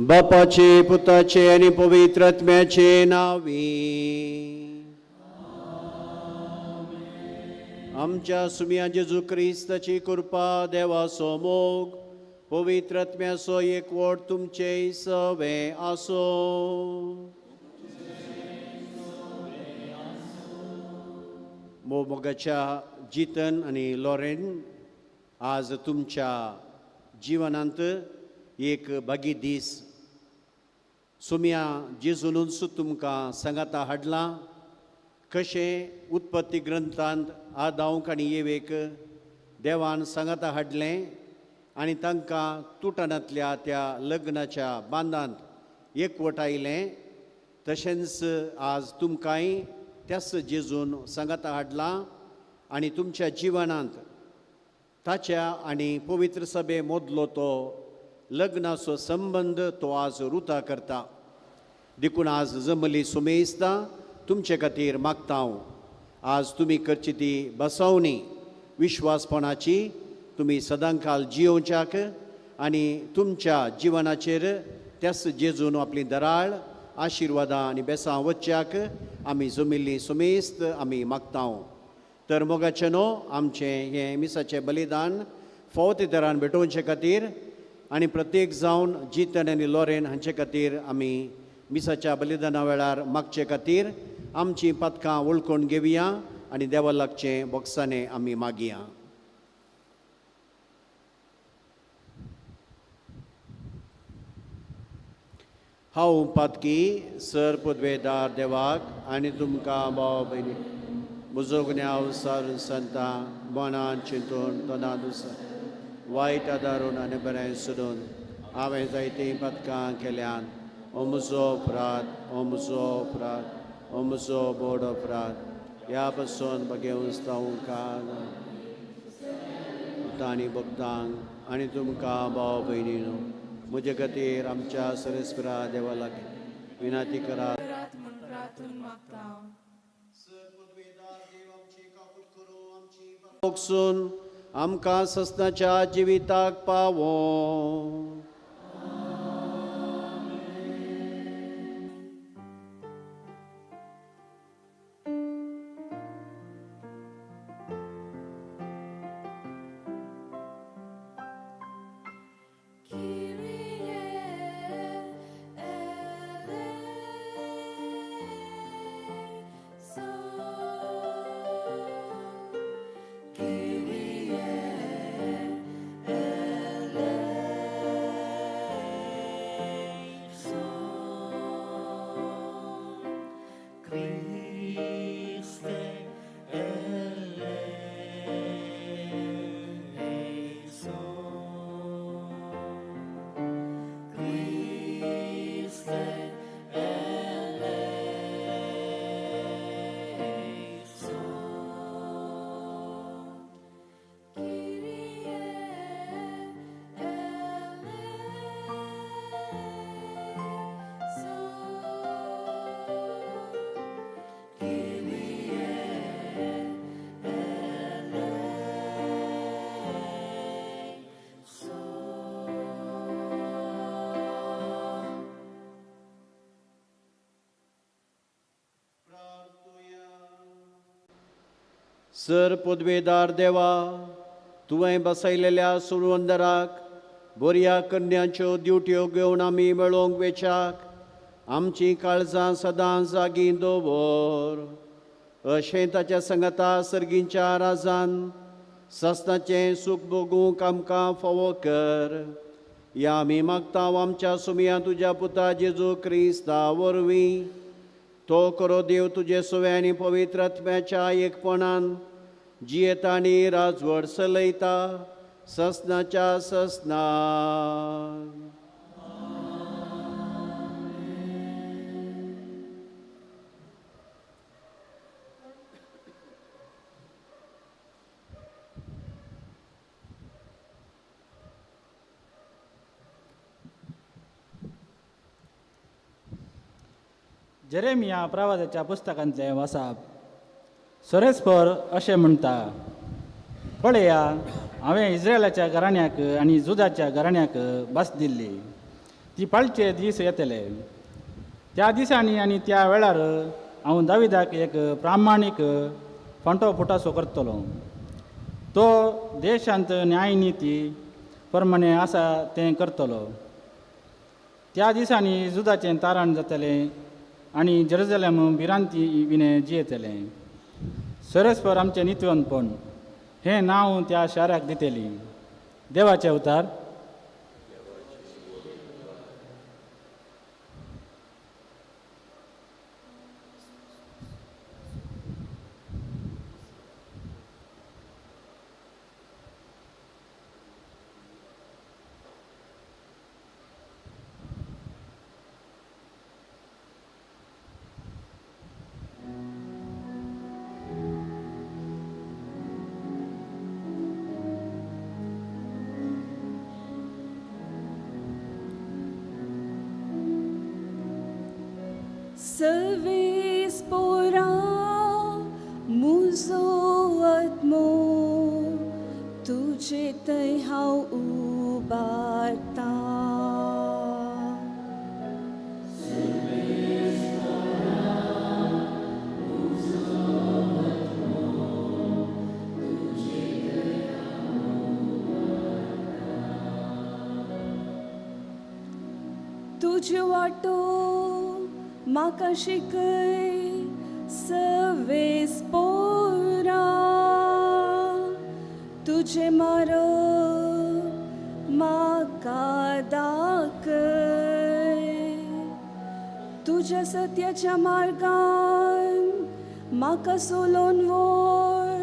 बापाचे पुताचे आणि पवित्र आत्म्याचे नावी आमच्या सुमिया जेजू क्रिस्ताची कृपा देवासो मोग पवित्र आत्म्यासो एकवट तुमचे सवे आसो. मोगाच्या जितन आणि लॉरेन आज तुमच्या जीवनांत एक बागी दीस सुमिया जेजूनूच तुमकां सांगाता हाडला. कशें उत्पत्ती ग्रंथांत आदांक आनी येवेक देवान सांगाता हाडलें आनी तांकां तुटनांतल्या त्या लग्नाच्या बांदांत एकवटायलें, तशेंच आज तुमकांय त्याच जेजून सांगाता हाडला आनी तुमच्या जिवनांत ताच्या आनी पवित्र सभे मदलो तो लग्नाचो संबंध तो आज रुता करता. देखून आज जमली सुमेस्ता तुमचे खातीर मागता हांव. आज तुमी करची ती बसवणी विश्वासपणाची तुमी सदांकाल जियोवच्याक आनी तुमच्या जिवनाचेर त्याच जेजून आपली दराळ आशिर्वादां आनी बेसां वच्च्याक आमी जमिल्ली सुमेस्त आमी मागता हांव. तर मोगाचे न्हू आमचें हें मिसाचें बलिदान फावते तरान भेटोवचे खातीर आनी प्रत्येक जावन जितन आनी लॉरेन हांचे खातीर आमी मिसाच्या बलिदाना वेळार मागचे खातीर आमची पदकां वळखून घेवया आनी देवा लागचें बोक्साने आमी मागया. हांव पातकी सर पदवेदार देवाक आनी तुमकां भाव भयणी म्हजो गुन्यांव सारून सांगता मनान चिंतून तोंडांत वायट आदारून आनी बरें सोडून हांवें जायतीं पदकां केल्यान हो म्हजो अपराध, हो म्हजो अपराध, हो म्हजो बोड अपराध. ह्या पासून बगेवंच तांकां आनी भक्तांक आनी तुमकां भाव भयणीनो म्हजे खातीर आमच्या सरस्वरा देवा लागीं विनंती करात. आमकां सस्नाच्या जिविताक पावो. सर पदवेदार देवा, तुवें बसयलेल्या सुरवंदराक बऱ्या कन्यांच्यो दिवट्यो घेवन आमी मेळोवंक वेचाक आमची काळजां सदां जागी दवर. अशें ताच्या संगता सर्गींच्या राजान सस्नाचें सूख भोगूंक आमकां फावो कर. या आमी मागता आमच्या सुमिया तुज्या पुता जेजू क्रिस्ता वरवीं. तो करो देव तुजे सुवे आनी पवित्र आत्म्याच्या एकपणान जियेता आनी राजवट चलयता सस्नाच्या सस्नान. जेरेमिया प्रवादाच्या पुस्तकांतलें वाचप. सोरेस्पर अशें म्हणटा, पळया हांवें इस्रायलाच्या घराण्याक आनी जुदाच्या घराण्याक भास दिल्ली. ती पाळचे दीस येतले. त्या दिसांनी आनी त्या वेळार हांव दाविदाक एक प्रामाणीक फांटो फुटासो करतलो. तो देशांत न्याय नीती प्रमाणे आसा तें करतलो. त्या दिसांनी जुदाचें तारण जातलें आनी जेरुसलेम भिरांती विणे जियेतलें. सरस्पर आमचें नितवंतपण हें नांव त्या शाराक दितेली. देवाचे उतार. सर्वेस्पोरा मुजो आत्मो तुजे थंय हांव उबारता. तुजे वाटो म्हाका शिकय सर्वेस्पोरा. तुजे मार्ग म्हाका दाखय. तुज्या सत्याच्या मार्गान म्हाका सोलोन व्हर.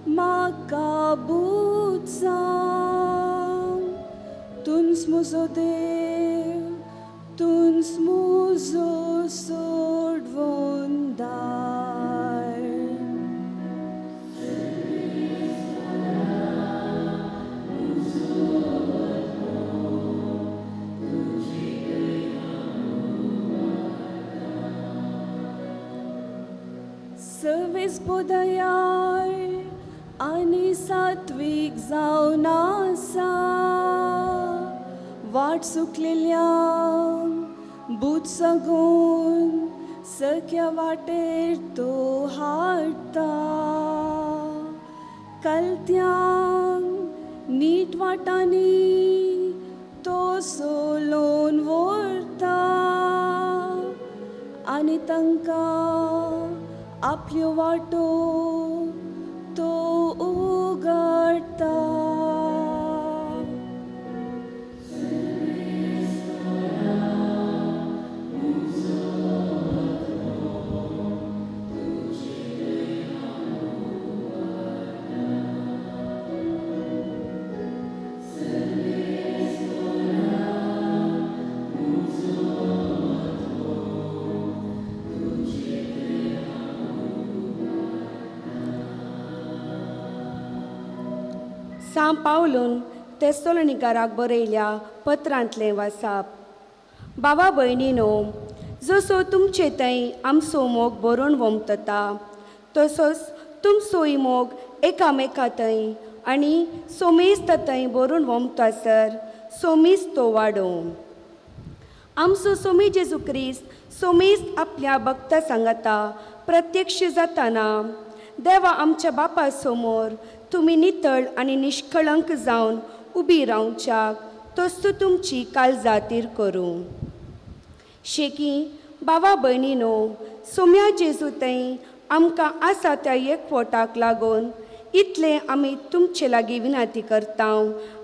म्हाका बूत सांग. तुन्स म्हजो देव, तुन्स म्हजो सोडवोनदार. सर्वेस्पो दयाळ आनी सात्वीक जावन आसा. वाट चुकलेल्यांक बूत सांगून सख्या वाटेर तो हाडटा. कलत्यांक नीट वाटांनी तो सोलोन व्हरता आनी तांकां आपल्यो वाटो तो उगडटा. सां पावलून तेसलोनिकाराक बरयल्या पत्रांतलें वाचप. बाबा भयणीनो, जसो तुमचे थंय आमचो मोग बरोवन वमतता तसोच तुमचोय मोग एकामेका थंय आनी सोमेस्त थंय बरोवन वमतासर सोमीस्त तो वाडो. आमचो सोमी जेजू क्रिस्त सोमेस्त आपल्या भक्ता सांगाता प्रत्यक्ष जाताना देवा आमच्या बापा समोर तुमी नितळ आनी निश्कळंक जावन उबी रावच्याक तस्तो तुमची काळजातीर करूं. शेकी बाबा भयणीनो, सोम्या जेजू थंय आमकां आसा त्या एकवटाक लागून इतलें आमी तुमचे लागीं विनंती करता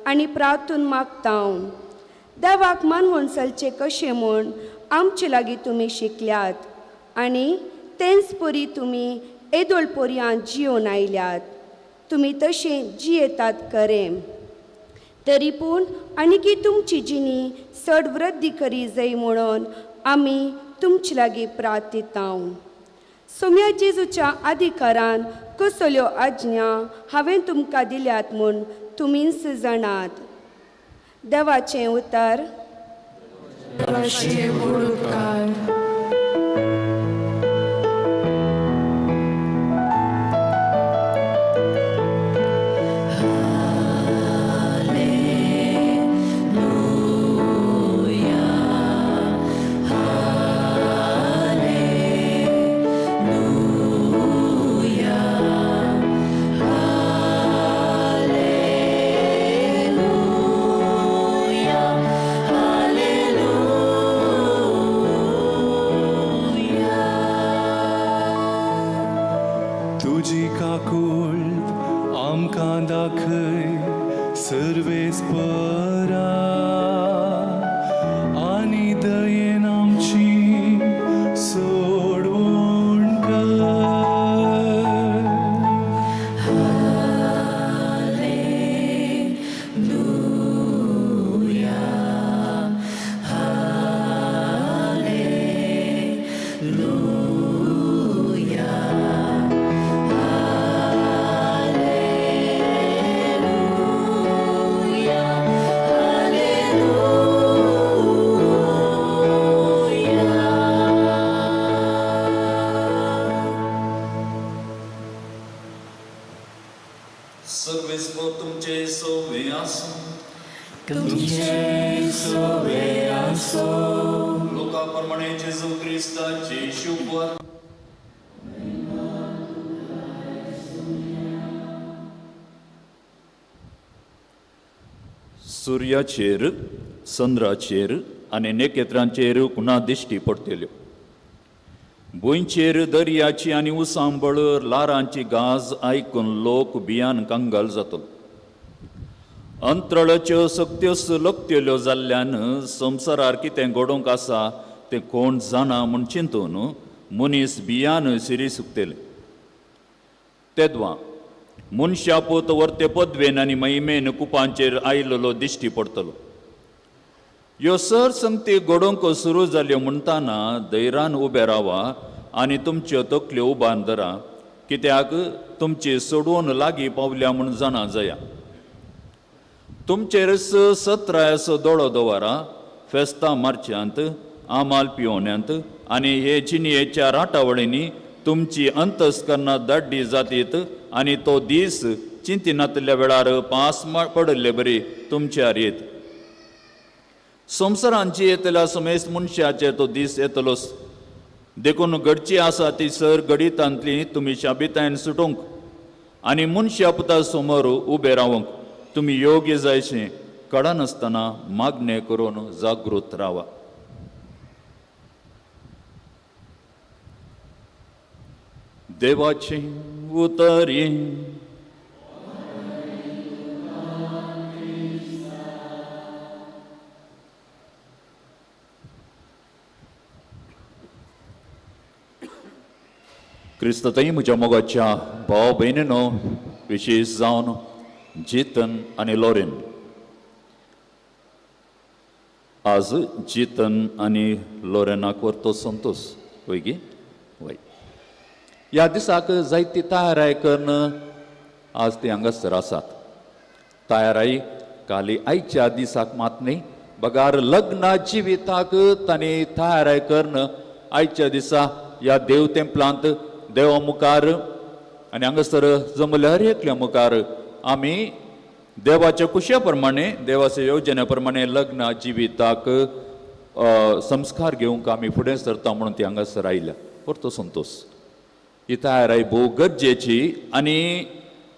आनी प्रार्थून मागता. देवाक मानवून चलचें कशें म्हूण आमचे लागीं तुमी शिकल्यात आनी तेंच परी तुमी येदोळ पर्यांत जियोन आयल्यात. तुमी तशें जियेतात खरें, तरी पूण आनीकी तुमची जिणी चड वृद्धी करी जाय म्हणून आमी तुमचे लागीं प्रार्थिता. सोम्या जेजूच्या अधिकारान कसल्यो आज्ञा हांवें तुमकां दिल्यात म्हूण तुमीच जाणात. देवाचें उतर. Hallelujah. तुजी काकूळ आमकां दाखय सर्वेस परा आनी दयेन आमची सोडवण कर सर्वेस तुमचे सोवे आसो तुमचे सोवे आसो लोकाप्रमाणे जेजू क्रिस्ताची शुभवार्ता सुर्याचेर चंद्राचेर आनी नखेत्रांचेर कुणा दिश्टी पडटल्यो भुंयचेर दर्याची आनी उसांबळ लारांची गाज आयकून लोक भियान कांगाल जातलो अंतराळाच्यो शक्त्योस लक्त्यल्यो जाल्ल्यान संवसारार कितें घडोवंक आसा तें कोण जाणा म्हूण चिंतून मनीस भियान सिरी सुकतले तेदवा मनशा पोत वर्ते पदवेन आनी महिमेन कुपांचेर आयिल्लो दिश्टी पडटलो ह्यो सर संगती घडोवंक सुरू जाल्यो म्हणटाना धैर्यान उबे रावा आनी तुमच्यो तकल्यो उबान धरा कित्याक तुमची सोडवण लागीं पावल्या म्हूण जाणा जाया तुमचेर सत्रायसो दोळो दवरा फेस्तां मारच्यांत आमाल पिवण्यांत आनी हे चिनयेच्या राटावळींनी तुमची अंतस्करणां दाड्डी जातीत आनी तो दीस चिंतिनातल्या वेळार पास पडले बरी तुमच्यार येत संवसारांची येतल्या समेस्त मनशाचेर तो दीस येतलोच देखून घडची आसा ती सर घडीतांतली तुमी शाबितायेन सुटोवंक आनी मनशा पुता समोर उबे रावंक तुमी योग्य जायशें कळनासतना मागणें करून जागृत रावा देवाचें उतर ये क्रिस्तताई म्हज्या मोगाच्या भाव भयणीनो विशेश जावन जेतन आनी लोरेन आज जेतन आनी लोरेनाक व्हरतो संतोष वय गे वय ह्या दिसाक जायती तयाराय करून आज ती हांगासर आसात तयाराई खाली आयच्या दिसाक मात न्ही बगार लग्ना जिविताक तांणी तयाराय करून आयच्या दिसा ह्या देव तेंपलांत देवा मुखार आनी हांगासर जमल्या हर एकल्या मुखार आमी देवाच्या कुशे प्रमाणे देवाच्या येवजणे प्रमाणे लग्ना जिविताक संस्कार घेवंक आमी फुडें सरता म्हणून ती हांगासर आयल्या परतो संतोष ही तयाराय भोव गरजेची आनी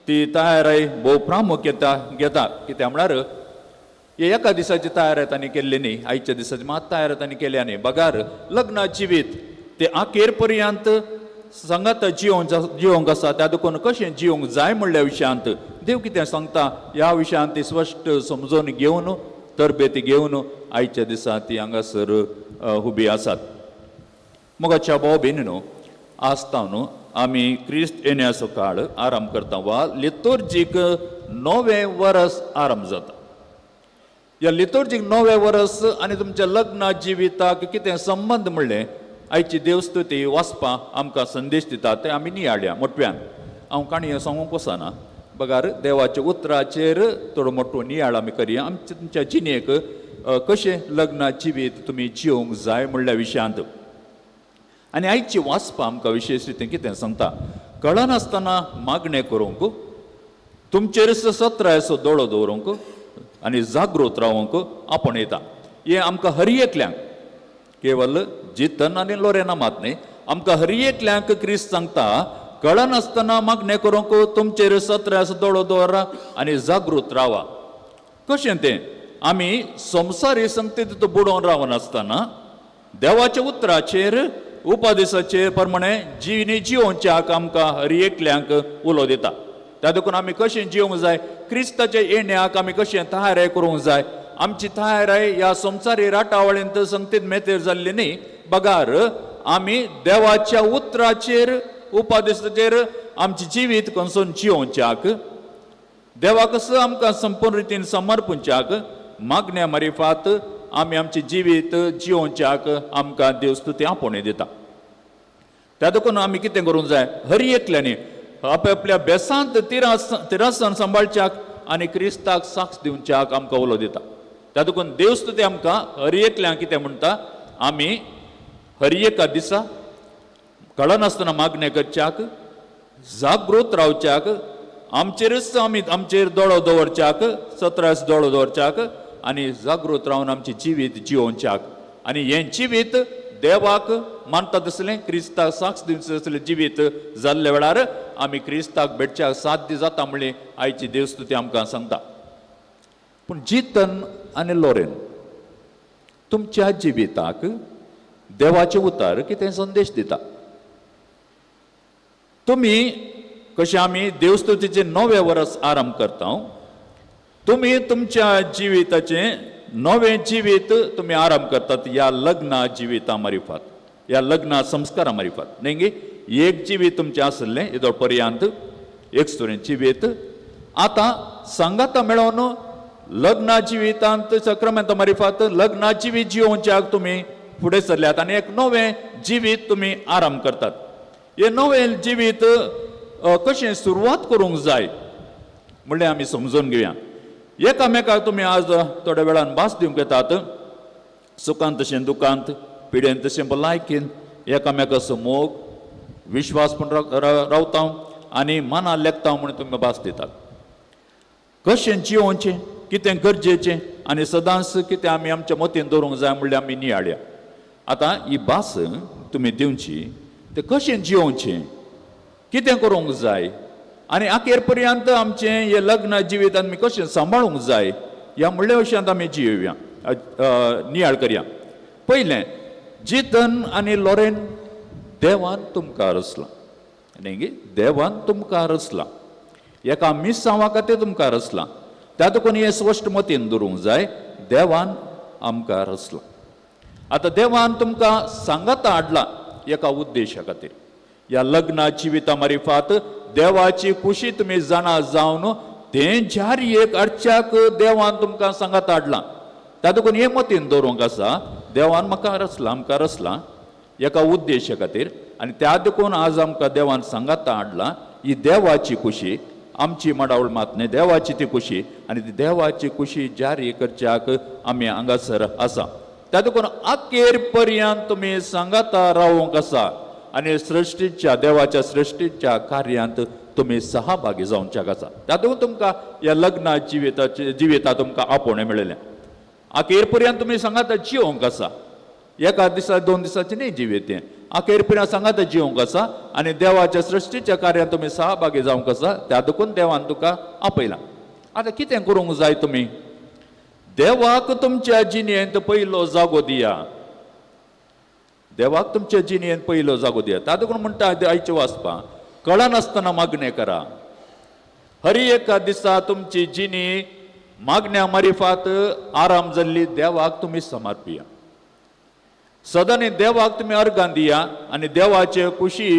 ती तयाराय भोव प्रामुख्यता घेता कित्याक म्हळ्यार हे एका दिसाची तयाराय तांणी केल्ली न्ही आयच्या दिसाची मात तयाराय तांणी केल्या न्ही बगार लग्ना जिवीत ते आखेर पर्यंत सांगात जिवंक आसा त्या देखून कशें जिवंक जाय म्हणल्या विशयांत देव कितें सांगता ह्या विशयांत ती स्पश्ट समजून घेवन तरबेती घेवन आयच्या दिसा ती हांगासर उबी आसात मोगाच्या भाव भयणीनो आसतावन आमी क्रिस्त येण्याचो काळ आराम करता वा लितुर्जीक 9वें वर्स आराम जाता ह्या लितुर्जीक 9वें वर्स आनी तुमच्या लग्ना जिविताक कितें संबंद म्हणलें आयची देवस्तुती वाचपा आमकां संदेश दिता ते आमी नियाळ्या मोटव्यान हांव काणयो सांगूंक वचना बगार देवाच्या उतराचेर थोडो मोठो नियाळ आमी करया आमच्या तुमच्या जिणेक कशें लग्ना जिवीत तुमी जिवंक जाय म्हणल्या विशयांत आनी आयची वाचपा आमकां विशेश रितीन कितें सांगता कळनासतना मागणें करूंक तुमचेर सत्रायसो दोळो दवरूंक आनी जागृत रावूंक आपण येता हें आमकां हर एकल्यांक केवल जितन आनी लोरेना मात न्ही आमकां हर एकल्यांक क्रिस्त सांगता कळनासतना मागणें करूंक तुमचेर सत्रायसो दोळो दवरा आनी जागृत रावा कशें तें आमी संवसारी संगतींत बुडोवन रावनासतना देवाच्या उतराचेर उपादेशाचे प्रमाणे जिणी जिवोवच्याक आमकां हर एकल्यांक उलो दिता. त्या देखून आमी कशें जिवंक जाय, क्रिस्ताच्या येण्याक आमी कशें तयारी करूंक जाय. आमची तयारी ह्या संवसारी राटावळींत संगतीत मेतेर जाल्ली न्ही, बगार आमी देवाच्या उतराचेर उपादेशाचेर आमची जिवीत कसोन जिवोवच्याक, देवाक कसो आमकां संपूर्ण रितीन समर्पूंच्याक मागण्या मारिफात आमी आमची जिवीत जिवोवच्याक आमकां देव स्तुती आपोवणी दिता. त्या देखून आमी कितें करूंक जाय, हर एकल्यानी आपल्या बेसांत तिरासन सांबाळच्याक आनी क्रिस्ताक साक्ष दिवच्याक आमकां उलो दिता. त्या देखून देव स्तुती आमकां हर एकल्यांक कितें म्हणटा, आमी हर एका दिसा कळनासतना मागणे करच्याक, जागृत रावच्याक, आमचेरच आमी आमचेर दोळो दवरच्याक, सत्रास दोळो दवरच्याक आनी जागृत रावन आमची जिवीत जिवोवच्याक. आनी हें जिवीत देवाक मानता तसलें, क्रिस्ताक साक्ष दिवचें तसलें जिवीत जाल्ल्या वेळार आमी क्रिस्ताक भेटच्याक साध्य जाता म्हणली आयची देवस्तुती आमकां सांगता. पूण जितन आनी लोरेन तुमच्या जिविताक देवाचे उतार कितें संदेश दिता. तुमी कशें आमी देवस्तुतीचे 9वें वर्स आरंभ करता, तुमी तुमच्या जिविताचें नवें जिवीत तुमी आरंभ करतात ह्या लग्ना जिविता मारिफात, ह्या लग्ना संस्कारा मारिफात. न्ही, एक जिवीत तुमचें आसलें इदो पर्यंत, एक सुरें जिवीत. आतां सांगाता मेळोन लग्ना जिवितांत सक्रामेंता मारिफात लग्ना जिवीत जिवोवच्याक तुमी फुडें सरल्यात आनी एक नवें जिवीत तुमी आरंभ करतात. हे नवें जिवीत कशें सुरवात करूंक जाय म्हणल्यार आमी समजून घेवया. एकामेकाक तुमी आज थोड्या वेळान भास दिवंक येतात, सुखांत तशें दुखांत, पिडेन तशें भलायकेन एकामेकाचो मोग विश्वास पूण रावता आनी मना लेखता म्हणून तुमी भास दितात. कशें जिवोवचें, कितें गरजेचें आनी सदांच कितें आमी आमच्या मतीन दवरूंक जाय म्हणल्यार आमी नियाळ्या. आतां ही भास तुमी दिवची, तें कशें जिवोवचें, कितें करूंक जाय आनी अखेर पर्यंत आमचें हे लग्न जिवीत आमी कशें सांबाळूंक जाय ह्या म्हणल्या विशयांत आमी जियोवया, नियाळ करया. पयलें, जितन आनी लोरेन देवान तुमकां रचलां. न्ही, देवान तुमकां रचलां, एका मिसांवा खातीर तुमकां रचलां. त्या देखून हें स्पश्ट मतीन दवरूंक जाय, देवान आमकां रचलां. आतां देवान तुमकां सांगाता हाडला एका उद्देशा खातीर. ह्या लग्ना जिविता मारिफात देवाची खुशी तुमी जाणा जावन तें जारयेक हाडच्याक देवान तुमकां सांगाता हाडलां. त्या देखून हें मतीन दवरूंक आसा, देवान म्हाका रचलां, आमकां रचलां एका उद्देशा खातीर. आनी त्या देखून आज आमकां देवान सांगाता हाडलां ही देवाची खुशी, आमची मडावळ मात न्ही, देवाची ती खुशी. आनी ती देवाची खुशी जारी करच्याक आमी हांगासर आसा. त्या देखून अखेर पर्यंत तुमी सांगाता रावूंक आसा आनी सृश्टीच्या देवाच्या सृश्टीच्या कार्यांत तुमी सहभागी जावच्याक आसा. त्या देखून तुमकां ह्या लग्ना जिविता तुमकां आपोवणें मेळयलें. अखेर पर्यंत तुमी सांगाता जिवोवंक आसा. एका दिसा 2 दिसाचें न्ही जिवीत हें, अखेर पर्यंत सांगाता जिवोवंक आसा आनी देवाच्या सृश्टीच्या कार्यांत तुमी सहभागी जावंक आसा. त्या देखून देवान तुका आपयलां. आतां कितें करूंक जाय तुमी? देवाक तुमच्या जिणेंत पयलो जागो दिया. देवाक तुमच्या जिणेंत पयलो जागो दिया. त्या देखून म्हणटा आयचे वाचपा, कळनासतना मागणें करा. हर एका दिसा तुमची जिणी मागण्या मारिफात आराम जाल्ली देवाक तुमी समर्पिया. सदांनी देवाक तुमी अर्गां दिया आनी देवाचे खुशी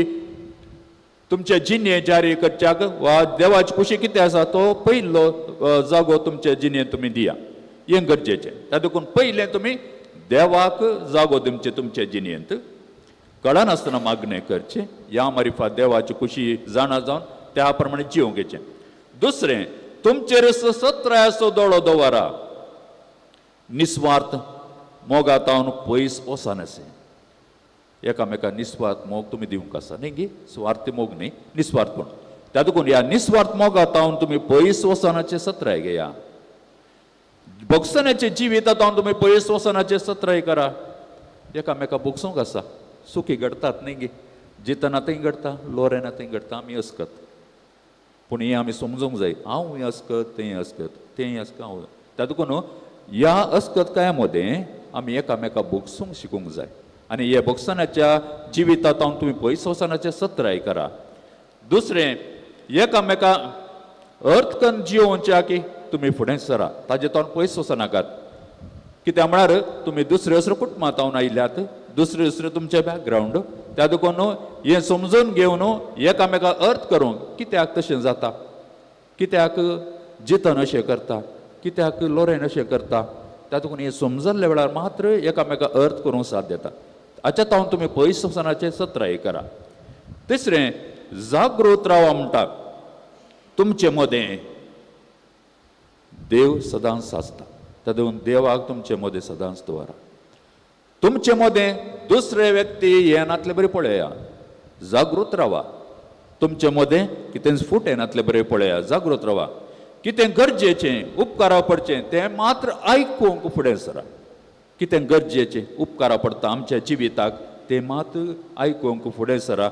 तुमच्या जिणे जारी करच्याक वा देवाची खुशी कितें आसा तो पयलो जागो तुमच्या जिणेंत तुमी दिया. हें गरजेचें. त्या देखून पयलें तुमी देवाक जागो दिवचे तुमच्या जिणेंत. कळनासतना मागणें करचें, ह्या मारिफात देवाची खुशी जाणा जावन त्या प्रमाणे जिवंक घेचें. दुसरें, तुमचेर सत्रासो दोळो दवरा. निस्वार्थ मोगातावन पयस वचनाशें. एकामेका निस्वार्थ मोग तुमी दिवंक आसा न्ही, स्वार्थी मोग न्ही, निस्वार्थपण. त्या देखून ह्या निस्वार्थ मोगातावन तुमी पयस वचनाचें सत्राय घेया. भोगसनाचे जिवितांत तुमी पयस वचनाचें सत्राय करा. एकामेका भोगसूंक आसा, सुखी घडतात न्ही, जितनातय घडटा, लोरेनातय घडटा, आमी अस्कत. पूण हें आमी समजूंक जाय, हांवूय अस्कत, तेंय अस्कत, तेंय अस्कत, हांव. त्या देखून ह्या अस्कत कायामध्ये आमी एकामेका भोगसूंक शिकूंक जाय. आणि हे भोगसनाच्या जिवितात तुम्ही पयस वचनाचे सत्राय करा. दुसरें एकामेका अर्थ करून जिवोवच्या की तुम्ही फुडें सरा, ताजे तोंड पयस वचनाकात. कित्याक म्हळ्यार तुम्ही दुसरे असरो कुटुंबांत आयल्यात, दुसरे तुमचे बॅकग्रावंड, त्या देखून हें समजून घेवन एकामेका अर्थ करूंक कित्याक तशें जाता, कित्याक जितन अशें करता, कित्याक लोरेन अशें करता, त्या देखून हें समजल्ल्या वेळार मात्र एकामेका अर्थ करूंक साथ देता. हाच्या तावन तुमी पयस वचनाचें सत्र हे करा. तिसरें जागृत रावा म्हणटा. तुमचे मदें देव सदांच आसता, त्या देखून देवाक तुमचे मदें सदांच दवरा. तुमचे मदें दुसरे व्यक्ती येनातले बरे पळया, जागृत रावा. तुमचे मदें कितें फूट येनातले बरे पळया, जागृत रावा. कितें गरजेचें उपकारा पडचें तें मात्र आयकूंक फुडें सरा. कितें गरजेचें उपकारा पडटा आमच्या जिविताक तें मात आयकूंक फुडें सरा.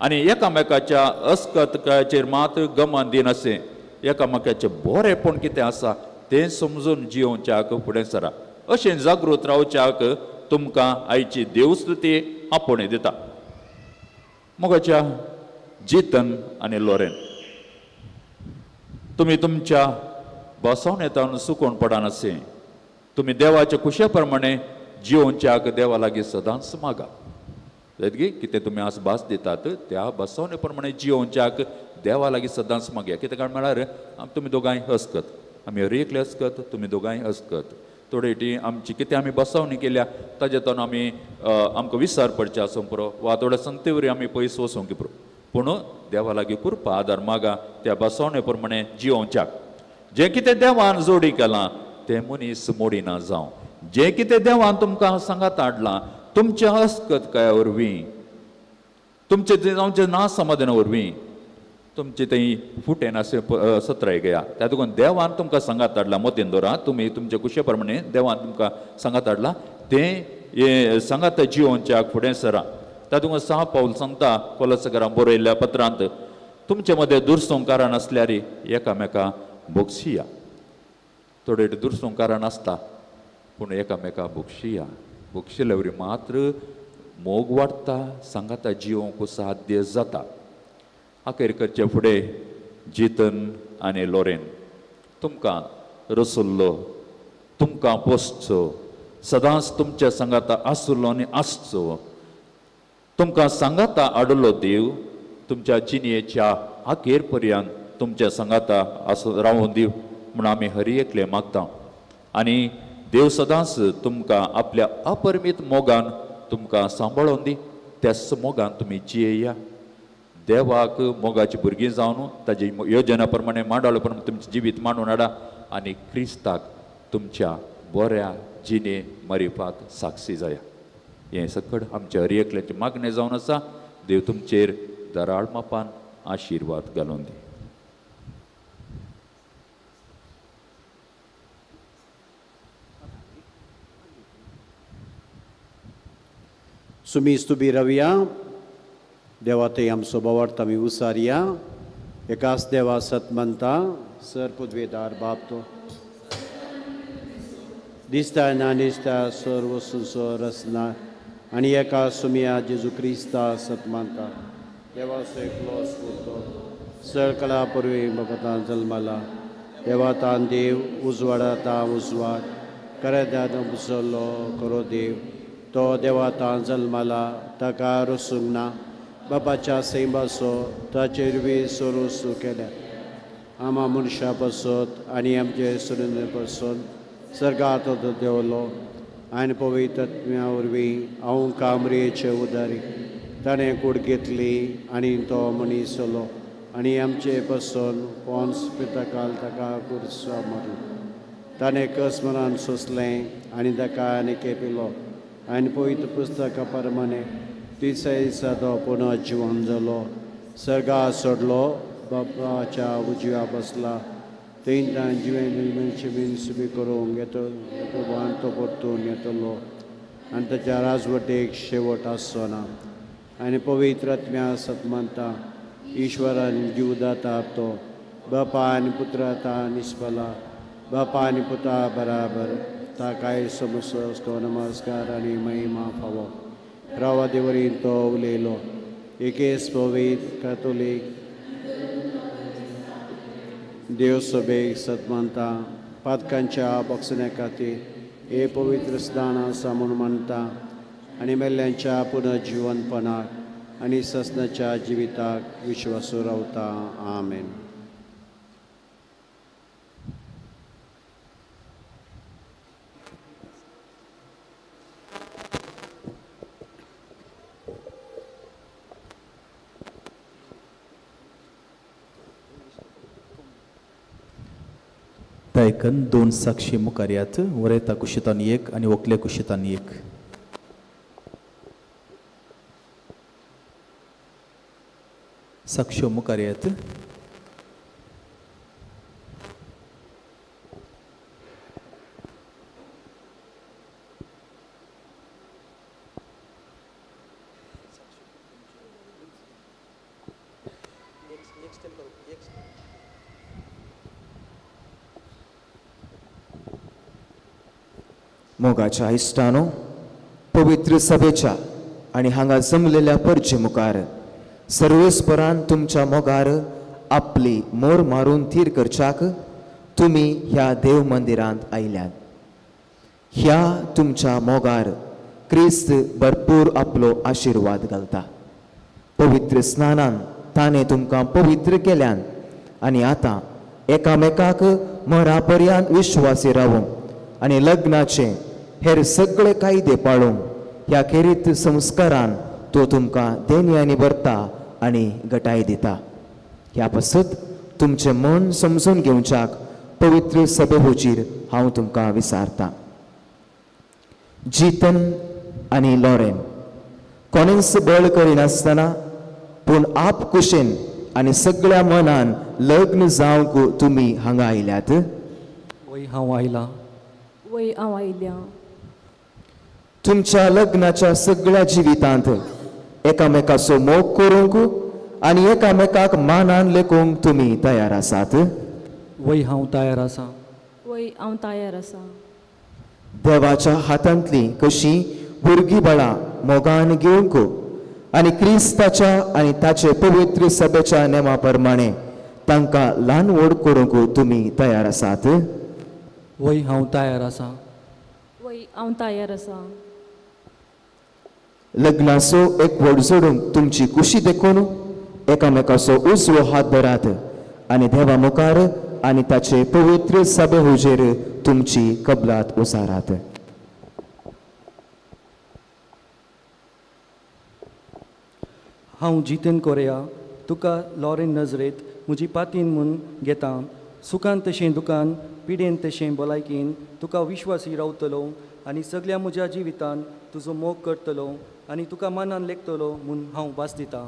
आनी एकामेकाच्या अस्कतकाचेर मात गमन दिनासे, एकामेकाचें बरेंपण कितें आसा तें समजून जियोवच्याक फुडें सरा. अशें जागृत रावच्याक तुमकां आयची देवस्तुती आपोवणी दिता. मोगाच्या जितन आनी लोरेन, तुमी तुमच्या बसवणेतान सुकोवन पडनासे. तुमी देवाच्या कुशे प्रमाणे जियोवच्याक देवा लागीं सदांच मागा. कितें तुमी आज भास दितात त्या बसवणे प्रमाणे जियोवच्याक देवा लागीं सदांच मागया. कितें कारण म्हळ्यार तुमी दोगांय हस्कत, आमी हर एकले हस्कत, तुमी दोगांय हस्कत. थोडे टी आमची कितें आमी बसवणी केल्या ताजे तावन आमी आमकां विसर पडचे आसूं पुरो, वा थोड्या संगतेवरी आमी पयस वचूंक पुरो, पूण देवा लागीं कृपा आदार मागा त्या बसवणे प्रमाणे जियोवच्याक. जें कितें देवान जोडी केलां तें मनीस मोडिना जावं. जें कितें देवान तुमकां सांगात हाडलां तुमच्या हस्कतकाया वरवीं, तुमचे जावचे ना समाधाना वरवीं, तुमचे थंय फुटेन अशें सत्राय घेया. त्या देखून देवान तुमकां सांगात हाडलां मतीन दवरा. तुमी तुमच्या कुशे प्रमाणे देवान तुमकां सांगात हाडलां तें सांगात जियोवच्याक फुडें सरा. त्या देखून सां पावल सांगता कोलशेकारांक बरयल्ल्या पत्रांत, तुमचे मदें दुरसंकारां नासल्यार एकामेका भोगशिया. थोडे दुरसंकारां नासता पूण एकामेका भोगशिया. भोगशिल्ल्या वरी मात्र मोग वाडटा, सांगाता जियोवंक साध्य जाता. अखेर करचे फुडें जितन आनी लोरेन, तुमकां रसुल्लो, तुमकां पोसचो, सदांच तुमच्या सांगाता आसुल्लो आनी आसचो. तुमकां सांगाता हाडलो देव तुमच्या जिणेच्या अखेर पर्यंत तुमच्या सांगाता रावून दिव म्हूण आमी हर एकले मागता. आनी देव सदांच तुमकां आपल्या अपरिमीत मोगान तुमकां सांबाळून दी. त्याच मोगान तुमी जियेया. देवाक मोगाची भुरगीं जावन ताजी योजना प्रमाणे मांडोळे प्रमाणे तुमचें जिवीत मांडून हाडा आनी क्रिस्ताक तुमच्या बऱ्या जिणे मरिपाक साक्षी जाया. हें सकट आमच्या हर एकल्याची मागणें जावन आसा. देव तुमचेर दराळ मापान आशिर्वाद घालून दी. सुमीस तुबी रवया. देवा ते आमचो बोवार्थ आमी उसारया. एकाच देवा सत म्हणटा सर पदवेदार बाप तो दिसता ना दिसता सर वस्तूंचो रचना आनी एका सुमिया जेजू क्रिस्ता सत मानता. देवाचो एकलो स्पुतो सर कला पुर्वी भगतान जल्माला. देवातान देव उजवाडाता उजवाड करेदान मुसल्लो करो देव. तो देवातान जल्माला ताका रसूंक ना. बापाच्या सैमासो ताचेर बी सोरूस केल्या. आमा मनशा पासत आनी आमचे सुरंद पासून सर्गात देवलो आनी पवित्रत्म्या वरवीं हांव कामरेचे उदारी ताणें कूड घेतली आनी तो मनीसलो आनी आमचे पासून पोन्स पितकाल ताका कुर्सा मारलो. ताणें कसमरान सोंसलें आनी ताका आनी केपिलो आनी पवित्र पुस्तका प्रमाणे तिसऱ्या दिसा तो पुनः जिवन जालो. सर्गा सोडलो, बापाच्या उजव्या बसला. थंय जिवेची बीन सुबी करूंक येतो तो परतून येतलो आनी ताच्या राजवटेक शेवट आसचो ना. आनी पवित्रात्म्या सत मानता ईश्वरान जीव दाता तो बापा आनी पुत्राता निस्पला. बापा आनी पुता बराबर ताकाय समसो नमस्कार आनी महिमा फावो रावादेवरीन तो उलयलो एके स्पोवीत कॅथोलीक देव सभेक सतमानता पातकांच्या बोगसण्या खातीर हे पवित्र स्नान आसा म्हूण मानता आनी मेल्ल्यांच्या पुनर्जीवनपणाक आनी ससनाच्या जिविताक विश्वासू रावता आमेन. तायकन दोन साक्षी मुखार्यात वरेता कुशितान एक आणि वकले कुशितान एक. साक्ष्यो मुखार्यात. मोगाच्या इश्टानो पवित्र सभेच्या आणि हांगा जमलेल्या परचे मुखार सर्वेस्परान तुमच्या मोगार आपली मोर मारून थीर करच्याक तुम्ही ह्या देव मंदिरांत आयल्यात. ह्या तुमच्या मोगार क्रिस्त भरपूर आपलो आशीर्वाद घालता. पवित्र स्नानान ताणे तुमकां पवित्र केल्यान आनी आतां एकामेकाक मरापर्यंत विश्वासी रावूंक आनी लग्नाचे हेर सगळे कायदे पाळूंक ह्या खेरीत संस्कारान तो तुमकां देणयांनी भरता आनी घटाय दिता. ह्या पासत तुमचें मन समजून घेवच्याक पवित्र सभेचेर हांव तुमकां विचारतां. जीतन आनी लॉरेन कोणेंच बळ करिनासतना पूण आप कुशेन आनी सगळ्या मनान लग्न जावंक तुमी हांगा आयल्यात. वय हांव आयलां. वय हांव आयल्या. तुमच्या लग्नाच्या सगळ्या जिवितांत एकामेकाचो मोग करूंक आनी एकामेकाक मानान लेखूंक तुमी तयार आसात. वय हांव तयार आसां. वय हांव तयार आसा. देवाच्या हातांतली कशी भुरगीं बाळां मोगान घेवंक आनी क्रिस्ताच्या आनी ताचे पवित्र सभेच्या नेमा प्रमाणे तांकां ल्हान व्हड करूंक तुमी तयार आसात. वय हांव तयार आसां. वय हांव तयार आसा. लग्नाचो एक व्हड जोडूंक तुमची खुशी देखून एकामेकाचो उजवो हात धरात आनी देवा मुखार आनी ताचे पवित्र सभे हुजेर तुमची कबलात उसारात. हांव जितेन कोरया तुका लॉरेन नजरेत म्हजी पातीन म्हूण घेतां. सुखान तशें दुखान पिडेन तशें भलायकेन तुका विश्वासी रावतलो आनी सगळ्या म्हज्या जिवितान तुजो मोग करतलो आनी तुका मनान लेखतलो म्हूण हांव भास दितां.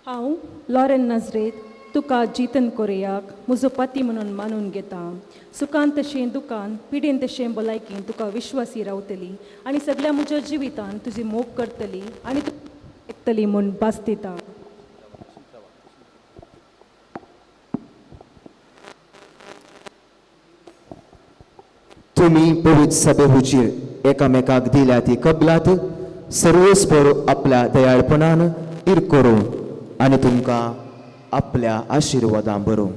हांव लॉरेन नजरेत तुका जितन कोरयाक म्हजो पती म्हणून मानून घेतां. सुखान तशें दुखान पिडेन तशें भलायकेन तुका विश्वासी रावतली आनी सगळ्या म्हज्या जिवितान तुजी मोग करतली आनी तू लेखतली म्हूण भास दितां. तुमी पवित्र सभे हुजीर एकामेकाक दिल्या ती कबलात सर्वेस्पर आपल्या दयाळपणान इर करूं आनी तुमकां आपल्या आशिर्वादां भरूं.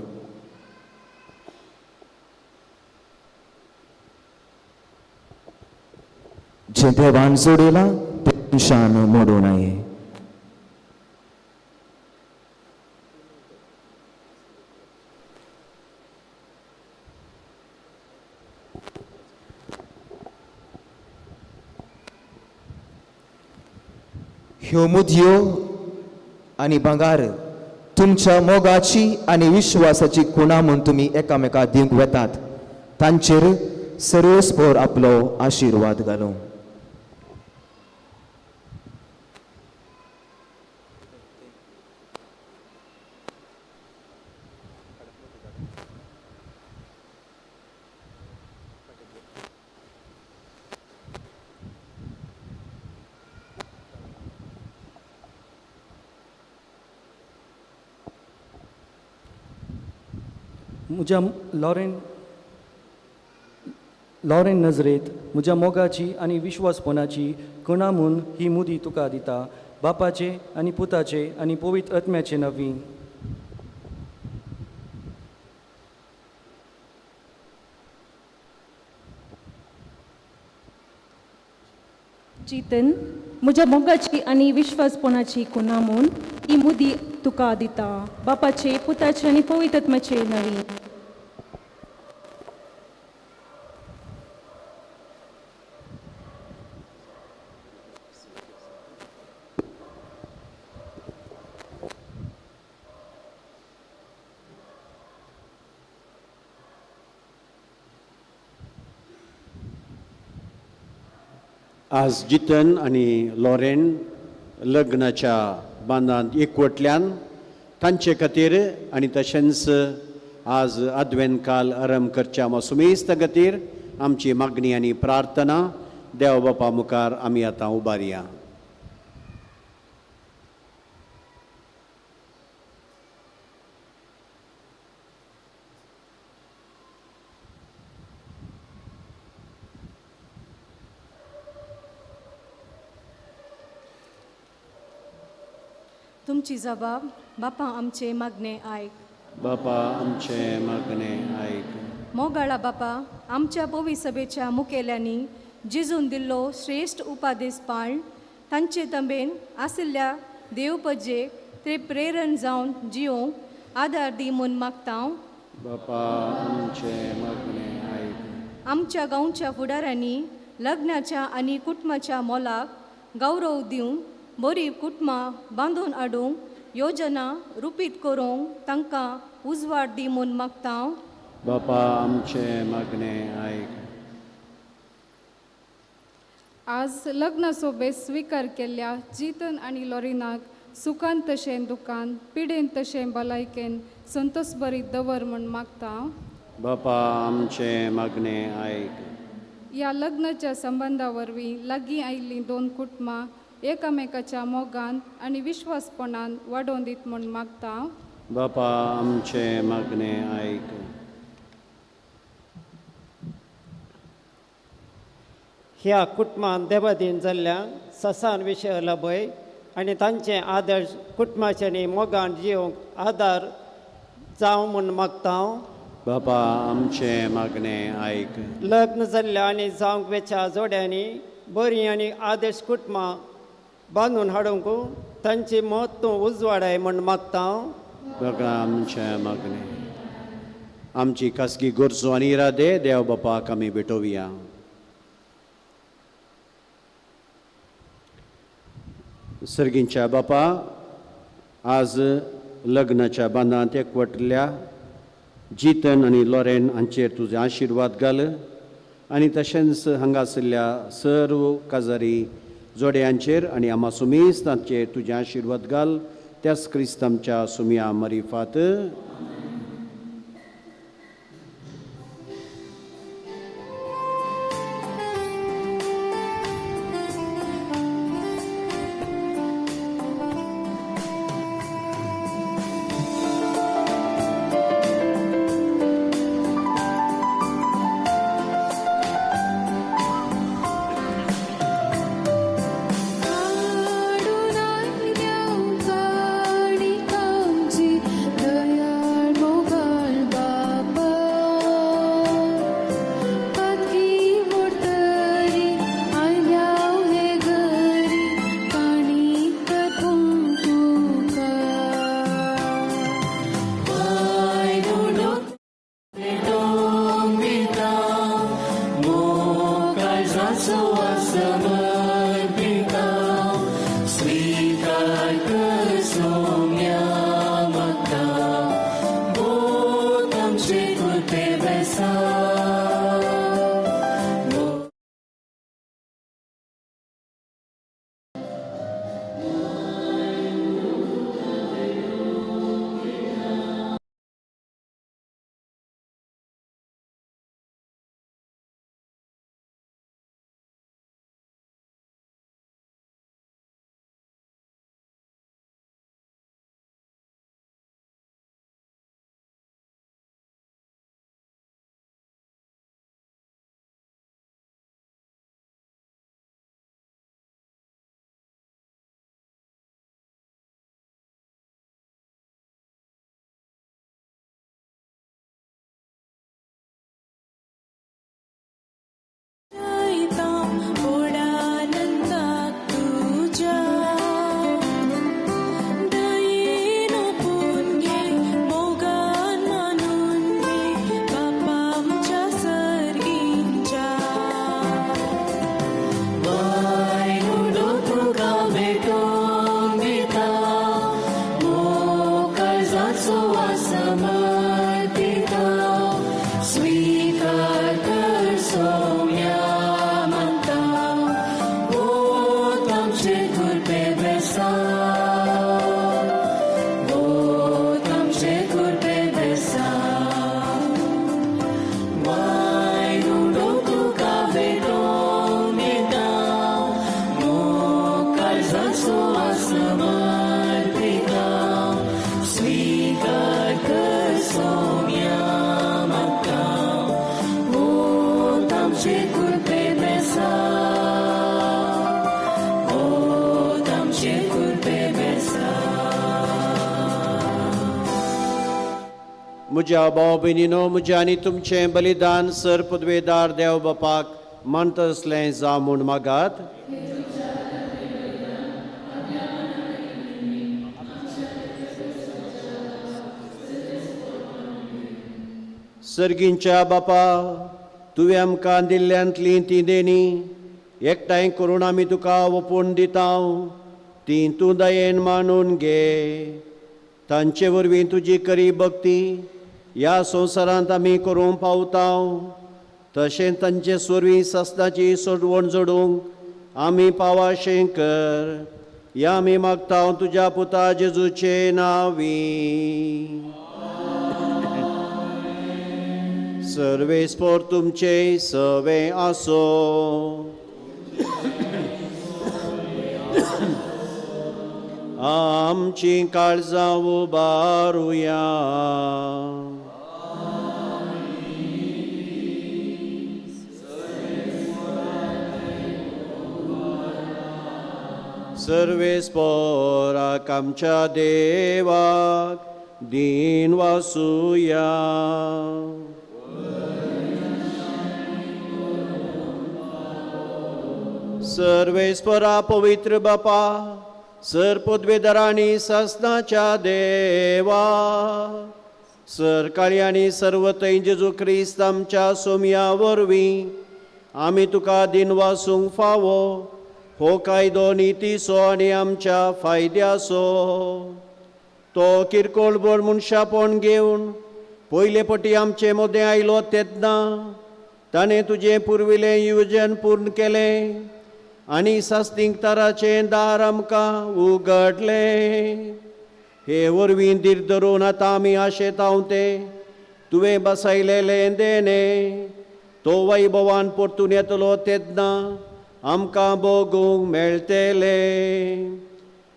जे देवान जोडिलां ते मनशान मोडूं नये. ह्यो मुदयो आनी भांगार तुमच्या मोगाची आनी विश्वासाची खुणा म्हूण तुमी एकामेकाक दिवंक वेतात. तांचेर सर्वेस्पर आपलो आशिर्वाद घालूं. म्हज्या लॉरेन नजरेत म्हज्या मोगाची आनी विश्वासपणाची कणा म्हूण ही मुदी तुका दिता बापाचे आनी पुताचे आनी पवित्र आत्म्याचे नवी. जितन म्हज्या मोगाची आनी विश्वासपणाची खुणा म्हूण ही मुदी तुका दिता बापाचे पुताचे आनी पवित्र आत्म्याचे नवी. आज जितन आणि लॉरेन लग्नाच्या बांदांत एकवटल्यान तांचे खातीर आनी तशेंच आज अद्वेंत काल आरंभ करच्या मोसमेस्त खातीर आमची मागणी आनी प्रार्थना देव बापा मुखार आमी आतां उबारया. तुमची जबाब बापा आमचे मागणे आयक. बापा आमचे मागणे आयक. मोगाळा बापा आमच्या पवी सभेच्या मुखेल्यांनी जिजून दिल्लो श्रेष्ठ उपादेश पाळण तांचे तंबेन आशिल्ल्या देवपजेक ते प्रेरण जावन जियोंक आदार दी म्हूण मागता. बापा आमचे मागणे आयक. आमच्या गांवच्या फुडाऱ्यांनी लग्नाच्या आनी कुटुंबाच्या मोलाक गौरव दिवंक बरी कुटुंबां बांदून हाडूंक योजना रुपीत करूंक तांकां उजवाड दी म्हूण मागता. बापा आमचे मागणे आयक. आज लग्न सोबेत स्वीकार केल्ल्या जितन आनी लॉरिनाक सुखान तशें दुखान पिडेन तशें भलायकेन संतोष बरीत दवर म्हूण मागता. बापा आमचे मागणे आयक. ह्या लग्नाच्या संबंदा वरवीं लागीं आयिल्लीं दोन कुटुंबां एकामेकाच्या मोगान आनी विश्वासपणान वाडोवन दीत म्हूण मागता. बापा आमचे मागणे आयक. ह्या कुटुंबान देवादीन जाल्ल्या ससान विशय लबय आनी तांचे आदर्श कुटुंबाचे आनी मोगान जियोंक आदार जावं म्हूण मागता. बापा आमचे मागणे आयक. लग्न जाल्ल्या आनी जावंक वेच्या जोड्यांनी बरीं आनी आदर्श कुटुंबां बांदून हाडूंक तांची मत तूं उजवाडाय म्हूण मागता. बापा आमचे मागणे. आमची खासगी गरजो आनी इरादे देव बापाक आमी भेटोवया. सर्गींच्या बापा आज लग्नाच्या बांदांत एकवटल्या जितन आनी लॉरेन हांचेर तुजे आशिर्वाद घाल आनी तशेंच हांगासरल्या सर्व काजारी जोड्यांचेर आनी आमा सुमेस्त तांचेर तुजे आशिर्वाद घाल. त्याच क्रिस्त आमच्या सुमया मरिफात. म्हज्या भाव भयणीनो, म्हजें आनी तुमचें बलिदान सर पदवेदार देव बापाक मानता असलें जा म्हूण मागात. सर्गींच्या बापा, तुवें आमकां दिल्ल्यांतलीं तीं देणी एकठांय करून आमी तुका ओपून दिता. तीं तूं दयेन मानून घे. तांचे वरवीं तुजी खरी भक्ती ह्या संवसारांत आमी करूंक पावता. तशें तांचे वरवीं सस्ताची सोडवण जोडूंक आमी पावाशें कर. ह्या आमी मागता तुज्या पुता जेजूचे नांवी. सर्वेस्पोर तुमचे सवे आसो. आमची काळजां उबारुया. सर्वेस्पोराक आमच्या देवाक दीन वासुया. सर्वेस्परा पवित्र बापा, सर पदवेदारांनी सासनाच्या देवा, सर काळी आनी सर्वतय जेजू क्रिस्त आमच्या सोमया वरवीं आमी तुका दिन वासूंक फावो. हो कायदो नितीसो आनी आमच्या फायद्याचो. तो किरकोळ मनशापण घेवन पयले पटी आमचे मदें आयलो तेन्ना ताणें तुजें पुर्विलें येवजण पूर्ण केलें आनी सास्तींक ताराचें दार आमकां उगडलें. हे वरवीं धीर धरून आतां आमी आशेताव तें तुवें बसयलेलें देणे तो वैभवान परतून येतलो तेन्ना आमकां भोगूंक मेळटलें.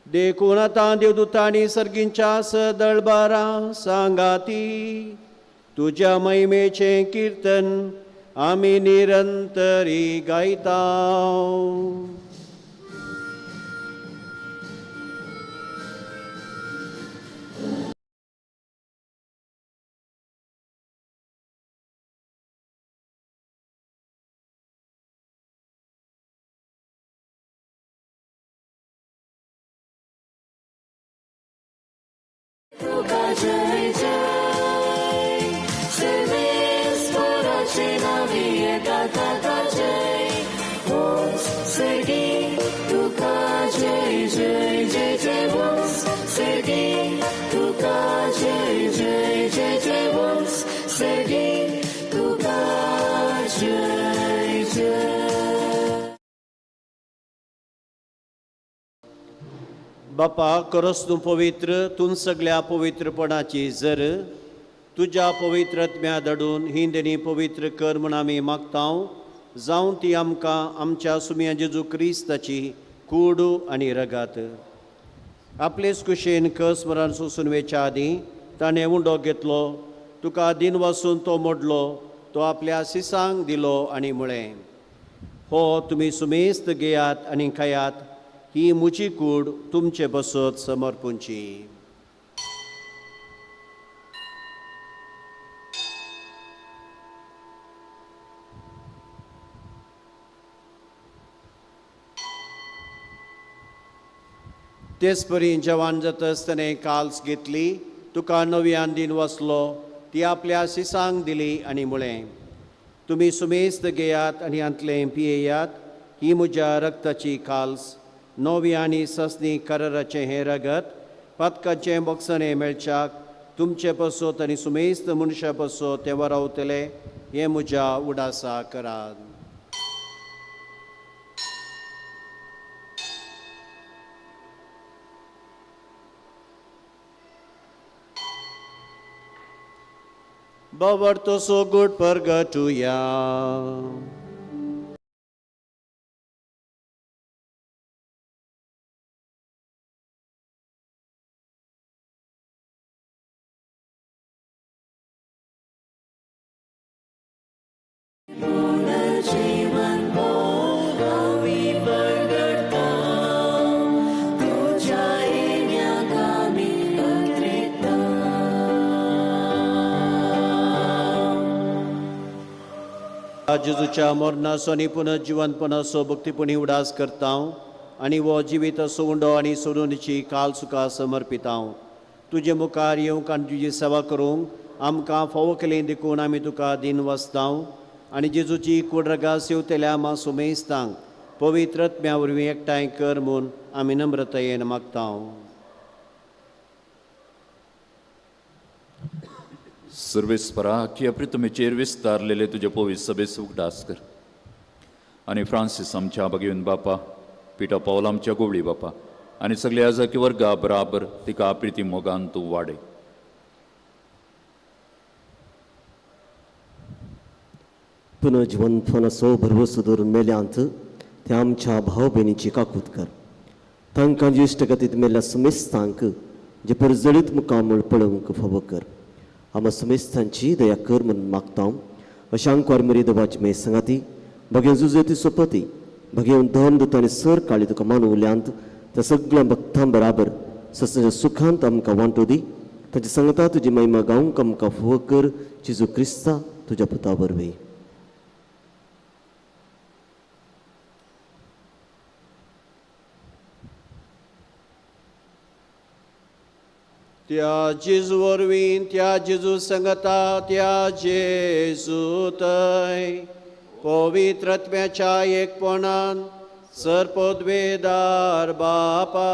देखून आतां देवदूतांनी सर्गींच्या दळबारां सांगाती तुज्या महिमेचें किर्तन आमी निरंतरी गायता. जय जय सर्वेस्पराचे नावी येता जय. वंस सर्गी तुका जय जय जय जय. वंस सर्गी तुका जय जय जय जय. वंस सर्गी तुका जय जय. बापा, करस तूं पवित्र, तूं सगळ्या पवित्रपणाची जर तुज्या पवित्रत्म्या धाडून ही देणी पवित्र कर म्हूण आमी मागतांव. जावं ती आमकां आमच्या सुम्या जेजू क्रिस्ताची कूड आनी रगात. आपलेच कुशेन कसमरान सोंसून वेच्या आदीं ताणें उंडो घेतलो. तुका दिन वासून तो मोडलो. तो आपल्या सिसांक दिलो आनी म्हळें, हो तुमी सुमेस्त घेयात आनी खायात. ही म्हजी कूड तुमचे बसत समर्पूंची. तेच परी जवान जाता आसतना काल्स घेतली. तुका नव्यान दिन वसलो. ती आपल्या सिसांक दिली आनी म्हळें, तुमी सुमेस्त घेयात आनी हांतलें पियेयात. ही म्हज्या रक्ताची काल्स, नवी आनी ससनी कराराचें हें रगत पदकाचें बक्षणें मेळच्याक तुमचे पसत आनी सुमेस्त मनशा पसत तें वरावतलें. हें म्हज्या उडासा करात. Bavartoso good purgatuya. जेजूच्या मरणाचो आनी पुनर्जीवनपणाचो भक्तीपणी उडास करता आनी वो जिवीत असो उंडो आनी सोडूनची काल सुका समर्पिता तुजे मुखार येवंक आनी तुजी सेवा करूंक आमकां फावो केलें देखून आमी तुका दिन वसता आनी जेजूची कुडरगा सेवतेल्या मासू मेस्तांक पवित्र आत्म्या वरवीं एकठांय कर म्हूण आमी नम्रतायेन मागता. सर्वेस्परा की प्रितमेचेर विस्तारलेले तुजे पवित्र सभेस उगडास कर आनी फ्रांसीस आमच्या भगिवन बापा, पिटा पौल आमच्या गोवळी बापा आनी सगळ्या जाकी वर्गा बराबर तिका प्रिती मोगान तूं वाडय. पुनर्जीवनपणाचो भरवसो दवरून मेल्यांत त्या आमच्या भाव भयणीची काकूत कर. तांकां ज्येश्ठ गतींत मेल्ल्या सुमेस्तांक जे परजळीत मुकामूळ पळोवंक फावो कर. आम सुमेस्तांची दया कर म्हणून मागता. अशांक मरी देवाची मे संगाती भगेन जुजती सोपती भगेन धन दुत आनी सर काळी तुका मानू उल्यांत त्या सगळ्या भक्तां बराबर ससाच्या सुखांत आमकां वांटो दी. ताची संगता तुजी महिमा गावंक आमकां फावो कर. जेजू क्रिस्ता तुज्या पुता वरवीं. त्या जेजू वरवीं त्या जेजू संगता त्या जेजू थंय पवित्र आत्म्याच्या एकपणान सरपोद्वेदार बापा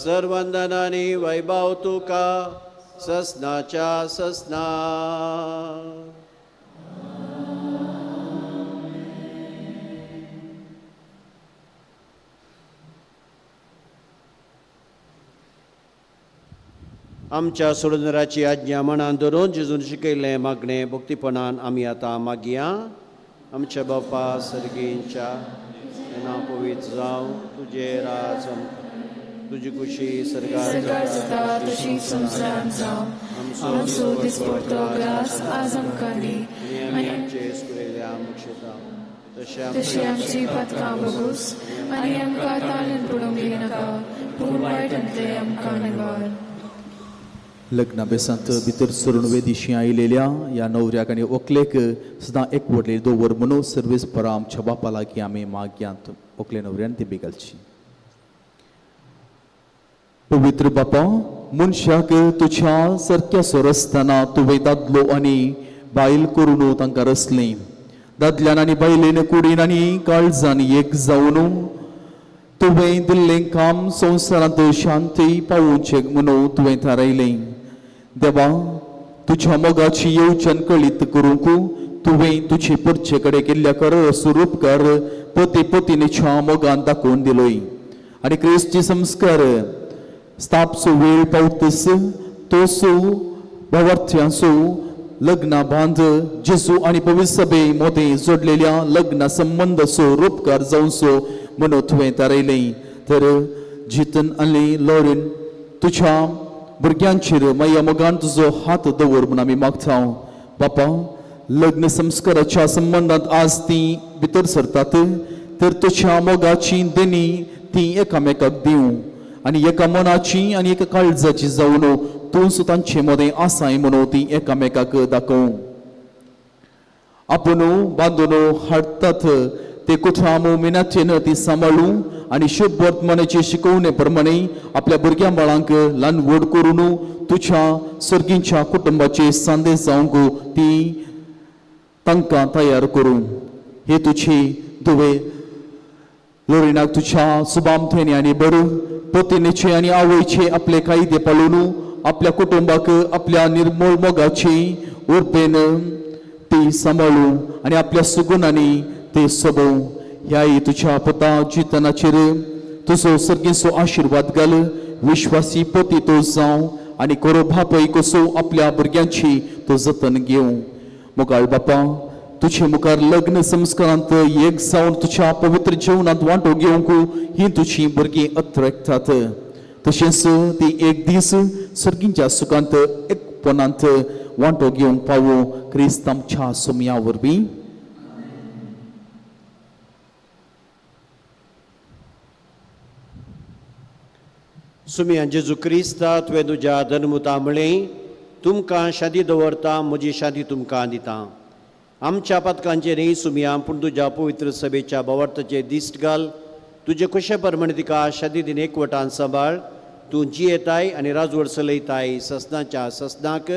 सर्वंदन आनी वैभव तुका ससनाच्या ससना. आमच्या सोडुनराची आज्ञा मनान धरून जेजून शिकयलें मागणें भक्तीपणान आमी आतां मागया. आमच्या बापा सर्गींच्या नांव पवित्र जावं तुजे राज तुजी खुशी सर्गार जाता तशी संवसारांत जावं. आमचो दिसपट्टो ग्रास आज आमकां दी आनी आमचे स्कुलेल्या मुक्षता तशी आमची पातकां बगूस आनी आमकां ताळेन पडूंक दिनाका पूण वायटांतले आमकां निवार. लग्ना बेसांत भितर सरून वेदिशी आयिल्ल्या ह्या नवऱ्याक आनी व्हंकलेक सदां एकवटले दवर म्हणून सर्वेस्परा आमच्या बापा लागीं आमी मागयांत. व्हंकले नवऱ्यान ती बेगालची. पवित्र बापा, मनशाक तुज्या सारक्या सोर आसतना तुवें दादलो आनी बायल करून तांकां रचलें. दादल्यान आनी बायलेन कुडीन आनी काळजान एक जावन तुवें दिल्लें काम संवसारांत शांती पावोवचें म्हणून तुवें थारायलें. देवा, तुज्या मोगाची येवजण कळीत करूंक तुवें तुजे परचे कडेन केल्ल्या कर स्वरूपकार पती पत्नीच्या मोगान दाखोवन दिलोय आनी क्रिस्ती संस्कार स्थापसो वेळ पावतस तोसो भावार्थ्यांचो लग्ना बांद जेजू आनी पवित्र सभे मोदें जोडलेल्या लग्ना संबंधाचो रूपकार जावचो म्हणून तुवें थारायलें. तर जितन आनी लॉरेन तुज्या भुरग्यांचेर माया मोगान तुजो हात दवर म्हणून आमी मागता. बापा, लग्न संस्काराच्या संबंधांत आज तीं भितर सरतात तर तुज्या मोगाची देणी ती एकामेकाक दिवं आनी एका मनाची आनी एका काळजाची जावन तूं सुतांचे मोदें आसाय म्हणून ती एकामेकाक दाखोवं. आपूण बांदून हाडटात ते कुठा मोमिनाचेन ती सांबाळूं आनी शुभ वर्तमानाचे शिकवणे प्रमाणे आपल्या भुरग्यां बाळांक ल्हान व्हड करून तुज्या सर्गींच्या कुटुंबाचे संदेश जावंक ती तांकां तयार करूं. हे तुजी तुवें लोरिनाक तुज्या सुबामथेनी आनी बरो पत्नीचे आनी आवयचे आपले कायदे पाळून आपल्या कुटुंबाक आपल्या निर्मळ मोगाची उर्बेन ती सांबाळूं आनी आपल्या सुगुणांनी ते सोबोव. ह्याय तुज्या पुता जितनाचेर तुजो सर्गीचो आशिर्वाद घाल. विश्वासी पती तो जावं आनी कोरो बापाय कसो आपल्या भुरग्यांची तो जतन घेवं. मोगाळ बापा, तुजे मुखार लग्न संस्कारांत एक जावन तुज्या पवित्र जिवनांत वांटो घेवंक ही तुजी भुरगीं अत्रेकतात. तशेंच ती एक दीस सर्गींच्या सुखांत एकपणांत वांटो घेवंक पावो. क्रिस्त आमच्या सोमया वरवीं. सुमया जेजू क्रिस्ता तुवें तुज्या धर्मुता म्हळें तुमकां शादी दवरता म्हजी शादी तुमकां दिता. आमच्या पथकांचे न्ही सुमिया पूण तुज्या पवित्र सभेच्या भोवरताचे दिश्ट घाल तुजे कुशे प्रमाणे तिका शादीन एकवटान सांबाळ तूं जियेताय आनी राजवड चलयताय ससनाच्या ससनाक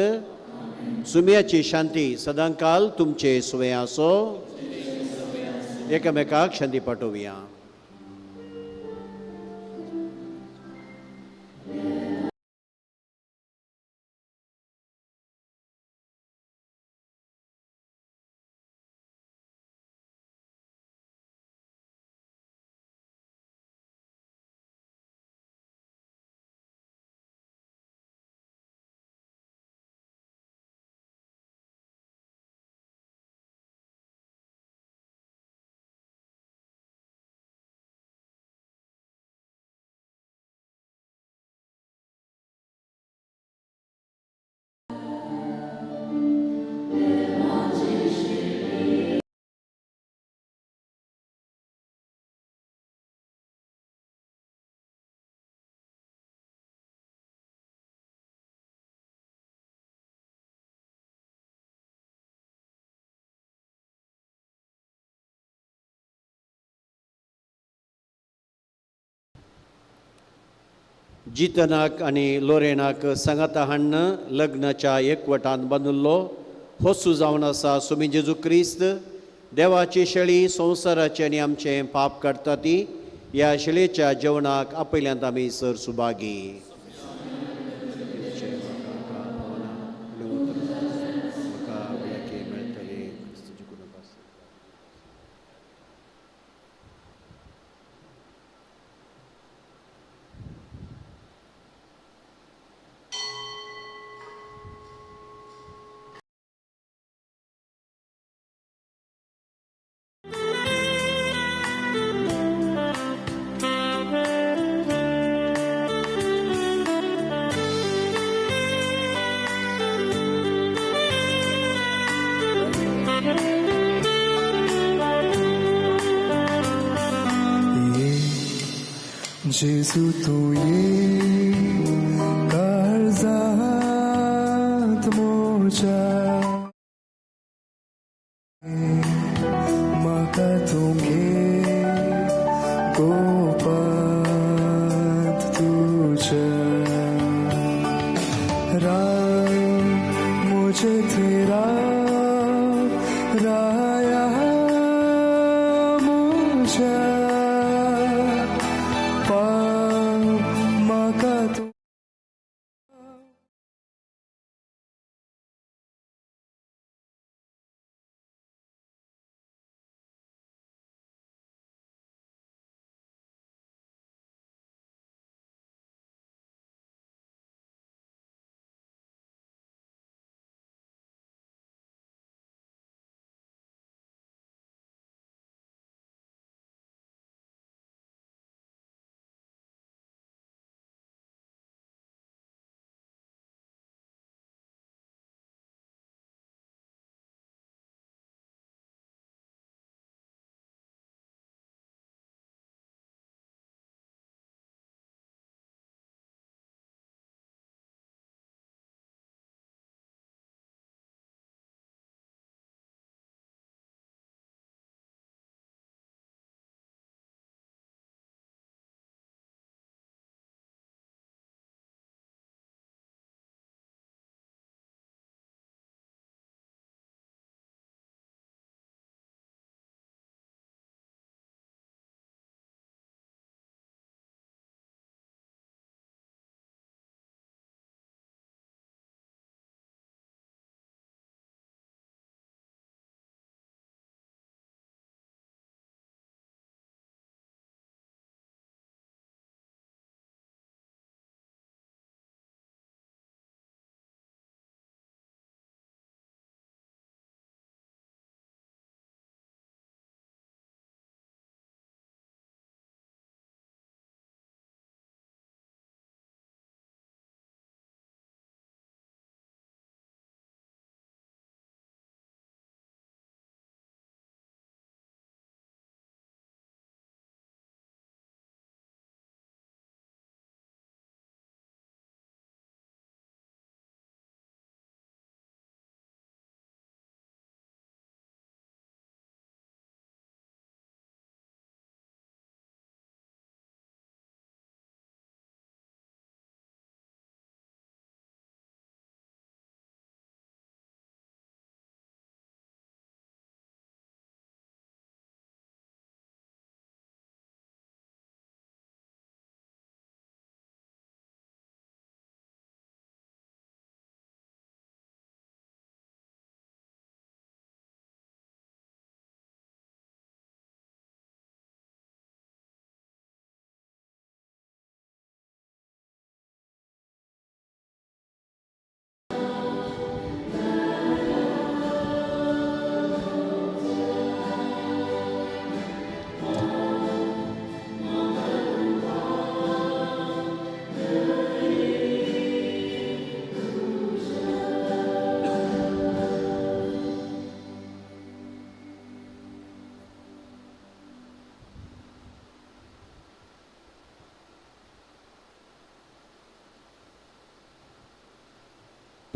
सुमियाची शांती सदांकाल तुमचे सुवे आसो एकामेकाक शांती पाठोवया. जितनाक आनी लोरेनाक सांगाता हाडन लग्नाच्या एकवटान बांदिल्लो हो सुजावन आसा सुमी जेजू क्रिस्त देवाची शेळी संवसाराचे आनी आमचें पाप काडटा ती ह्या शेळयेच्या जेवणाक आपयल्यांत आमी सर सुभागी. जेजू तू ये काळजात मोच्या म्हाका तू घे गोपात तुझ्या राव मुझे तेरा राया मुझ्या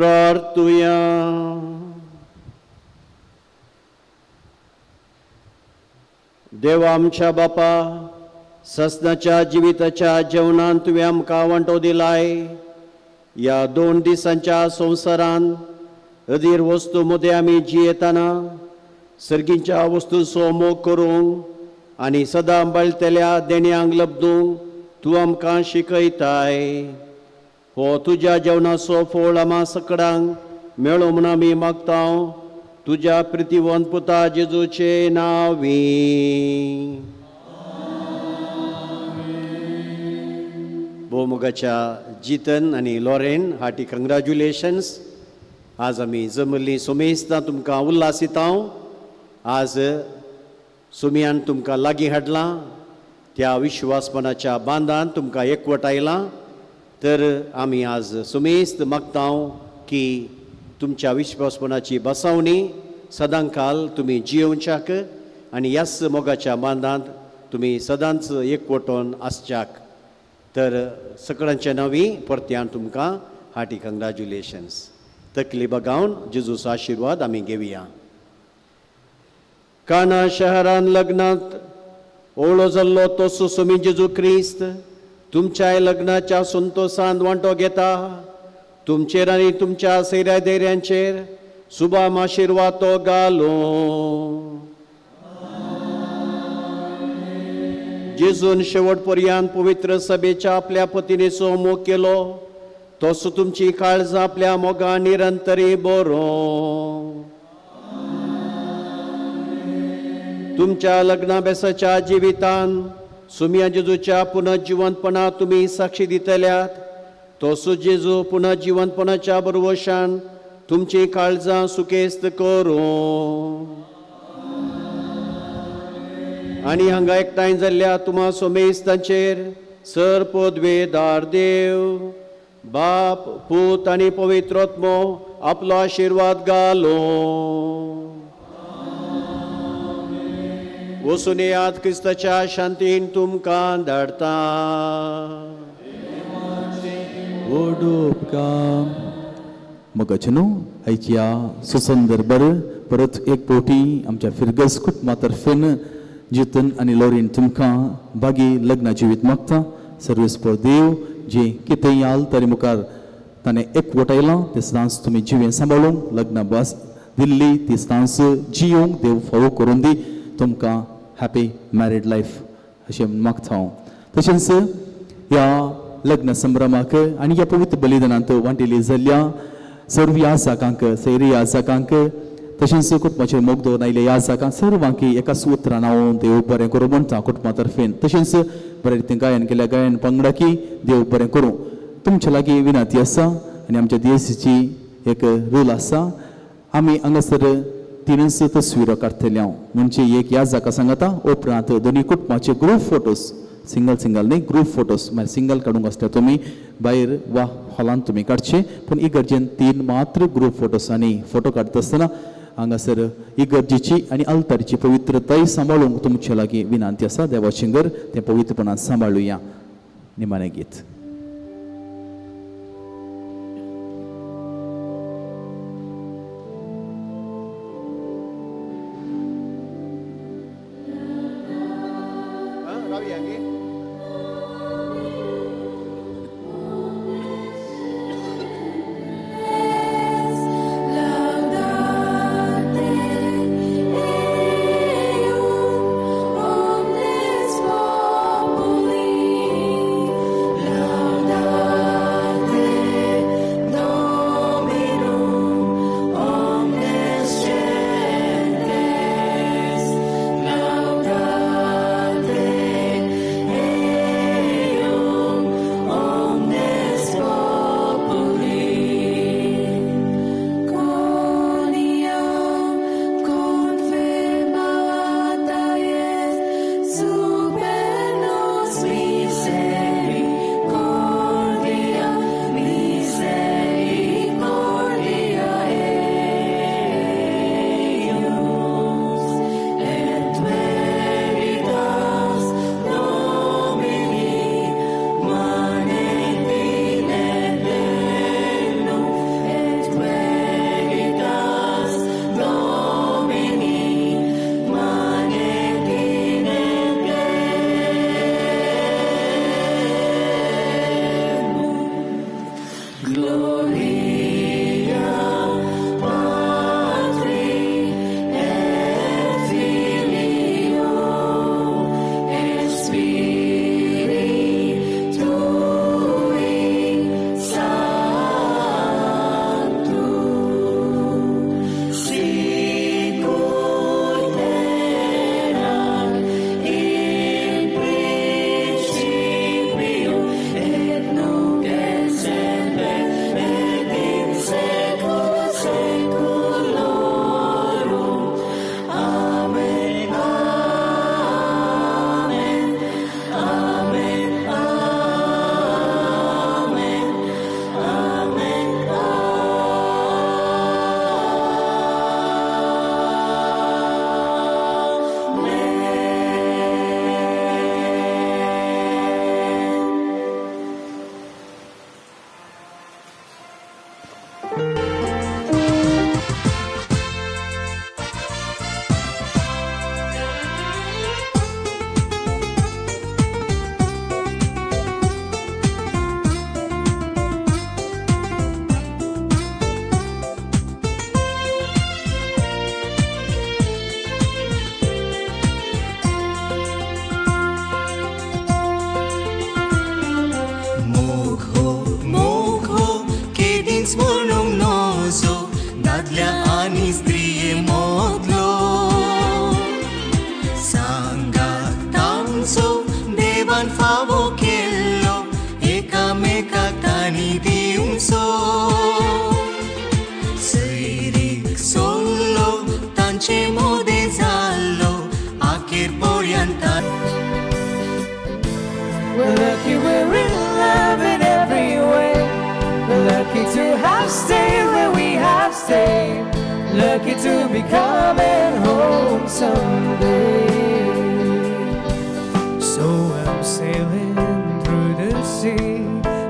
प्रार्थुया. देवा आमच्या बापा, ससनाच्या जिविताच्या जेवणान तुवें आमकां वांटो दिलाय. या 2 दिसांच्या संवसारान अधीर वस्तू मध्ये आमी जियेतना सर्गीच्या वस्तूंचो मोग करूंक आनी सदां बळतेल्या देण्यांक लबदूंक तूं आमकां शिकयताय. हो तुज्या जेवणाचो फळ आम्हा सकडांक मेळो म्हूण आमी मागतां. तुज्या प्रितीवंत पुता जेजूचे नांवी. भोवमुगाच्या जितन आनी लॉरेन हार्टी कंग्रॅच्युलेशन्स. आज आमी जमल्लीं सुमेस्तां तुमकां उल्हासिता. आज सुमयान तुमकां लागीं हाडलां. त्या विश्वासपणाच्या बांदान तुमकां एकवटायलां. तर आमी आज सुमेस्त मागता की तुमच्या विश्वासपणाची बसवणी सदांकाल तुमी जियोवच्याक आनी ह्याच मोगाच्या बांदांत तुमी सदांच एकवटून आसच्याक. तर सगळ्यांच्या नवी परत्यान तुमकां हार्टी कंग्रॅच्युलेशन्स. तकली बगावन जेजूचो आशिर्वाद आमी घेवया. काना शहरान लग्नात ओळो जाल्लो तो सुमी जेजू क्रिस्त तुमच्या लग्नाच्या संतोषांत वांटो घेता. तुमचेर आनी तुमच्या सैऱ्या धैर्यांचेर सुबाम आशिर्वाद तो घालो. जेजून शेवट पर्यंत पवित्र सभेच्या आपल्या पत्नीचो मोग केलो. तसो तुमची काळजां आपल्या मोगा निरंतरी बरो. तुमच्या लग्नाभ्यासाच्या जिवितान सुमया जेजूच्या पुनर्जिवंतपणा तुमी साक्षी दितल्यात. तसो जेजू पुनर्जिवंतपणाच्या बरोवशान तुमची काळजां सुकेस्त करो. आनी हांगा एकठांय जाल्ल्या तुम्हा सोमेस्तांचेर सर पदवेदार देव बाप पूत आनी पवित्रोत्मो आपलो आशिर्वाद घालो. वचून येयात क्रिस्ताच्या शांतीन तुमकां धाडटा. मगचनो आयच्या सुसंदर बर परत एक पोटी आमच्या फिरगस कुटुंबातर्फेन जितन आनी लॉरेन तुमकां बागी लग्न जिवीत मागता. सर्वेस्पर देव जे कितें याल तरी मुखार ताणें एकवटायलां ते सदांच तुमी जिवें सांबाळूंक लग्न बस दिल्ली ती सदांच जियोंक देव फावो करून दी. तुमकां हॅपी मॅरीड लायफ अशें मागता हांव. तशेंच ह्या लग्न संभ्रमाक आनी ह्या पवित्र बलिदानांत वांटिली जाल्ल्या सर्व याजकांक सैरी याजकांक तशेंच कुटुंबाचेर मोग दवरून आयिल्ल्या याजकांक सर्वांक एकाच उतरान हांव देव बरें करूं म्हणटा कुटुंबा तर्फेन. तशेंच बरें रितीन गायन केल्या गायन पंगडाकी देव बरें करूं. तुमचे लागीं विनंती आसा आनी आमच्या देसाची एक रूल आसा. आमी हांगासर 3 तस्वीरो काडटले हांव. म्हणजे एक याजका सांगता उपरांत दोनी कुटुंबाचे ग्रूप फोटोज सिंगल न्ही ग्रूप फोटोज म्हळ्यार सिंगल काडूंक आसता तुमी भायर वा हॉलांत तुमी काडचे. पूण इगर्जेन 3 मात्र ग्रूप फोटोज आनी फोटो काडटा आसतना हांगासर इगर्जेची आनी अल्तारीची पवित्रताय सांबाळूंक तुमचे लागीं विनंती आसा. देवाचें घर तें पवित्रपणान सांबाळुया. निमाणें गीत. Omnes populi, stayed where we have stayed. Lucky to be coming home someday. So I'm sailing through the sea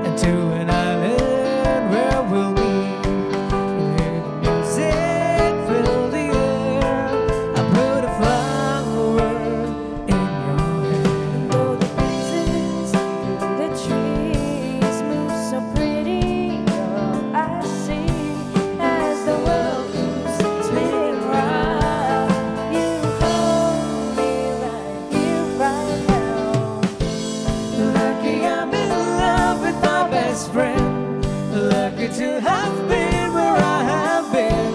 and to an island where we'll meet. And hear the music fill the air. I put a flower in your hand. Though the breezes through the trees move so pretty, all I see as the world moves spinning round, you hold me right here, right now. Lucky I'm in love with my best friend. Lucky to have been where I have been.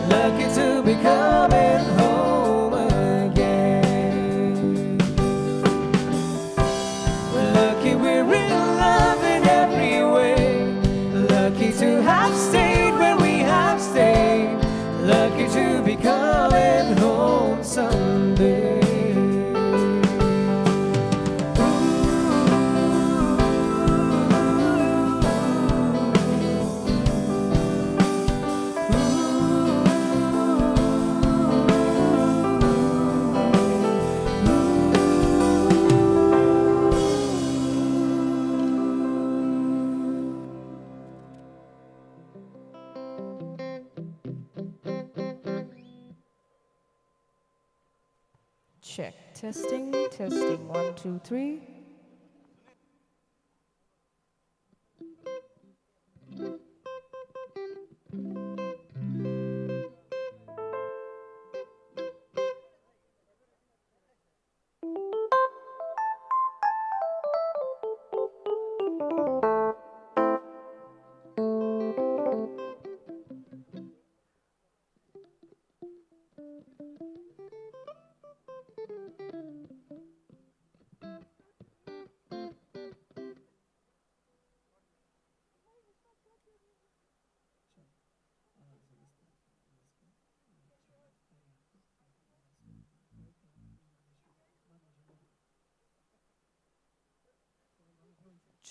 Lucky to be coming home again. Lucky we're in love in every way. Lucky to have stayed where we have stayed. Lucky to be coming home someday. Check. Testing, testing. 1, 2, 3.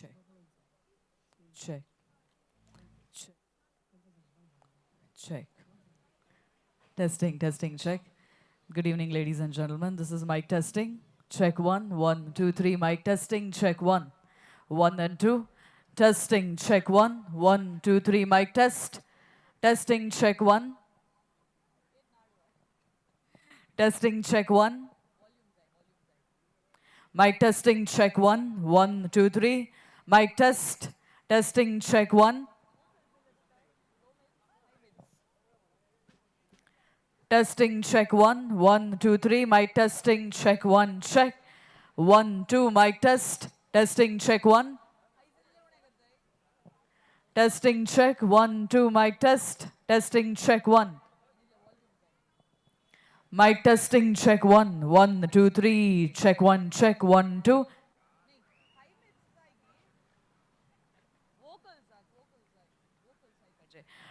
Check. Check. Check. Check. Testing, testing, check. Good evening, ladies and gentlemen. This is mic testing. Check 1, 1, 2, 3. Mic testing. Check 1, 1 and 2. Testing. Check 1, 1, 2, 3. Mic test. Testing. Check 1. Testing. Check 1. Mic testing. Check 1, 1, 2, 3. Mic test. Testing. Check 1. Testing. Check 1, 1, 2, 3. Mic testing. Check 1. Check 1, 2. Mic test. Testing. Check 1. Testing. Check 1, 2. Mic test. Testing. Check 1. Mic testing. Check 1, 1, 2, 3. Check 1. Check 1, 2.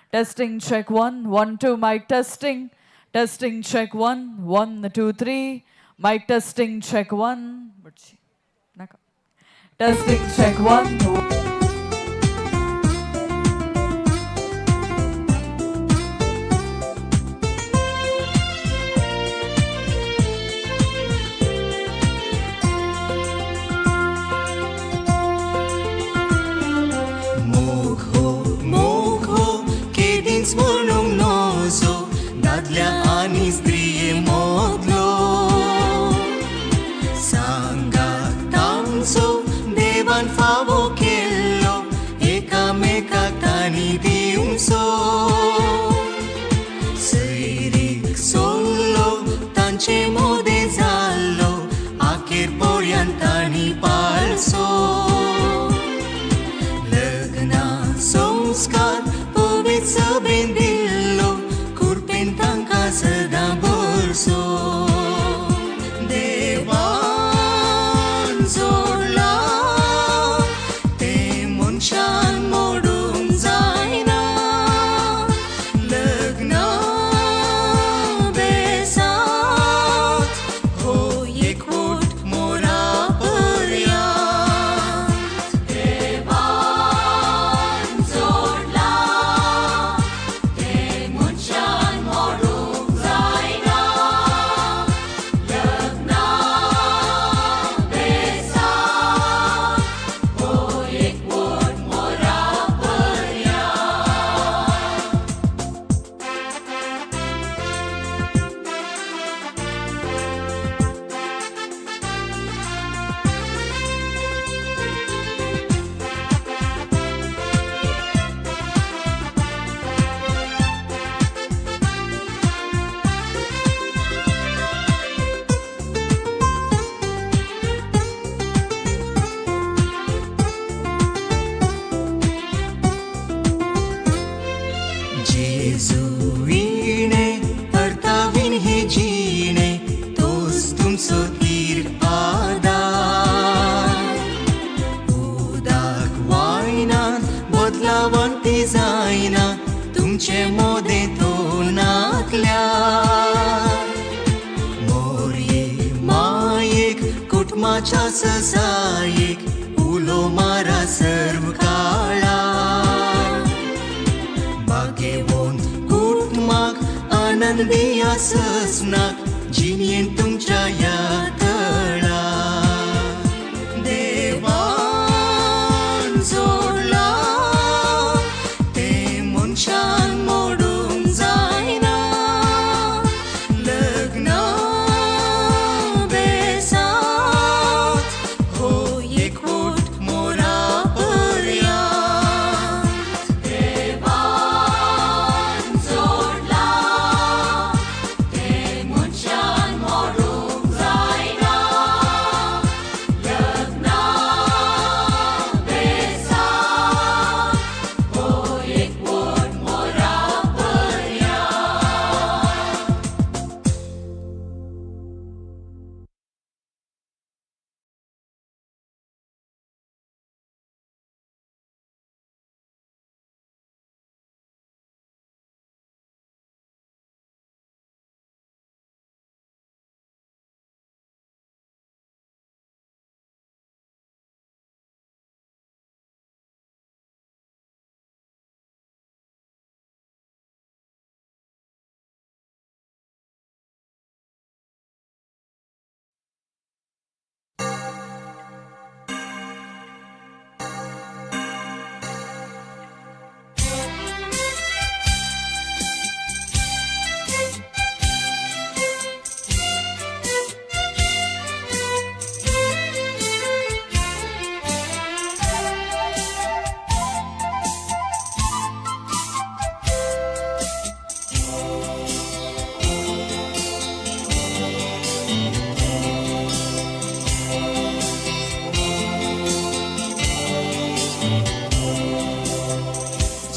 Testing. Check 1, 1, 2. Mic testing. Testing. Check 1, 1, 2, 3. Mic testing. Check 1. Testing. Check 1. Smurnung nozo, dadल्या आणि स्त्रिये मोदलो सांगात तांचो देवान फावो केल्लो एकामेकाक तांणी दिवचो सैरीक सोल्लो तांचे मोदे जाल्लो आखेर पोळ्यान तांणी पाळचो लग्ना संस्कार सबेन दिल्लो कुर्पेन तांकां सदां भरसो देवान जोडला ते मनशान मोडूंक जायना लग्ना बेसांत हो एकवट मोरा पर्यांत देवान जोडला जावंती जायना तुमचे मोदे तोंडांतल्या मोरये मायेक कुटुंबाच्या ससायेक उलो मारा सर्व काळा बागेवोन कुटुंबाक आनंदी आसनाक जिणेन तुमच्या या तळा देवान जोडला ते मनशान मोडूंक जायना लग्ना बेसात हो एकवट मोरा पर्यंत देवान जोडला ते मनशान मोडूंक जायना लग्ना बेसात हो एकवट मोरा पर्यंत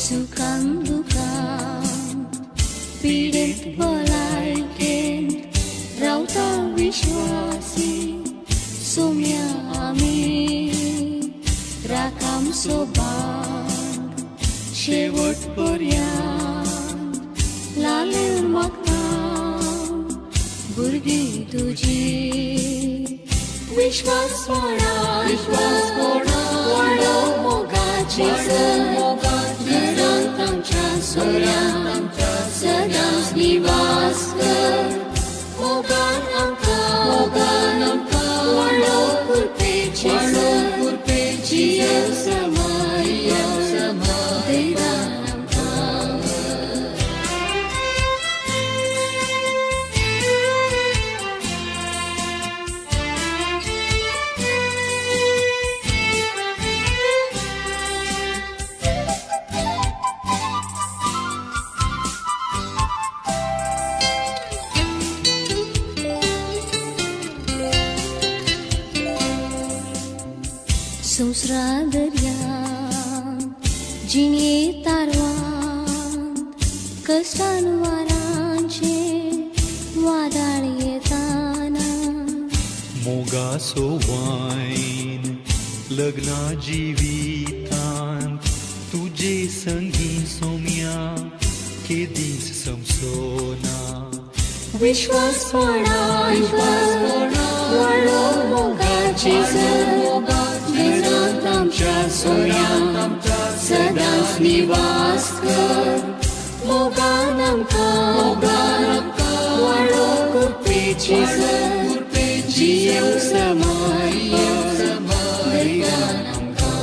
सुखां दुखां पिडेत भलायकेन रावता विश्वासी सोम्या आमी राखाम सोबान शेवट पर्यंत लालेर मागता भुरगीं तुजी विश्वास व्हडलो मोगाची घरांत आमच्या सोऱ्यांत सदांच निवास कर मोगान आमकां व्हडलो कुर्पेची जियेव समय देवान आमकां संसरा दर्यान जिणे तारवांत कश्टान वारांचे वादळ येताना मोगासो वायन लग्ना जिवितांत तुझे संगी सोम्या केदीस समसोना विश्वास व्हडलो मोगाची घरांत आमच्या सोऱ्यांत सदांच निवास कर मोगान आमकां व्हडलो कुर्पेची जियेव समय देवान आमकां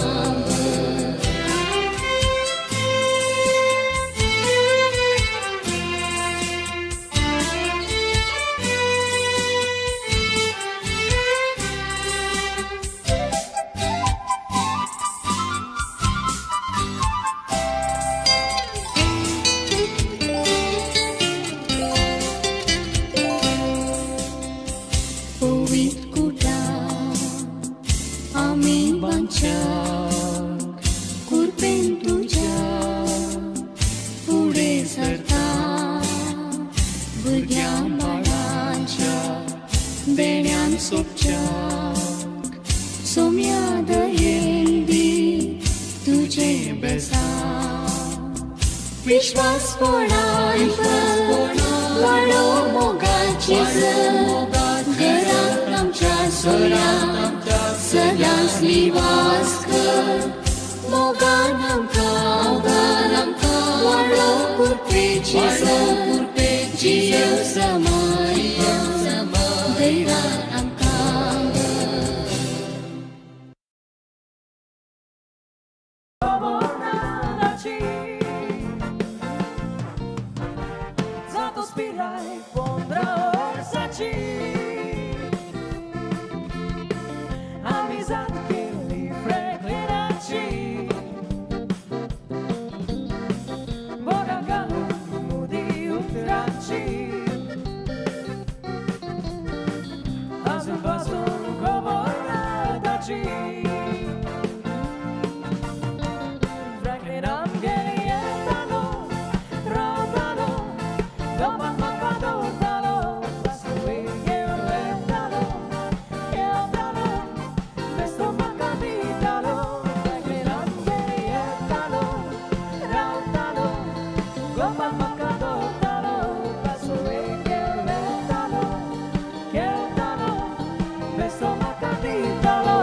पवित्र कुटां बेसा विश्वास पोळाय वाडो मोगाची घरात आमच्या सोऱ्यात सदांच निवास कर मोगान आमकां वाडो कुर्पेची जीव समाय दैवान आमकां Za to spiraj pondra orsaci Amizade que livre gliraci Boragalo mudi utraci Azul baston goborna daci Franklin Amgerietano Rautano Dopan makado talo Pasui geoletano Geotano Besto makaditalo Franklin Amgerietano Rautano Dopan makado talo Pasui geoletano Geotano Besto makaditalo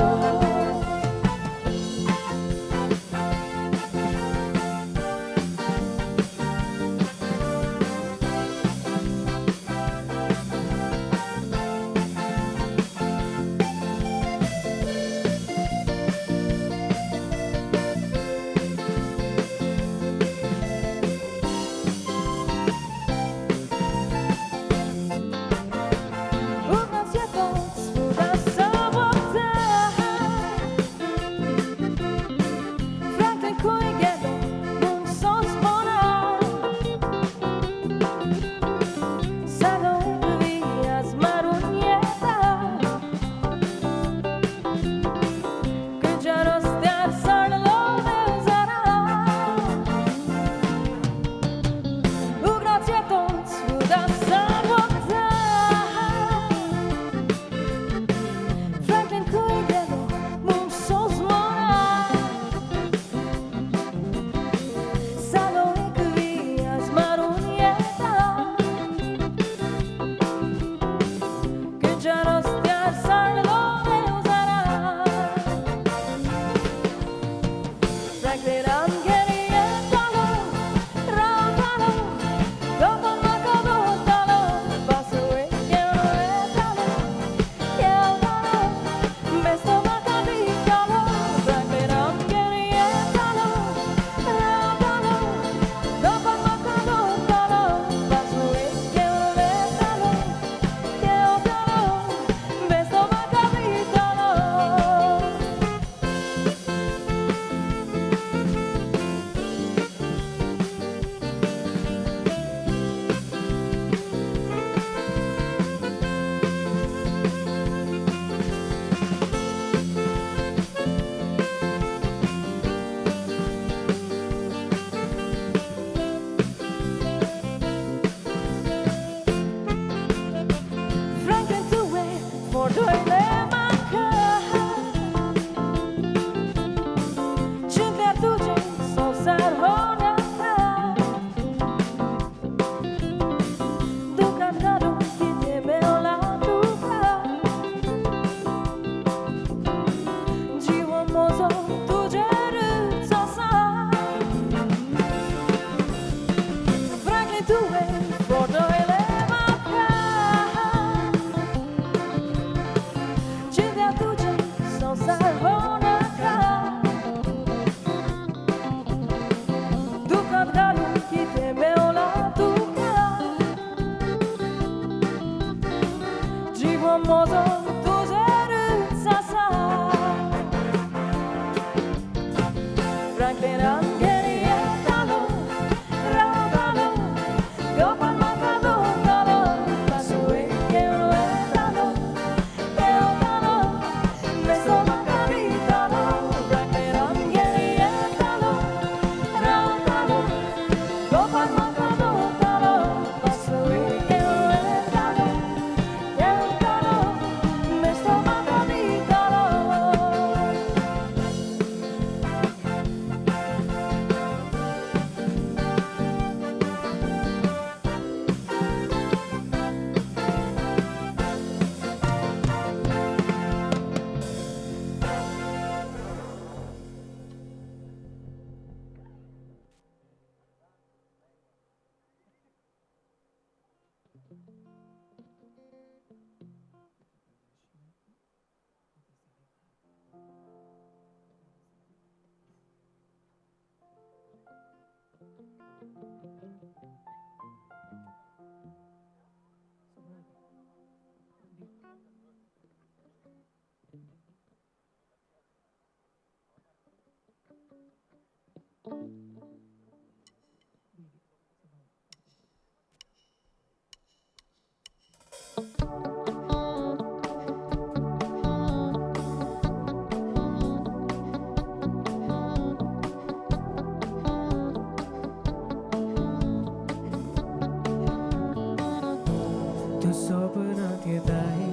Tu स्वप्नात येत आहे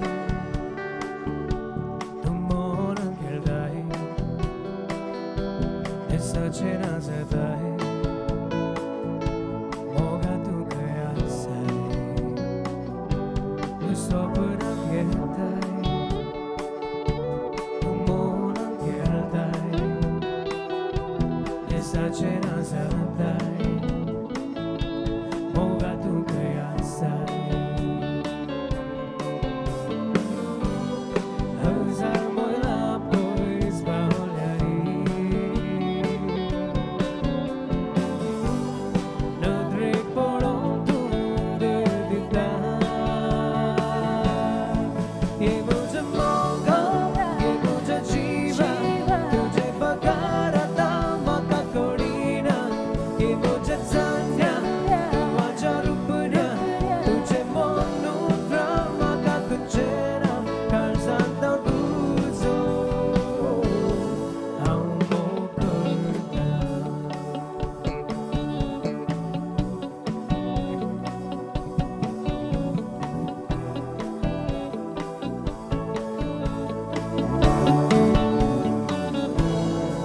तू मौन खेळत आहे हे सचिन जात आहे मोगा तू कयास आहे तू स्वप्नात येत आहे तू मौन खेळत आहे हे सचिन जात आहे मोगा तू कयास आहे हजार मला पोलीस पाहुल्यारी नदरेक पडून तू दिता ये मुझे मोगा ये मुझे जीवा तुझे पगार आता म्हाका कळिना ये मुझे जाण्या माझ्या रूपण्या तुझे मन उतरा म्हाका तुझेरा काळजांत तुझो हांव मोग करता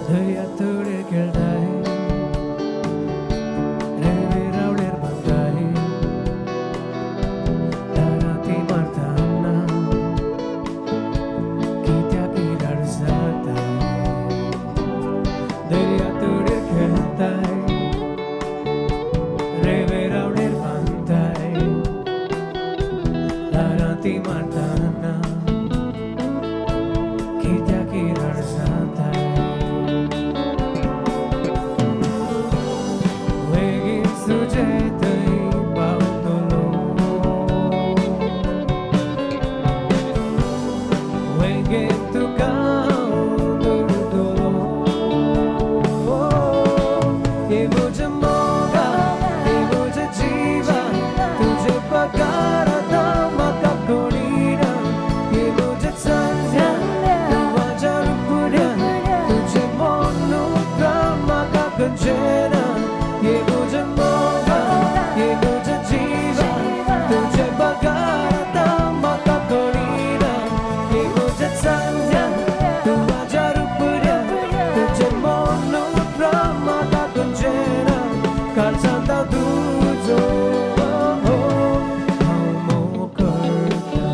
दर्यात थोडे खेळताय रेल्वे रावडेर बसताय दाराती मारताना कित्याक इराड जाताय दर्यात थोडे खेळताय रेल्वे रावडेर बांदताय दाराती मारताना कित्याक इराड जाताय वेगीन तुझे थंय पावतलो वेगीन तुका दवरतलो ये मुझे मोगा ये मुझे जीवा तुझे पगार आता म्हाका कळिना ये मुझे जाण्या तू माझ्या रूपण्या तुझे मन उतरा म्हाका खंयचेना ये मुझे मोगा ये मुझे जीवा तुझे पगार आता म्हाका कळिना ये मुझे जाण्या तू माझ्या रूपण्या तुझे मन उतरा म्हाका खंयचेना काळजांत तुझो हांव मोग करता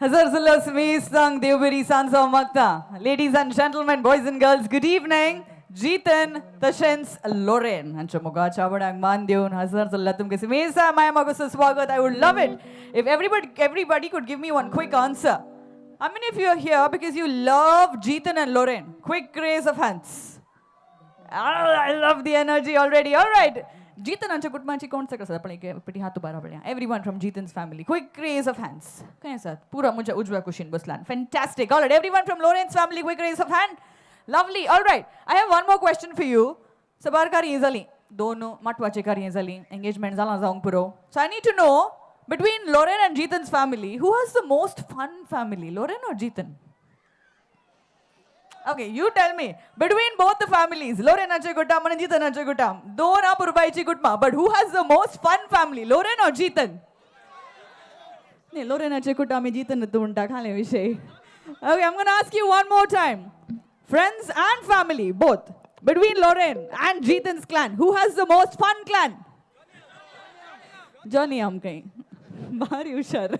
Hazar Sulas me sang Devberi Sansa Magta. Ladies and gentlemen, boys and girls, good evening. JEETHAN Loren. And Chamoga Chavadang Mandyun, Hazar Sulatum Kisimesa, Maya Magusa Swagat. I would love it if everybody could give me one quick answer. How many of you are here because you love JEETHAN and Loren? Quick raise of hands. I love the energy already. All right. JEETHAN and Chakutmanchi कौन सा कर सकता है? अपने हाथ उबारा पड़े. Everyone from JEETHAN's family. Quick raise of hands. कहीं sir पूरा मुझे उज्जवल कुशिन बसलान. Fantastic. All right. Everyone from Loren's family. Quick raise of hand. Lovely. All right. I have one more question for you. सबार कारी इज़ाली. दोनों मटवाचे कारी इज़ाली. Engagement ज़ाला ज़ाऊं पुरो. So I need to know between Loren and JEETHAN's family, who has the most fun family? Loren or JEETHAN? Okay, you tell me. Between both the families, Loren Acheguttam and JEETHAN Acheguttam, Dona Purubaichi Gutma, but who has the most fun family, Loren or JEETHAN? Nee, Loren Acheguttam and JEETHAN Tunta khale vishay. Okay, I'm going to ask you one more time. Friends and family, both. Between Loren and JEETHAN's clan, who has the most fun clan? Johnny Amkai. Bari hushar.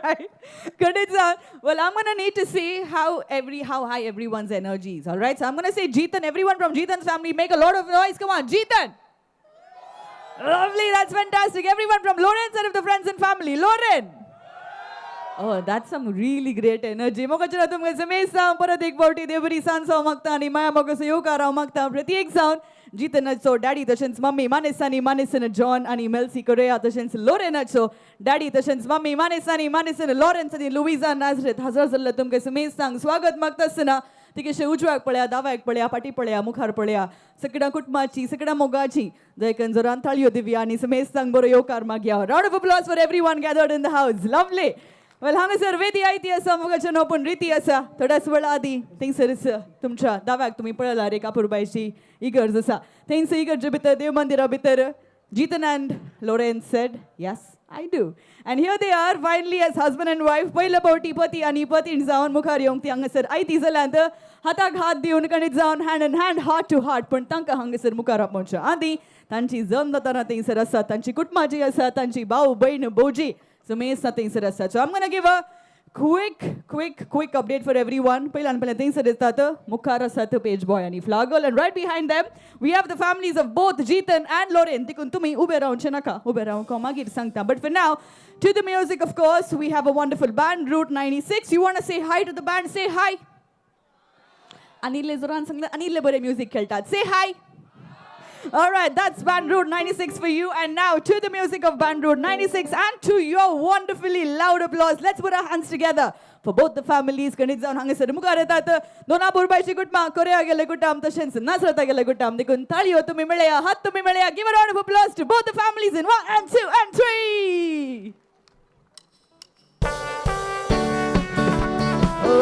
Right. Good exam. Well, I'm gonna need to see how high everyone's energy is. All right. So I'm gonna say Jeethan. Everyone from Jeethan's family, make a lot of noise. Come on, Jeethan. Lovely. That's fantastic. Everyone from Loren's side of the friends and family. Loren. Oh, that's some really great energy. Mokachana tumge समय साम परत एक बोटी देवरी सान सौ मक्ता आणि माया मग से योकारा मक्ता प्रत्येक sound Jeethan so daddy tashens mummy manisani John ani Melcy Korea tashens Loren so daddy tashens mummy manisani Lawrence ani Louisa Nazareth हजार जल्ला तुमके समय सांग स्वागत मक्तासना तिकेशे उजवाक पळ्या दावाक पळ्या पाटी पळ्या मुखार पळ्या सगळ्या कुटुंबाची सगळ्या मोगाची जयकन जोरान थाळयो दिव्या आणि समय सांग बरो योकार मागया round of applause for everyone gathered in the house lovely. Well, हांगासर वेदी आयती आसा मोगाचें ओपन रिती आसा थोड्याच वेळा आदी थंयसर तुमच्या दाव्याक तुमी पळयला रे कापूरबाईची इगर्ज आसा थंयसर इगर्जे भितर देव मंदिरा भितर Jeethan and Loren said, yes, I do. And here they are, finally as husband and wife. पहिलं पावटी पती आणि पतीन जावन मुखार येवंक ती हांगासर आयती जाल्यार हाताक हात दिवन कणीत जावन hand in hand heart to heart पण तांकां हांगासर मुखार आपोवच्या आदी तांची जल्म जाताना थंयसर आसा तांची कुटुंबाची आसा तांची भाऊ भयण भोवजी समेत थंयसर आसा. So I'm going to give a quick update for everyone. पहिल्यान पहिले थंयसर येतात मुखार आसात page boy आणि flower girl and right behind them we have the families of both Jeethan and Loren. देखून तुम्ही उबे रावचे नाका उबे रावून हांव मागीर सांगता. But for now to the music of course we have a wonderful band Route 96. You want to say hi to the band? Say hi. Anil जोरान सांगले अनिल बरे म्युझिक खेळतात. Say hi. All right, that's Band Route 96 for you. And now to the music of Band Route 96 and to your wonderfully loud applause. Let's put our hands together for both the families. Kanit जाऊन हांगासर मुखार येतात दोनापूर बायची Kutumba Korea गेले कुटुंब तशेंच नासरता गेले कुटुंब देखून ताळयो तुम्ही मिळया हात तुम्ही मिळया. Give a round of applause to both the families in 1 and 2 and 3.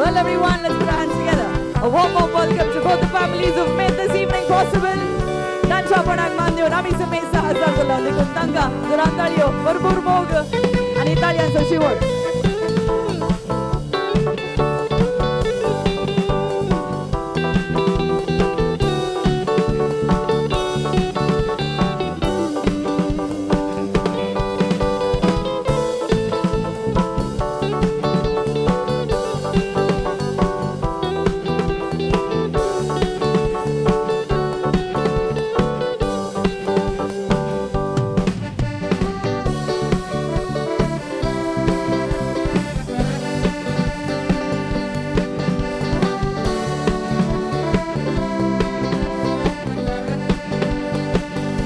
Well everyone, let's put our hands together. A warm welcome to both the families who've made this evening possible. त्यांच्या पणाक मान देऊन आम्ही समेत 6000 झाला देखून तांकां जोरान ताळयो भरपूर मोग आणि ताळयांचो शिवड.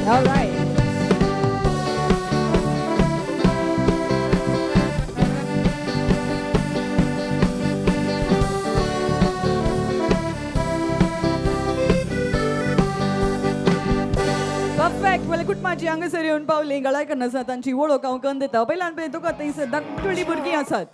All right. Perfect. Well, कुटुंबाची हांगासर येवन पावली गळायकन आसा तांची वळख हांव करून दिता. पहिल्यान पळय तुका थंयसर धाकटुली भुरगीं आसात.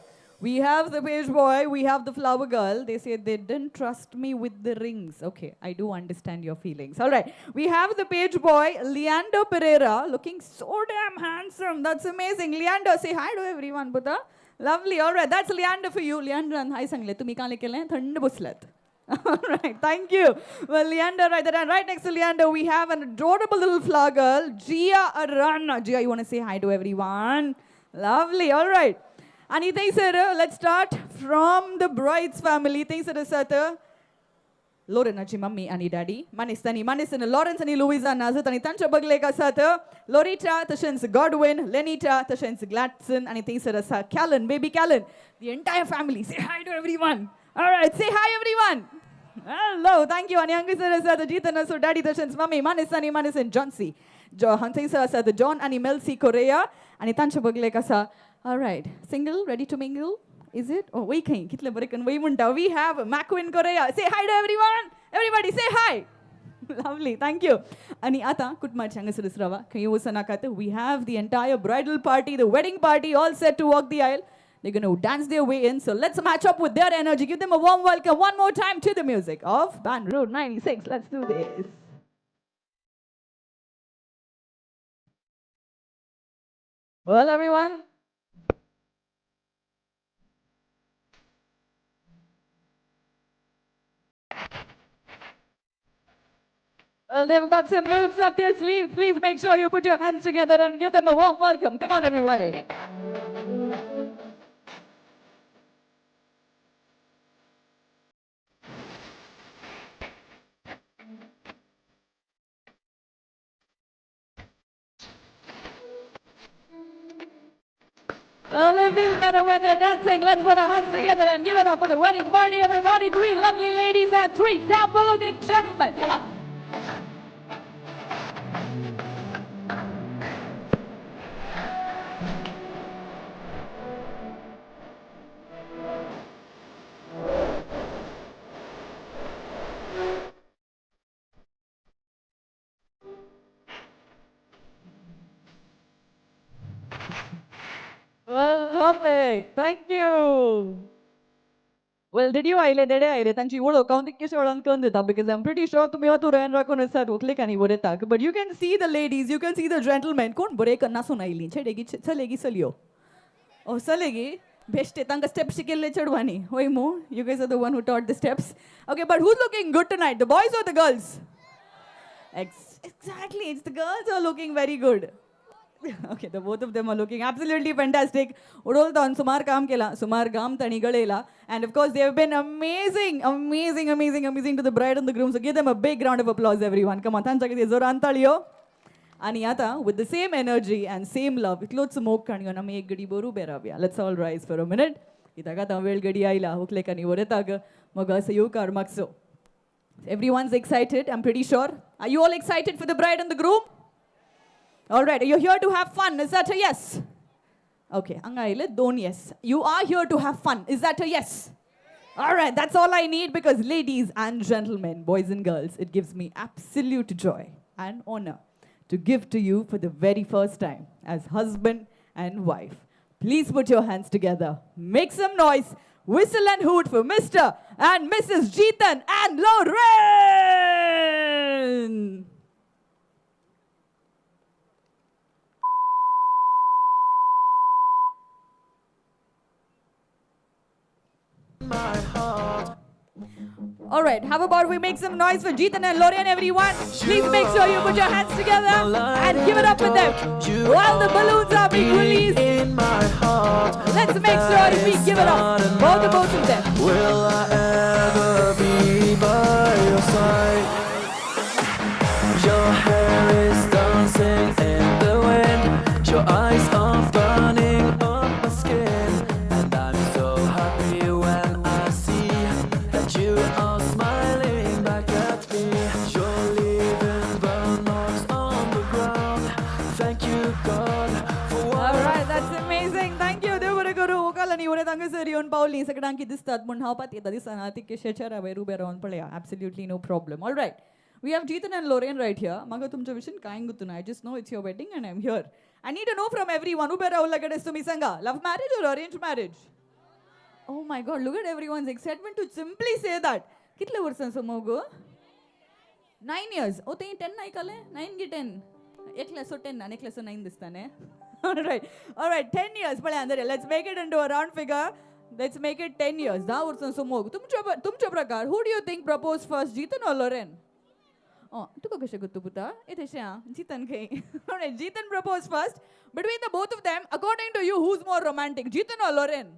We have the page boy, we have the flower girl. They said they didn't trust me with the rings. Okay, I do understand your feelings. All right, we have the page boy, Leander Pereira, looking so damn handsome. That's amazing. Leander, say hi to everyone, Buddha. Lovely. All right, that's Leander for you. Leander, and hi sangle. Tumi kaale kele thand buslat. All right, thank you. Well, Leander, right there, and right next to Leander, we have an adorable little flower girl, Gia Arana. Gia, you want to say hi to everyone? Lovely. All right. And let's start from the bride's family. Lorenachi mummy and daddy. Manisani Lawrence and Louisa Nazareth and Tancha Bagleka Sata. Lorita, Tashens Godwin, Lenita, Tashens Gladson, and Callan, baby Callan. The entire family. Say hi to everyone. All right, say hi everyone. Hello, thank you. And Yangisara Jeethan so daddy Tashens mummy, Manisani and Johnsy. The John and Melcy Korea and Tancha Bagleka Sa. All right, single, ready to mingle? Is it? Oh, we can't. We have Makwin Korea. Say hi to everyone. Everybody say hi. Lovely, thank you. Ani ata kutma changasrava. We have the entire bridal party, the wedding party, all set to walk the aisle. They're going to dance their way in. So let's match up with their energy. Give them a warm welcome one more time to the music of Band Route 96. Let's do this. Well, everyone. They've got some moves up their sleeves. Please make sure you put your hands together and give them a warm welcome. Come on, everybody. Well, if you better when they're dancing, let's put our hands together and give it up for the wedding party, everybody. 3 lovely ladies and 3 down-below gentlemen. Well, lovely. Thank you. Well, did you aile dede aile tanchi ulo counting kise oran kondita because I'm pretty sure tumi hatu ran rakone sat ukle kani bore tak. But you can see the ladies, you can see the gentlemen. Kon bore kanna sunaili chedegi chalegi chalio. Oh, chalegi. Best tanga steps shikelle chadwani. Hoy mo, you guys are the one who taught the steps. Okay, but who's looking good tonight? The boys or the girls? Exactly, it's the girls who are looking very good. Okay, the both of them are looking absolutely fantastic. Udoltan sumar kaam kela, sumar gam tani galela, and of course they have been amazing to the bride and the groom. So give them a big round of applause, everyone. Come on, tanchagide zoran taliyo. Ani ata with the same energy and same love, itlot smoke kaniyo nami ek gadi boru beravya. Let's all rise for a minute. Itaga tavel gadi aila hukle kani boretag maga sayukar makso. Everyone's excited, I'm pretty sure. Are you all excited for the bride and the groom? All right, are you here to have fun? Is that a yes? Okay, angaile don yes. You are here to have fun. Is that a yes? All right, that's all I need because ladies and gentlemen, boys and girls, it gives me absolute joy and honor to give to you for the very first time as husband and wife. Please put your hands together. Make some noise. Whistle and hoot for Mr. and Mrs. Jeethan and Loren. All right, how about we make some noise for Jeethan and Loren, everyone? Please make sure you put your hands together and give it up for them while the balloons are being released. Let's make sure we give it up for the both of them. Will I ever be by your side? Your hair is dancing in the wind. Your eyes are burning on my skin. And I'm so happy when I see that you are smiling back at me. You're leaving burn marks on the ground. Thank you, God, for what. All right, that's amazing. Thank you. Guru kalani ore tanga serion pauli sakdanki distat mun hapati dadisanati ke shechara veru beron palya. Absolutely no problem. All right. We have Jeethan and Loren right here. Maga tumcha vision kain gutuna. I just know it's your wedding and I'm here. I need to know from everyone who bera ullagade sumi sanga. Love marriage or arranged marriage? Oh my God, look at everyone's excitement to simply say that. Kitla varsan samogu? 9 years. Oh, te 10 nahi kale? 9 ki 10. Ekla so 10 na, ekla so 9 distane. All right, 10 years. Let's make it into a round figure. Let's make it 10 years. Da varsan samogu. Tumcha prakar, who do you think proposed first, Jeethan or Loren? Oh, tuka kashe guttu puta. Ite sha, Jeethan kai. All right, Jeethan proposed first. Between the both of them, according to you, who's more romantic, Jeethan or Loren?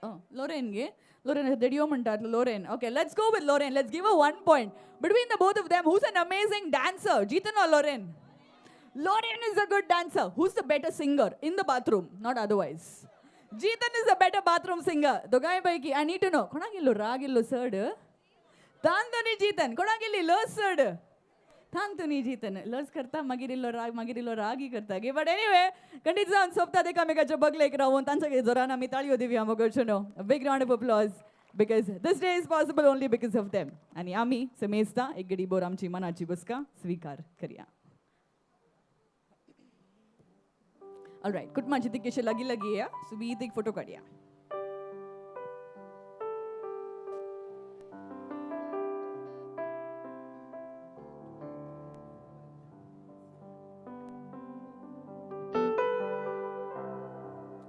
Oh, Loren ge. Loren, Loren. Okay, let's go with Loren. Let's give her 1 point. Between the both of them, who's an amazing dancer, Jeethan or Loren? Loren is a good dancer. Who's the better singer in the bathroom? Not otherwise. Jeethan is a better bathroom singer. Dogai baiki, I need to know. Konagillo ragillo sir. Tantuni Jeethan. Konagilli lo sir. Tantuni Jeethan. Los karta magirillo ragi karta. But anyway, kanditsan sopta deka mega jabag lek raun tanchage zorana mitaliyo divya mogorchuno. A big round of applause because this day is possible only because of them. Ani ami semesta egadi boramchi manachi buska svikar kariya. All right, good man jitik ke lagi hai. Subi एक photo kadiya.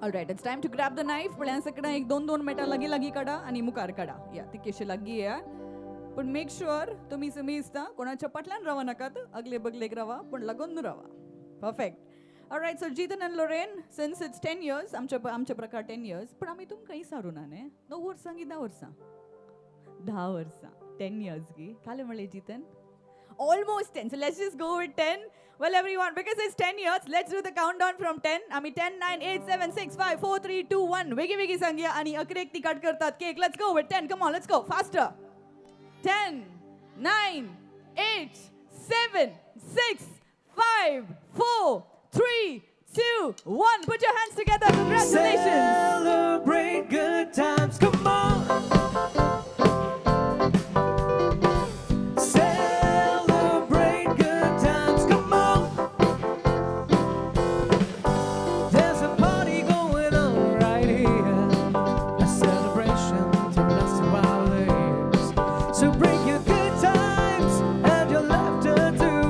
All right, it's time to grab the knife. Pulyan sakda ek don meta lagi kada ani mukar kada. Yeah, tikeshe lagi hai. पण make sure तुम्ही समेस्ता कोणाच्या पटल्यान रावा नाकात अगले बगलेक रावा पण लागून रावा perfect alright so Jitan and Loren since it's 10 years आमचे प्रकार 10 इयर्स पण आम्ही तुमकां विचारू ना ने 9 वर्सां की 10 वर्सां 10 वर्सां 10 इयर्स की काले म्हणले Jitan almost 10 so let's just go with 10 well everyone because it's 10 years let's do the countdown from 10 आम्ही 10 9 8 7 6 5 4 3 2 1 वेगी वेगी सांगूया आणि अकरेक ती कट करतात cake let's go with 10 come on let's go faster 10 9 8 7 6 5 4 3 2 1 put your hands together congratulations Celebrate good times, come on. Celebrate good times, come on. There's a party going on right here, a celebration to last a while years. So bring your good times and your laughter too.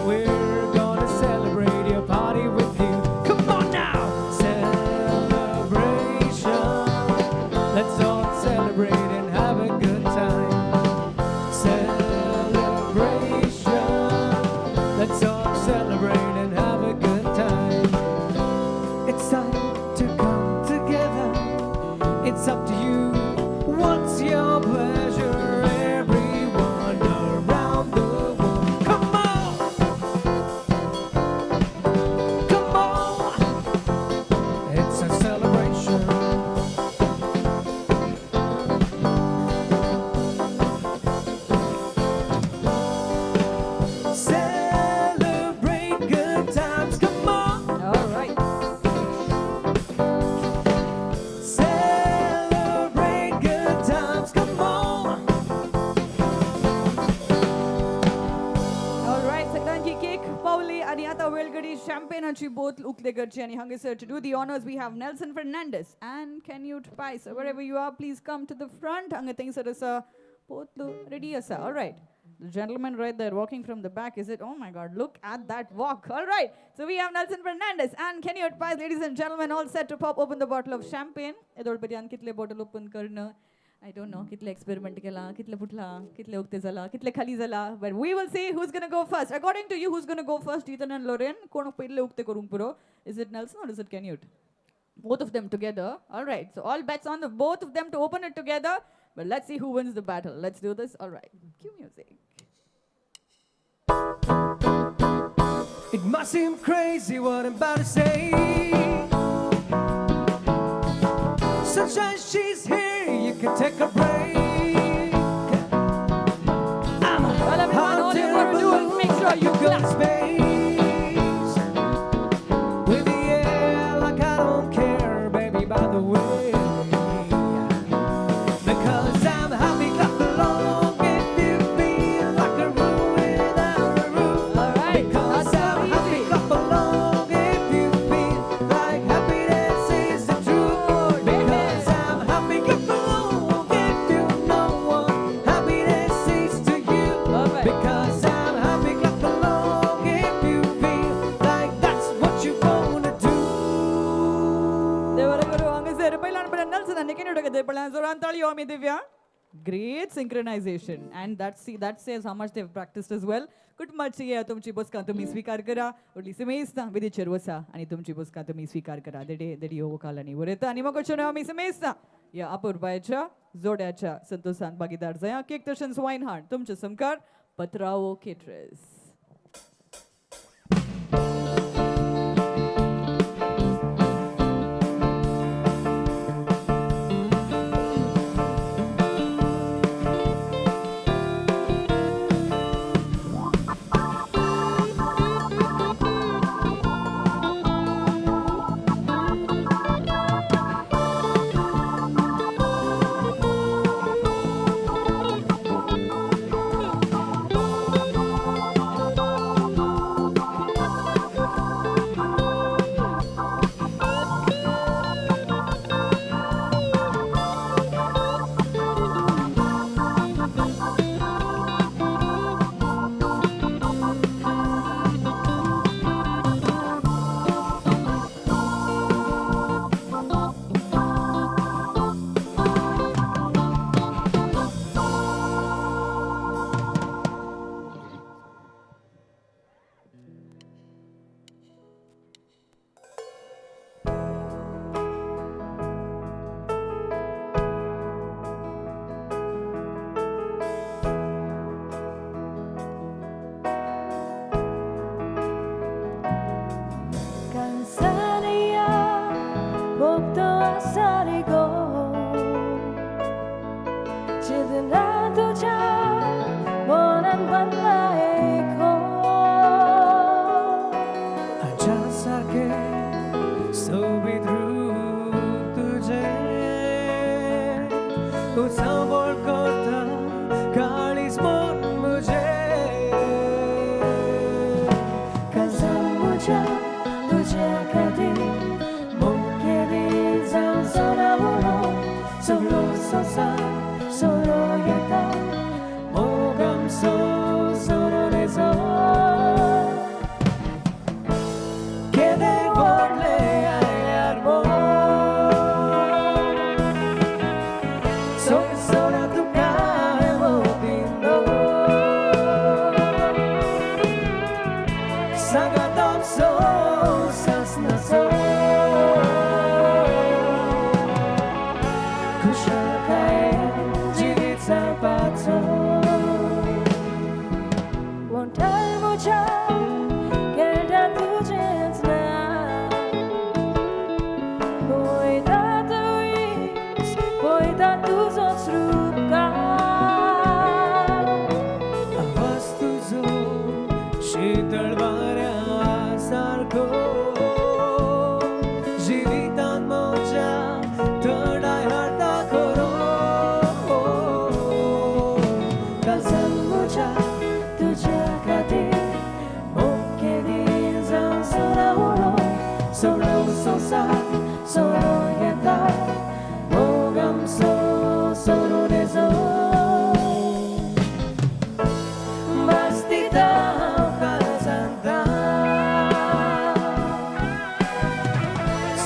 We're gonna celebrate your party with you. Come on now, celebration. Let's all celebrate and have a good time. Celebration. Let's all celebrate and have a good time. It's time to come together. It's up to you. What's your pleasure? Everyone around the world. Come on. Come on. It's a celebration. Celebrate good times, come on. all right Celebrate good times, come on. all right सगळ्यांची cake पावली आणि आता वेळगडी शॅम्पेनाची बोतल उकते करची आणि हांगसर to do the honours we have Nelson Fernandes and can you Pius wherever you are please come to the front हांगा थंयसर आसा बोतल रेडी आसा all right the gentleman right there walking from the back is it oh my god look at that walk all right so we have Nelson Fernandez and can you advise ladies and gentlemen all set to pop open the bottle of champagne एदोळपर्यंत कितले bottle open करणं I don't know कितले experiment केला कितले फुटला कितले उक्ते जाला कितले खाली जाला but we will see who's going to go first according to you who's going to go first Ethan and Loren कोण पहिले उक्ते करूंक पुरो is it Nelson or is it Canute both of them together all right so all bets on the both of them to open it together but let's see who wins the battle let's do this all right cue music It must seem crazy what I'm about to say. Sunshine, she's here, you can take a break. I'm well everyone all you got to do is make sure you clap space with the air like I don't care, baby, by the way. Because I'm happy, clap along if you feel like a room without a roof. all right Because I'm happy, clap along if you feel like happiness is the truth. Because I'm happy, clap along if you know what happiness is to you. Perfect. Because I'm happy, clap along if you feel like that's what you wanna do. देवरगुरु हांगसर पहिल्यान Nelson आनी कॅन्युट गे पहिल्यान जोरान ताळयो आमी Divya great synchronization and that says how much they've practiced as well कुटुंबाची या तुमची बसका तुम्ही स्वीकार करा उरली समेस्ता विधीचेर वसा आणि तुमची बसका तुम्ही स्वीकार करा देडी वकालांनी वरयता आणि मग कशें आमी समेस्ता या अपुरबायच्या जोड्याच्या संतोषांत भागीदार जाया केक तशेंच वायन हार्ट तुमचे समकार पत्रावो केटरेस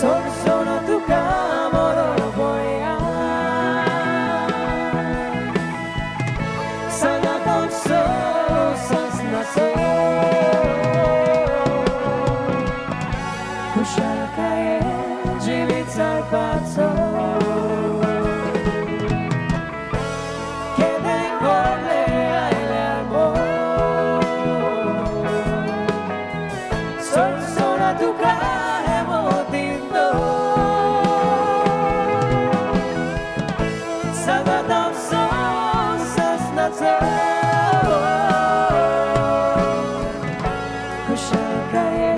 सोना तुका मोरो बोया Sangatong so sasnaso Kushal kaye jivit sarpaso Kedeng gorle ailermo Sona tuka hemotindo Sangatong so sasnaso Kushal kaye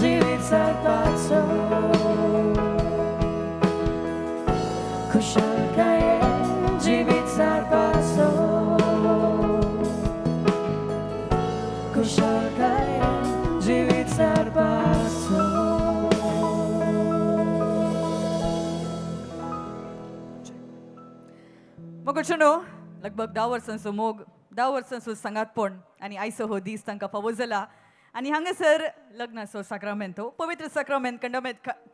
jivit sarpaso Kushal kaye jivit sarpaso Kushal kaye jivit sarpaso मोगचनो लगभग 10 वर्सांचो मोग 10 वर्सांचो संगातपण आनी आयचो हो दीस तांकां फावो जाला आनी हांगासर लग्नाचो साक्रामेंतो पवित्र साक्रामेंत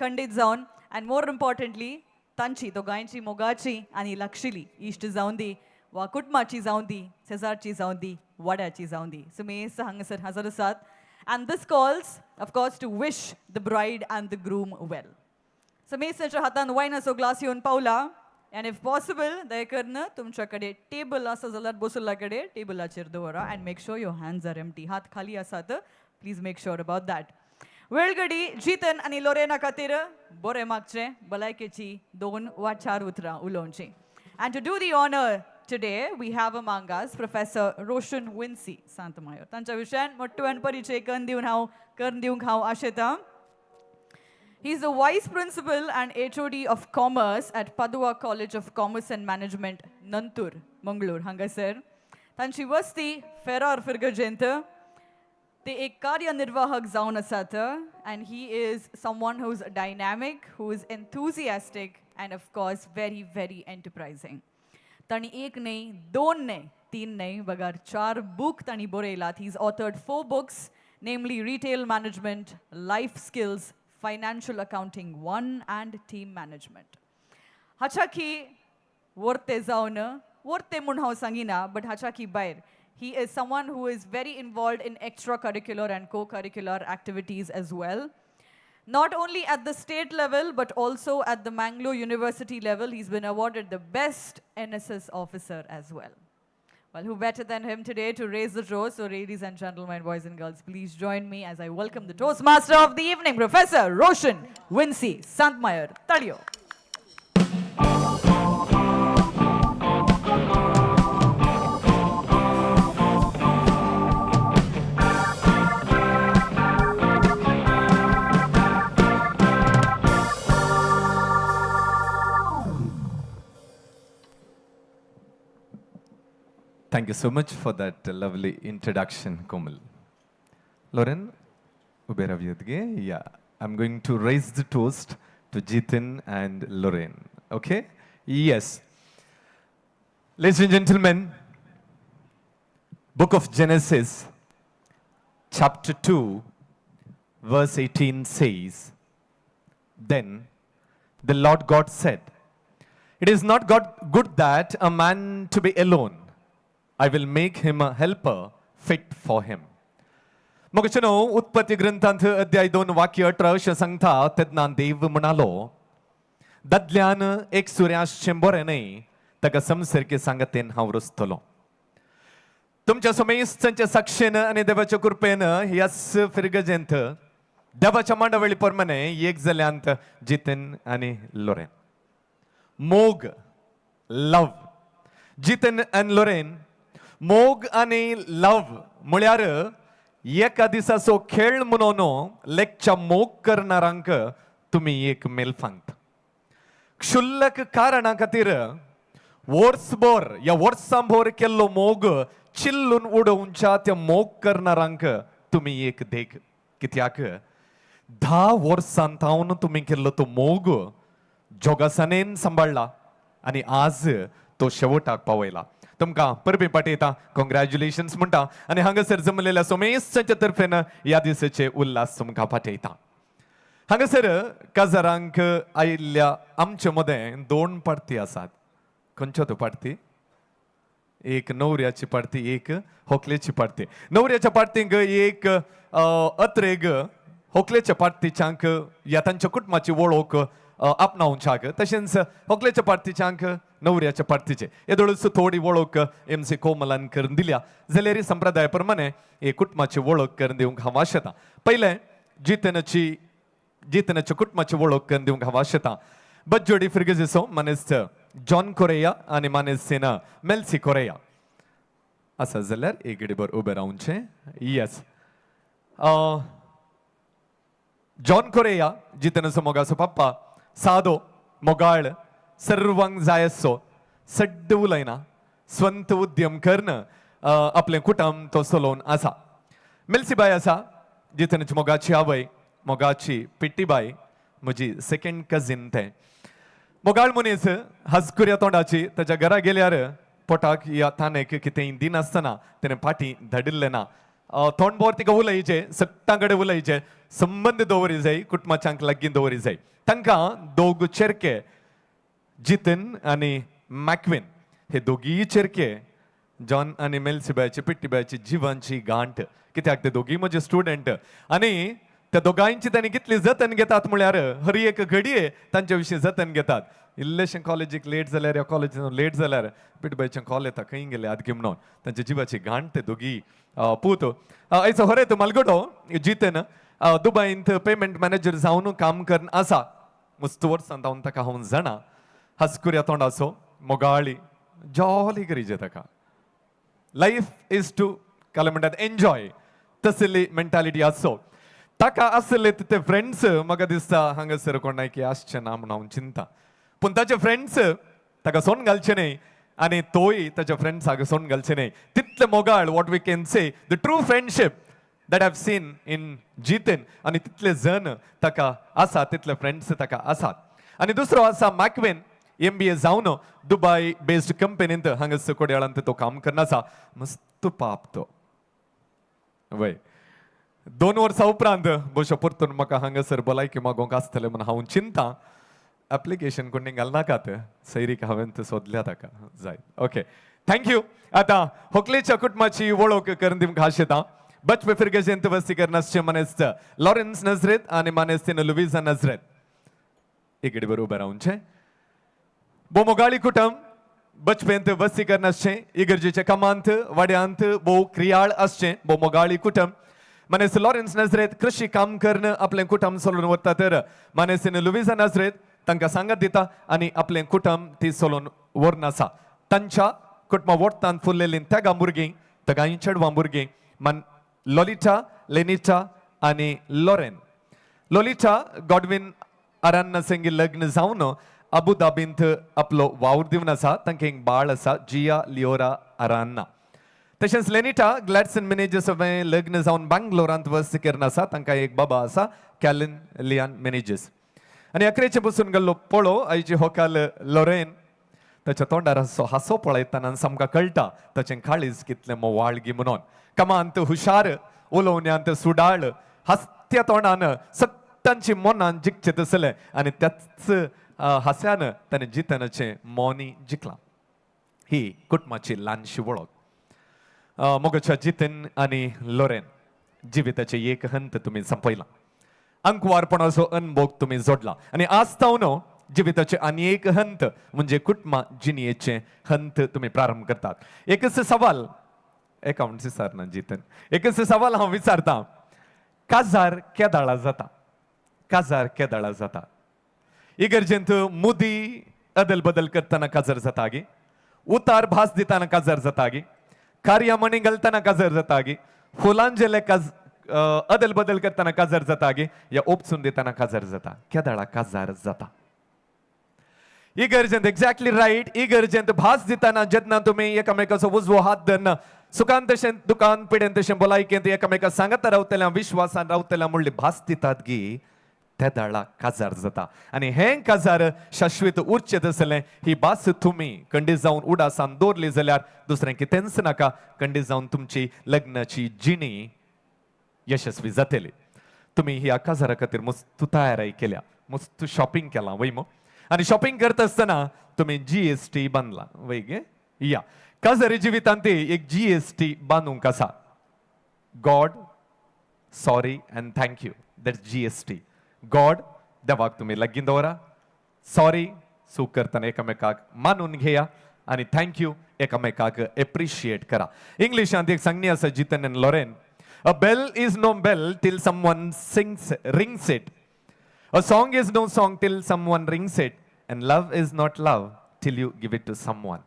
खंडीत जावन आनी मोर इम्पॉर्टंटली तांची दोगांयची मोगाची आनी लागशिली इश्ट जावन दी वा कुटुंबाची जावन दी शेजारची जावन दी वाड्याची जावन दी सुमेस हांगासर हजर आसात and this calls of course to wish the bride and the groom well सुमेसाच्या हातान वायनाचो ग्लास येवन पावला and if possible दयेकरन तुमच्या कडेन टेबल आसा जाल्यार बसुल्ल्या कडेन टेबलाचेर दवरा and make sure your hands are empty हात खाली आसात please make sure about that वेळ घडी जितन आनी लोरेना खातीर बरें मागचें भलायकेची 2 वा 4 उतरां उलोवची and to do the honor today we have among us Professor Roshan Wincy Santamayor तांच्या विशयान मोठ्ठेपण परिचय करून दिवंक हांव आशेतां He is the Vice Principal and HOD of Commerce at Padua College of Commerce and Management, Nantur, Mangalore, हांगासर. तांची वस्ती फेरार फिरगजेंत. ते एक कार्यनिर्वाहक जावन आसात and he is someone who is dynamic, who is enthusiastic and of course very, very enterprising. तांणी एक न्हय, 2 न्हय, 3 न्हय, बगार 4 बूक तांणी बरयलात. He's authored 4 books, namely Retail Management, Life Skills, Financial Accounting 1 and Team Management. हाच्याकी वर्ते जावन वर्ते म्हूण हांव सांगिना बट हाच्याकी भायर he is someone who is very involved in extracurricular and co-curricular activities as well. Not only at the state level but also at the Mangalore University level he's been awarded the best NSS officer as well. Well, who better than him today to raise the toast? So ladies and gentlemen, boys and girls, please join me as I welcome the Toastmaster of the evening, Professor Roshan Wincy Santamayor. Taliyo. Thank you so much for that lovely introduction, Komal. Loren, yeah, I'm going to raise the toast to Jeethan and Loren. Okay? Yes. Ladies and gentlemen, Book of Genesis, chapter 2, verse 18 says, Then the Lord God said, It is not good that a man to be alone. I will make him a helper fit for him. मोगचनो उत्पत्ती ग्रंथांत अध्याय 2 वाक्य 18 सांगता तेन्ना देव म्हणालो दादल्यान एक सूर्याश्चें बरें न्हय ताका समसारके सांगतेन हांव रचतलो. तुमच्या समेस्तांच्या साक्षेन आनी देवाच्या कृपेन ह्या फिरगजेंत देवाच्या मांडावळी प्रमाणे एक जाल्यांत जितन आनी लोरेन. मोग लव जितन आनी लोरेन मोग आणि लव म्हळ्यार एका दिसाचो खेळ म्हणून लेकच्या मोग करणारांक तुम्ही एक मेल सांगता. क्षुल्लक कारणा खातीर वर्सभर या वर्सांभर केल्लो मोग चिल्लून उडोवच्या त्या मोग करणारांक तुम्ही एक देख. कित्याक 10 वर्सांतावन तुम्ही केल्लो तो मोग जोगासानेन सांबाळला आणि आज तो शेवटाक पावयला. तुमकां परबी पाठयता कॉंग्रॅच्युलेशन्स म्हणटा आनी हांगासर जमलेल्या सोमेसाच्या तर्फेन ह्या दिसाचे उल्हास तुमकां पाठयता. हांगासर काजारांक आयिल्ल्या आमचे मदें 2 पार्टी आसात. खंयच्यो त्यो पार्टी? एक न्हवऱ्याची पार्टी, एक व्हंकलेची पार्टी. न्हवऱ्याच्या पार्टीक एक अत्रेग व्हंकलेच्या पार्टीच्यांक ह्या तांच्या कुटुंबाची वळख आपणावच्याक, तशेंच व्हंकलेच्या पार्टीच्यांक न्हवऱ्याच्या पार्टीचे येदोळूच थोडी वळख MC कोमलान करून दिल्या. जाल्यार ही संप्रदाय प्रमाणे हे कुटुंबाची वळख करून दिवंक हांव आशेतां. पयलें जितनाच्या कुटुंबाची वळख करून दिवंक हांव आशेतां. बज्जोडी फिर्गजिसो मानेस्त जॉन कोरेया आनी मानेस्तीन मेल्सी कोरेया आसा जाल्यार एक घडीभर उबें रावचें. येस, जॉन कोरेया जितनाचो मोगाचो पप्पा सादो मोगाळ सर्वांक जाय असो सड्ड उलयना स्ವಂತ उद्यम करून आपलें कुटुंब तो चलोवन आसा. मेल्सीबाई आसा जितनाची मोगाची आवय, मोगाची पिट्टीबाई, म्हजी सेकंड कझिन ते. मोगाळ मनीस हसकुऱ्या तोंडाची, ताच्या घरा गेल्यार पोटाक या थानेक कितेंय दिनासतना तेणें फाटीं धाडिल्लें ना. तोंडभर तिका उलयचें, सक्तां कडेन उलयचें, संबंद दवरी जाय, कुटुंबाच्यांक लागीं दवरी जाय. तांकां दोग चेरके जितन आनी मॅक्विन हे दोगीय चेरके जॉन आनी मेल्सीबायची पिट्टीबायची जिवांची गांठ. कित्याक ते दोगीय म्हजे स्टुडंट आनी त्या दोगांयची तांणी कितली जतन घेतात म्हळ्यार हर एक घडये तांचे विशीं जतन घेतात. इल्लेशें कॉलेजीक लेट जाल्यार या कॉलेजीन लेट जाल्यार पिट्टीबायचें कॉल येता खंय गेले आदगी म्हणून. तांच्या जिवाची गांठ ते दोगीय पूत. आयचो हरेत मालगडो जितन दुबयंत पेमेंट मॅनेजर जावन काम करून आसा. मस्त वर्सां जावन ताका हांव जाणा. हसकुऱ्या तोंडाचो मोगाळी जॉली करीचे ताका. लायफ इज टू काल म्हणटात एन्जॉय, तसली मेंटालिटी आसो ताका आसले ते फ्रेंड्स. म्हाका दिसता हांगासर कोणाय की आसचे ना म्हणून हांव चिंता. पूण ताचे फ्रेंड्स ताका सोन घालचे न्हय आनी तोय ताच्या फ्रेंड्साक सोन घालचे न्हय. तितले मोगाळ what we can say the true friendship that I've seen in Jeethan आनी तितले जण ताका आसा, तितले फ्रेंड्स ताका आसात. आनी दुसरो आसा मॅक्विन, MBA जावन दुबय बेस्ड कंपनींत हांगासर कोडयाळांत तो काम करना आसा. मस्त पाप तो वय. 2 वर्सां उपरांत बशो परतून म्हाका हांगासर भलायकी मागोवंक आसतलें म्हूण हांव चिंता. एप्लिकेशन कोणी घालनाकात, सैरीक हांवें ते सोदल्या ताका जाय. Okay, thank you. आतां व्हंकलेच्या कुटुंबाची वळख करून दिवंक आशेतां. बचपे फिरगेजेंत वस्ती करनासचे मानेस्त लॉरेन्स नजरेत आनी मानेस्तीन लुविजा नजरेत एक घडीभर उबें रावचें. भोव मोगाळी कुटुंब बचपेंत वस्ती करनासचें, इगर्जेच्या कामांत वाड्यांत भोव क्रियाळ आसचें. भोव मोगाळी कुटुंब मानेस्त लॉरेन्स नजरेत कृषी काम करून आपलें कुटुंब चलोवन वता, तर मानेस्तीन लुविजा नजरेत तांकां सांगात दिता आनी आपलें कुटुंब ती चलोवन व्हरून आसा. तांच्या कुटुंबा वोट्तांत फुल्लेलीं तेगा भुरगीं, तेगांय चेडवां भुरगीं लॉलिटा, लेनिटा आनी लॉरेन. लॉलिटा गॉडविन आरान्ना संगी लग्न जावन अबुधाबींत आपलो वावर दिवन आसा. तांकां एक बाळ आसा, जिया लिओरा आरान्ना. तशेंच लेनिटा ग्लॅडसन मॅनेजर्स लग्न जावन बँगलोरांत वस्ती करून आसा. तांकां एक बाबा आसा, कॅलिन लियान मॅनेजर्स. आनी अकरेचे बसून गेल्लो पळो आयची होकाल लॉरेन. ताच्या तोंडार हांसो पळयतना सामका कळटा ताचें काळीज कितलें मोवाळगी म्हणून. कामांत हुशार, उलोवण्यांत सुडाळ, हास्या तोंडान सत्तांची मनान जिखचे तसलें आनी त्याच हास्यान ताणें जितनाचें मोनी जिखलां. ही कुटुंबाची ल्हानशी वळख. मोगाच्या जितन आनी लॉरेन जिविताचे एक हंत तुमी संपयला. अंकवारपणाचो अनुभव तुमी जोडला आनी आस्तावनो जिविताचे आनी एक हंत म्हणजे कुटुंबा जिणेचे हंत तुमी प्रारंभ करतात. एकच सवाल अकाउंट विचारना जितन. एकच सवाल हांव विचारता, काजार केदाळा जाता? काजार केदाळा जाता? इगर्जेंत मुदी अदल बदल करतना काजार जाता गी, उतार भास दिताना काजार जाता गी, कार्यामणी घालतना काजार जाता गी, फुलांजले अदल बदल करतना काजार जाता गी, या ओपसून दिताना काजार जाता? केदाळा काजार जाता. इगर्जेंत एक्झॅक्टली राईट. इगर्जेंत भास दिताना जेन्ना तुमी एकामेकाचो उजवो हात धरना, सुखान तशें दुखान पिडेन तशें भलायकेंत एकामेका सांगता रावतल्या, विश्वासान रावतल्या म्हणली भास दितात गी, त्या दाळा काजार जाता. आनी हें काजार शाश्वत उरचें तसलें ही भास तुमी खंडीत जावन उडासान दवरली जाल्यार दुसरें कितेंच नाका, खंडीत जावन तुमची लग्नाची जिणी यशस्वी जातली. तुम्ही ह्या काजारा खातीर मस्त तयारी केल्या मस्त शॉपिंग केला वय मग आणि शॉपिंग करत असताना तुम्ही GST बांधला वय गे या काजारी जिवितांत एक GST बांधूंक आसा God sorry and thank you that's GST God देवाक तुम्ही लगीन दवरा सॉरी चूक करताना एकामेकाक मानून घेया आणि थँक्यू एकामेकाक एप्रिशिएट करा इंग्लिशांत एक सांगणी आसा Jitan and Loren A bell is no bell till someone rings it. A song is no song till someone rings it. And love is not love till you give it to someone.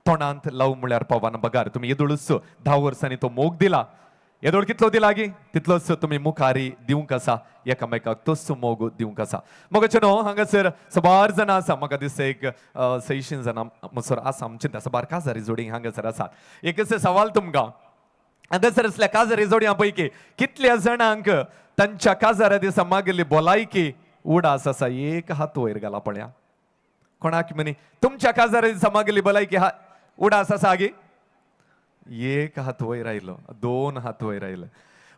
तोंडांत love म्हळ्यार पवान बगार तुम्ही येदोळूच 10 वर्सांनी तो मोग दिला येदोळ कितलो दिला गी तितलोच तुम्ही मुखारी दिवंक आसा एकामेकाक तोच मोग दिवंक आसा मोगाचे न्हू हांगासर सबार जाणां आसा म्हाका दिसता एक 600 जाणां मसोर आसा आमचे सबार काजारी जोडी हांगासर आसात एक सवाल तुमकां हांगासर असल्या काजारी जोडयां पैकी कितल्या जाणांक तांच्या काजारा दिसा मागली भलायकी उडास आसा एक हात वयर घाला पळया कोणाक म्हणी तुमच्या काजारा दिसा मागली भलायकी उडास आसा गे एक हात वयर आयलो 2 हात वयर आयले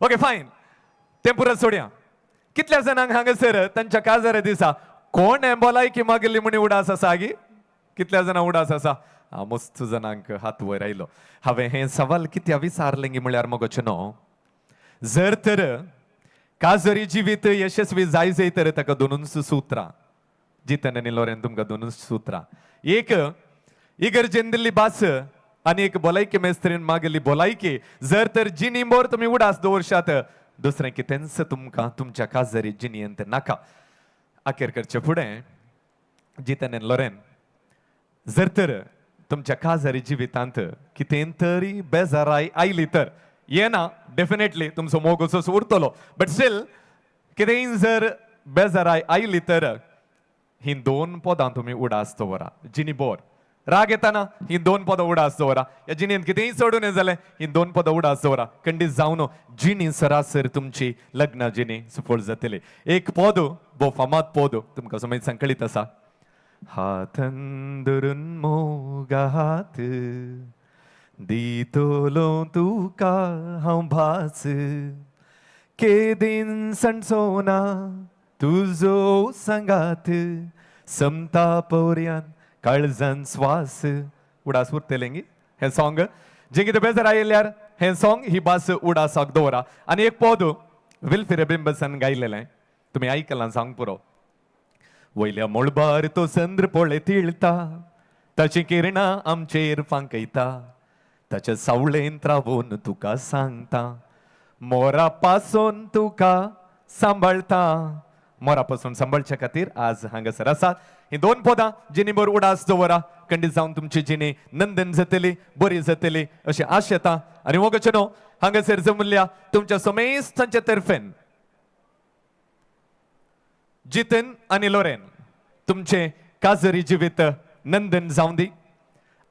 ओके फायन ते पुरो सोडया कितल्या जाणांक हांगासर तांच्या काजारा दिसा कोण हे भलायकी मागली म्हणी उडास आसा गे कितल्या जाणां उडास आसा मस्त जाणांक हात वयर आयलो हांवें हे सवाल कित्या विचारलें गी म्हळ्यार मगोचे न्हू जर तर काजरी जिवीत यशस्वी जाय तर ताका 2 सुत्रां जितन आनी लॉरेन तुमकां 2 सुत्रां एक इगर्जेन दिल्ली भास आनी एक भलायकी मेस्त्रीन मागली भलायकी जर तर जिनीमोर तुमी उडास दवरशात दुसरें कितेंच तुमकां तुमच्या काजरी जिणयेंत नाका अखेर करचे फुडें जितन आनी लॉरेन जर तर तुमच्या काजारी जिवितांत कितें तरी बेजाराय आयली तर येना डेफिनेटली तुमचो मोग असोच उरतलो बट स्टील कितेंय जर बेजाराय आयली तर ही 2 पदां तुमी उडास दवरा जिनी बोर राग येताना ही 2 पदां उडास दवरा ह्या जिणेंत कितेंय चडून यें जालें ही 2 पदां उडास दवरा खंडीत जावन जिणी सरासर तुमची लग्न जिणी सफळ जातली एक पद भोव फामाद पद तुमकां समज संकळीत आसा हातन धरून मोगा हात दितलो तुका हांव भास केदीन सणसोना तुजो सांगात समता पर्यान काळजान स्वास उडास उरतलें गी हे सॉंग जे कितें बेजार आयल्यार हे सॉंग ही भास उडासाक दवरा आनी एक पद विल्फिर बिंबसान गायलेलें तुमी आयकलां सांग पुरो वयल्या मोळबार तो चंद्र पळय तिळता ताची किरणां आमचेर फांकयता ताच्या सावळेंत रावून तुका सांगता मोरा पासून तुका सांबाळता मोरा पासून सांबाळच्या खातीर आज हांगासर आसात ही 2 पदां जिणी बर उडास दवरा खंडीत जावन तुमची जिणी नंदन जातली बरी जातली अशी आश येता आनी वगचे न्हू हांगासर जमल्या तुमच्या समेस्तांच्या तर्फेन जितन आनी लॉरेन तुमचे काजरी जिवीत नंदन जावं दी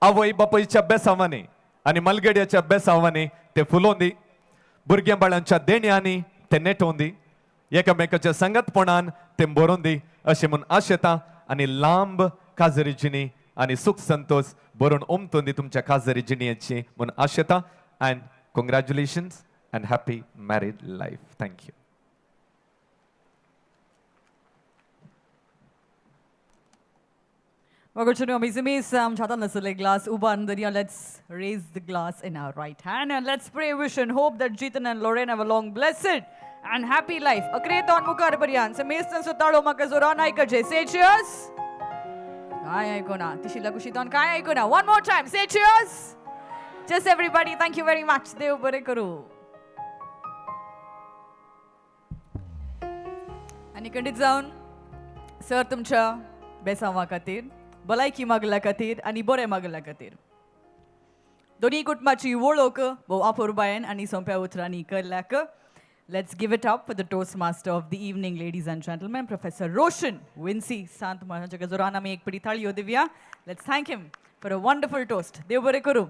आवय बापयच्या बेसावांनी आनी मलगड्याच्या बेसावांनी ते फुलोवन दी भुरग्यां बाळांच्या देण्यांनी ते नेटोवन दी एकामेकाच्या संगतपणान ते बरोवन दी अशें म्हूण आश येता आनी लांब काजरी जिणी आनी सुख संतोष बरोवन उमतून दी तुमच्या काजरी जिणयेची म्हूण आश येता and congratulations and happy married life thank you We're going to know amazing chatan nasale glass uban dariya. Let's raise the glass in our right hand and let's pray, wish and hope that Jeethan and Loren have a long, blessed and happy life. Akreton mukar bariyan se mestan sutalo makazoran aikaje. Say cheers. Kai aikona tishila kushiton kai aikona. One more time. Say cheers. Just everybody. Thank you very much. Dev bare karu. Ani kandit zaun sir tumcha besawa खातीर भलायकी मागल्या खातीर आनी बरें मागल्या खातीर दोनी कुटुंबाची वळख भोव आपुरबायेन आनी सोंप्या उतरांनी केल्ल्याक let's give it up for the toast master of the evening ladies and gentleman professor Roshan Vincy सांत महाराजाच्या जोरान आमी एक पिडी थाळयो दिवया let's thank him for a wonderful toast देव बरें करूं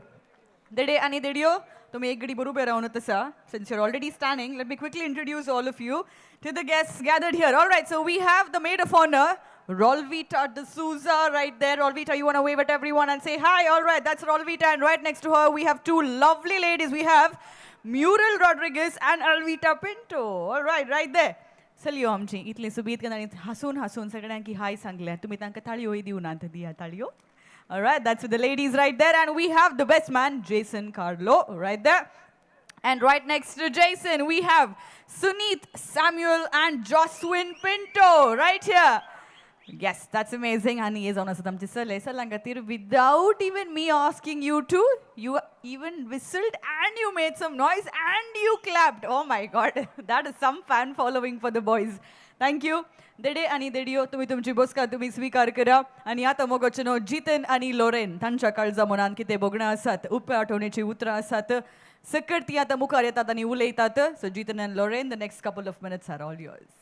देडे आनी देडयो तुमी एक घडी बरोबर रावनूच आसा since you're already standing let me quickly introduce all of you to the guests gathered here all right so we have the maid of honor Rolvita D'Souza right there. Rolvita, you want to wave at everyone and say hi? All right, that's Rolvita. And right next to her, we have 2 lovely ladies. We have Muriel Rodriguez and Alvita Pinto. All right there. चलियो आमची इतली सुबीत आनी हसून हसून सगळ्यांकी हाय सांगल्या तुम्ही तांकां ताळयोय दिवनात दिया ताळयो. All right, that's for the ladies right there, and we have the best man, Jason Carlo, right there. And right next to Jason, we have Suneet, Samuel, and Joswin Pinto, right here. Yes, that's amazing. And he is on us without even me asking you to. You even whistled and you made some noise and you clapped. Oh my God, that is some fan following for the boys. Thank you. देडे आणि देडियो तुम्ही तुमची बसका तुम्ही स्वीकार करा आणि आता मोगोचनो जितन आणि लोरेन तांच्या काळजा मनान कितें बोगणा आसात उप आठवणेची उतरां आसात सकट ती आता मुखार येतात आणि उलयतात. So Jitan and Loren, the next couple of minutes are all yours.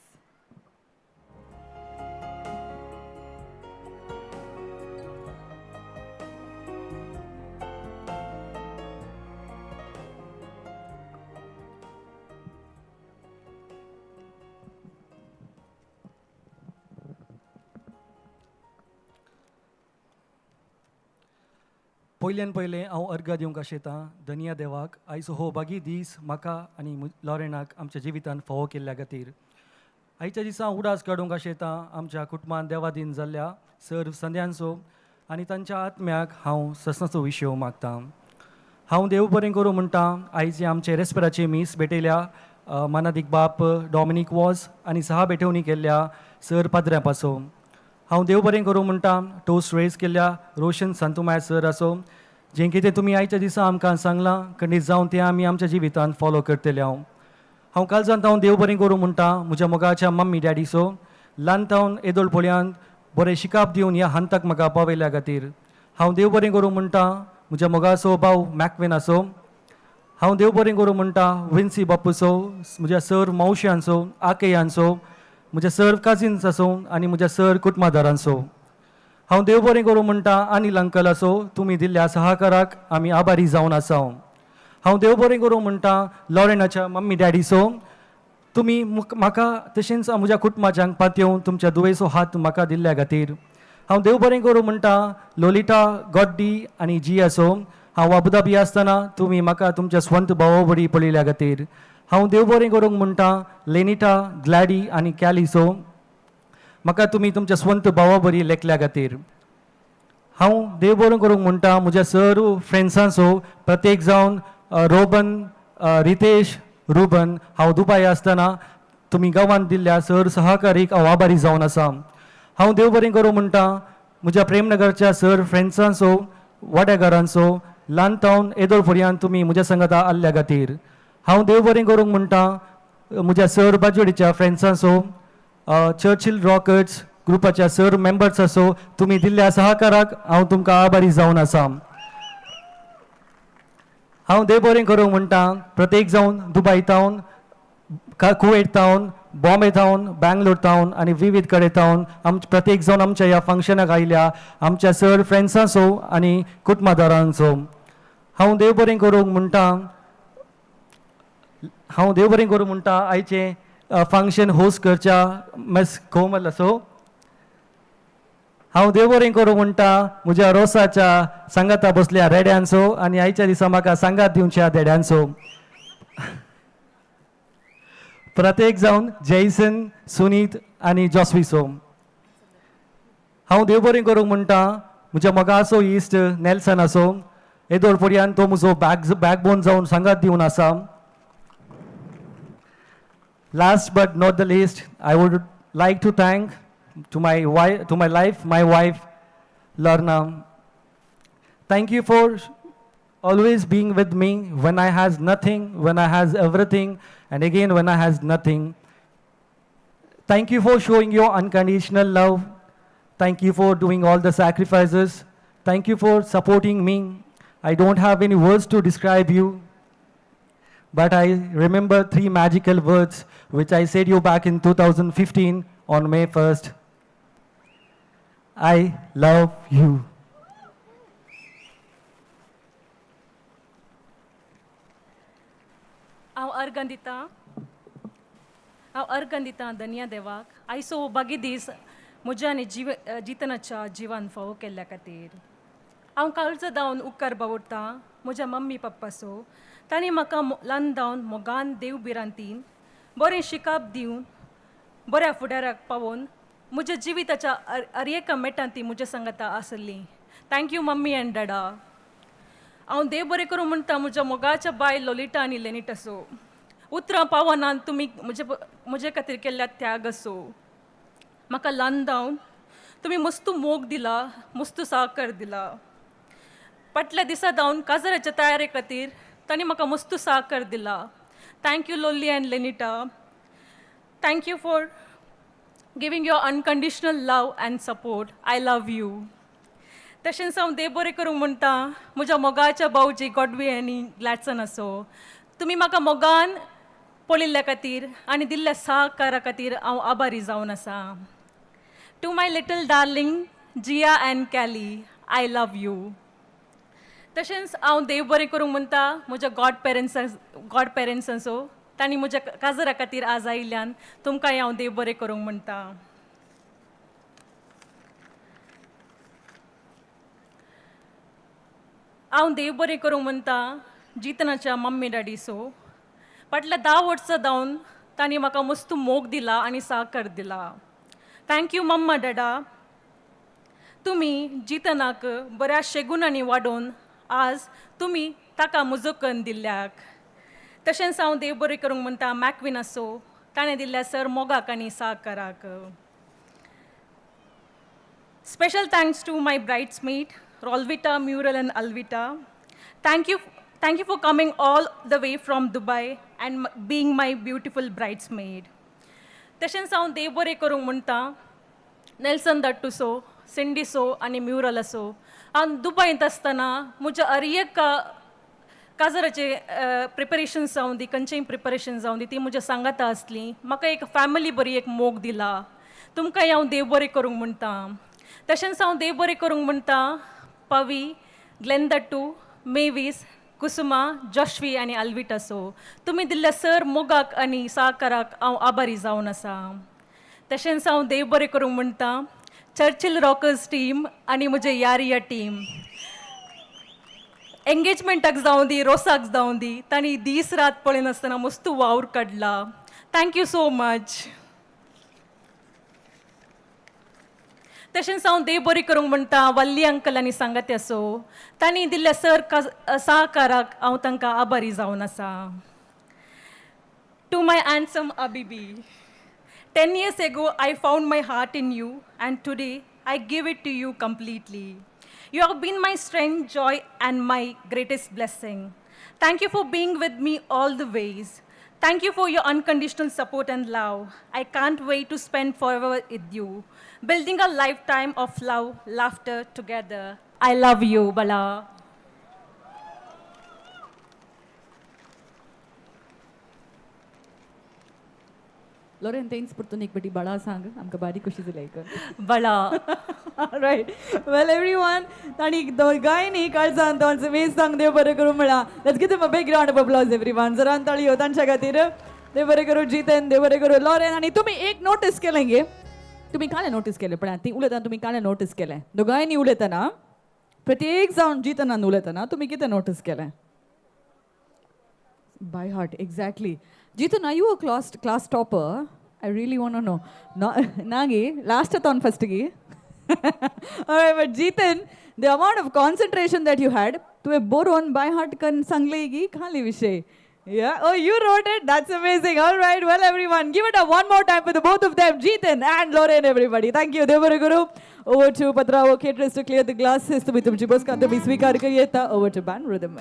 पयल्यान पयलें हांव अर्घ दिवंक आशेतां धनिया देवाक आयचो हो बागी दीस म्हाका आनी लॉरेनाक आमच्या जिवितांत फोव केल्ल्या खातीर. आयच्या दिसा उडास काडूंक आशेतां आमच्या कुटुंबान देवादीन जाल्ल्या सर्व संध्यांचो आनी तांच्या आत्म्याक हांव सस्नाचो विशय मागतां. हांव देव बरें करूं म्हणटा आयज आमचे रेस्पेराचे मीस भेटयल्या मानादीक बाप डॉमिनीक वॉज आनी 6 भेटवणी केल्ल्या सर पाद्र्यां पासो. हांव देव बरें करूं म्हणटा टोस्ट रेज केल्ल्या रोशन संतुमाय सर आसो जें कितें तुमी आयच्या दिसा आमकां सांगलां खंडीत जावन तें आमी आमच्या जिवितांत फॉलो करतले. हांव कालजांत हांव देव बरें करूं म्हणटा म्हज्या मोगाच्या मम्मी डॅडीसो ल्हानतावन येदोळपळ्यांत बरें शिकाप दिवन ह्या हंताक म्हाका पावयल्या खातीर. हांव देव बरें करूं म्हणटा म्हज्या मोगाचो भाव मॅक्वेन आसो. हांव देव बरें करूं म्हणटा विन्सी बापूसो म्हज्या सर मावश्यांचो आकेयांचो म्हज्या सर काजिन्स आसो आनी म्हज्या सर कुटुंबादारांचो. हांव देव बरें करूं म्हणटा अनिल अंकल आसो तुमी दिल्ल्या सहकाराक आमी आभारी जावन आसा. हांव देव बरें करूं म्हणटा लॉरेनाच्या मम्मी डॅडीसो तुमी म्हाका तशेंच म्हज्या कुटुंबाच्यांक पातयेवन तुमच्या दुयेचो हात म्हाका दिल्ल्या खातीर. हांव देव बरें करूं म्हणटा लोलिटा गॉड्डी आनी जी आसो हांव अबुधाबी आसतना तुमी म्हाका तुमच्या स्वंत भावा बरी पळयल्या खातीर. हांव देव बरें करूंक म्हणटा लेनिटा ग्लॅडी आनी कॅलिसो म्हाका तुमी तुमच्या स्वंत भावा बरी लेखल्या खातीर. हांव देव बरें करूंक म्हणटा म्हज्या सर फ्रेंड्सांचो प्रत्येक जावन रोबन रितेश रुबन हांव दुबाय आसतना तुमी गांवांत दिल्ल्या सर सहकारीक हांव आभारी जावन आसा. हांव देव बरें करूं म्हणटा म्हज्या प्रेमनगरच्या सर फ्रेंड्सांचो वाड्याघरांचो ल्हानतावन येदोळपर्यंत तुमी म्हज्या संगत आल्ल्या खातीर. हांव देव बरें करूंक म्हणटा म्हज्या सर बाजवडीच्या फ्रेंड्सांचो चर्चिल रॉकर्ट्स ग्रुपाच्या सर मेंबर्स आसो तुमी दिल्ल्या सहकाराक हांव तुमकां आभारी जावन आसा. हांव देव बरें करूंक म्हणटा प्रत्येक जावन Dubai town Kuwait town Bombay town Bangalore town आनी विविध कडेन टावन प्रत्येक जावन आमच्या ह्या फंक्शनाक आयल्या आमच्या सर फ्रेंड्सांचो आनी कुटुंबादारांचो. हांव देव बरें करूंक म्हणटा आयचे फंक्शन होस्ट करच्या मिस कोमल आसो. हांव देव बरें करूं म्हणटा म्हज्या रोसाच्या सांगाता बसल्या रेड्यांचो आनी आयच्या दिसा म्हाका सांगात दिवच्या देड्यांचो. प्रत्येक जावन जैसन सुनीत आनी जॉस्वीसो. हांव देव बरें करूंक म्हणटा म्हज्या मोगाचो इश्ट नेल्सन आसो येदोळपर्यंत तो म्हजो बॅकबोन जावन सांगात दिवन आसा. Last but not the least, I would like to thank to my wife, Lorna. Thank you for always being with me when I has nothing, when I has everything, and again when I has nothing. Thank you for showing your unconditional love. Thank you for doing all the sacrifices. Thank you for supporting me. I don't have any words to describe you. But I remember 3 magical words which I said you back in 2015 on May 1st. I love you. हांव अर्घ दितां धनिया देवाक आयचो बागी दीस म्हज्या आनी जितनाच्या जिवान फावो केल्ल्या खातीर. हांव काळजां धांवन उपकार बावडटां म्हज्या मम्मी पप्पाचो तांणी म्हाका ल्हान जावन मोगान देव बिरांतीन बरें शिकप दिवन बऱ्या फुडाराक पावोवन म्हज्या जिविताच्या अर्येका मेटान ती म्हज्या सांगाता आसली. Thank you mummy and dada. हांव देव बरें करूं म्हणटा म्हज्या मोगाच्या बाय लोलिटा आनी लेनिट असो. उतरां पावनान तुमी म्हजे खातीर केल्ल्या त्याग असो. म्हाका ल्हान जावन तुमी मस्तू मोग दिला, मस्तू साकर दिला. फाटल्या दिसा जावन काजराच्या तयारे खातीर तांणी म्हाका मस्तू साकर दिला. Thank you Loli and Lenita. Thank you for giving your unconditional love and support. I love you. तशेंच हांव देव बरें करूंक म्हणटा म्हज्या मोगाच्या भाऊजी गॉडवे आनी ग्लॅडसन असो. तुमी म्हाका मोगान पळयल्ल्या खातीर आनी दिल्ल्या सहकारा खातीर हांव आभारी जावन आसा. To my little darling Jiya and Kelly, I love you. तशेंच हांव देव बरें करूंक म्हणटा म्हज्या गॉड पेरंट्स असो. तांणी म्हज्या काजरा खातीर आज आयिल्ल्यान तुमकांय हांव देव बरें करूंक म्हणटा. हांव देव बरें करूंक म्हणटा जितनाच्या मम्मी डॅडी सो. फाटल्या 10 वर्सां जावन तांणी म्हाका मस्त मोग दिला आनी साकर दिला. थँक्यू मम्मा डॅडा. तुमी जितनाक बऱ्या शेगुणांनी वाडोवन आज तुमी ताका म्हजो कन्न दिल्ल्याक. तशेंच हांव देव बरें करूंक म्हणटा मॅक्विन असो. ताणें दिल्ल्या सर मोगाक आनी साकाराक. Special thanks to my bridesmaid Rolvita, Mural and Alvita. Thank you for coming all the way from Dubai and being my beautiful bridesmaid. तशेंच हांव देव बरें करूंक म्हणटा नेल्सन दट्टू सो, सिंडी सो आनी म्युरल असो. हांव दुबयंत आसतना म्हज्या अर्येक काजराचे प्रिपरेशन्स जावन दी, खंयचेंय प्रिपरेशन जावन दी ती म्हज्या सांगाता आसली. म्हाका एक फॅमिली बरी एक मोग दिला. तुमकांय हांव देव बरें करूंक म्हणटा. तशेंच हांव देव बरें करूंक म्हणटा पवी, ग्लेनदट्टू, मेवीस, कुसुमा, जॉश्वी आनी अल्विट असो. तुमी दिल्ल्या सर मोगाक आनी साकाराक हांव आभारी जावन आसा. तशेंच हांव देव बरें करूंक म्हणटा चर्चिल रॉकर्स टीम आनी म्हजे यारिया टीम. एंगेजमेंटाक जावं दी, रोसाक जावं दी, तांणी दीस रात पळयनासतना मस्त वावर काडला. Thank you so much. तशेंच हांव देव बरें करूंक म्हणटा वल्ली अंकल आनी सांगाते असो. तांणी दिल्ल्या सर सहकाराक हांव तांकां आभारी जावन आसा. टू माय हँडसम अबिबी. 10 years ago I found my heart in you and today I give it to you completely. You have been my strength, joy and my greatest blessing. Thank you for being with me all the ways. Thank you for your unconditional support and love. I can't wait to spend forever with you, building a lifetime of love, laughter together. I love you, Bala. Loren, thanks for tunik badi bada sang. Amka bari kushi se laikar. Bala. All right. Well, everyone, tani guy ni kalzan don se mes sang dev bare karu mala. Let's give them a big round of applause, everyone. Zaran tali hotan shagatir. Dev bare karu Jeethan, dev bare karu Loren. आणि तुम्ही एक notice केलेंगे. तुम्ही काले notice केले पण ती उलयतना तुम्ही काले नोटीस केले. दोघांनी उलयतना प्रत्येक जावन जितनान उलयतना तुम्ही कितें नोटीस केले? By heart, exactly. Jeethan, are you a class topper? I really want to know. No, Nagi, last athon first gi. All right, but Jeethan, the amount of concentration that you had, to a boron by heart kan sanglegi khali vishay. Yeah. Oh, you wrote it. That's amazing. All right. Well, everyone, give it up one more time for the both of them, Jeethan and Loren. Everybody, thank you. Devara Guru. Over to Patrao caterers to clear the glasses. To be tumchi bos ka to be sweekar kariye ta. Over to band rhythm.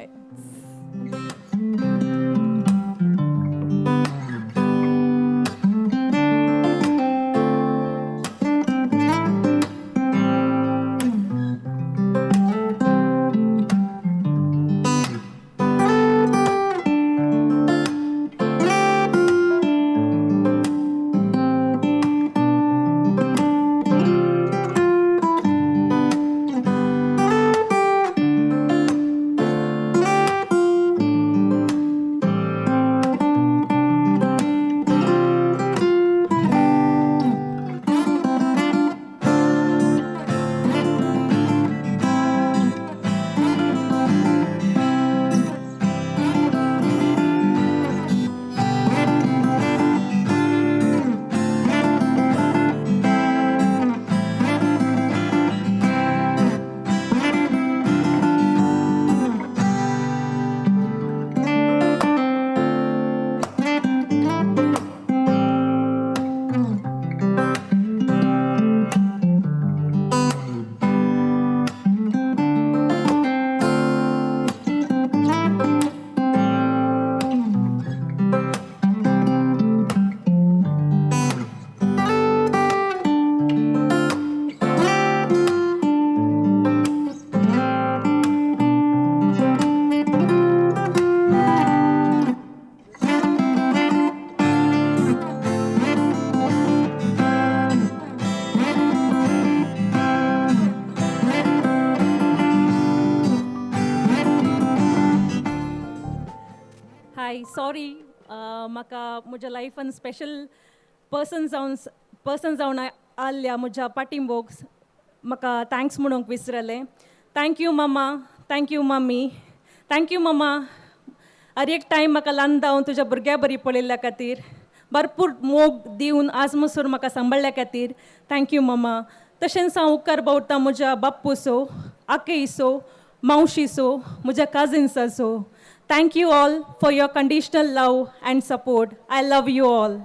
Sorry म्हाका म्हज्या लायफान special person जावन आल्ल्या म्हज्या पाठिंबोक म्हाका thanks म्हणूंक विसरलें. Thank you मामा, thank you mummy, thank you मामा. हर एक time म्हाका ल्हान जावन तुज्या भुरग्या बरी पळयल्ल्या खातीर, भरपूर मोग दिवन आज मसूर म्हाका सांबाळ्ळ्या खातीर थँक्यू मामा. तशेंच हांव उपकार बावडटा म्हज्या बाप्पूसो, आकेईसो, मावशीसो, म्हज्या काजिन्साचो. Thank you all for your conditional love and support. I love you all.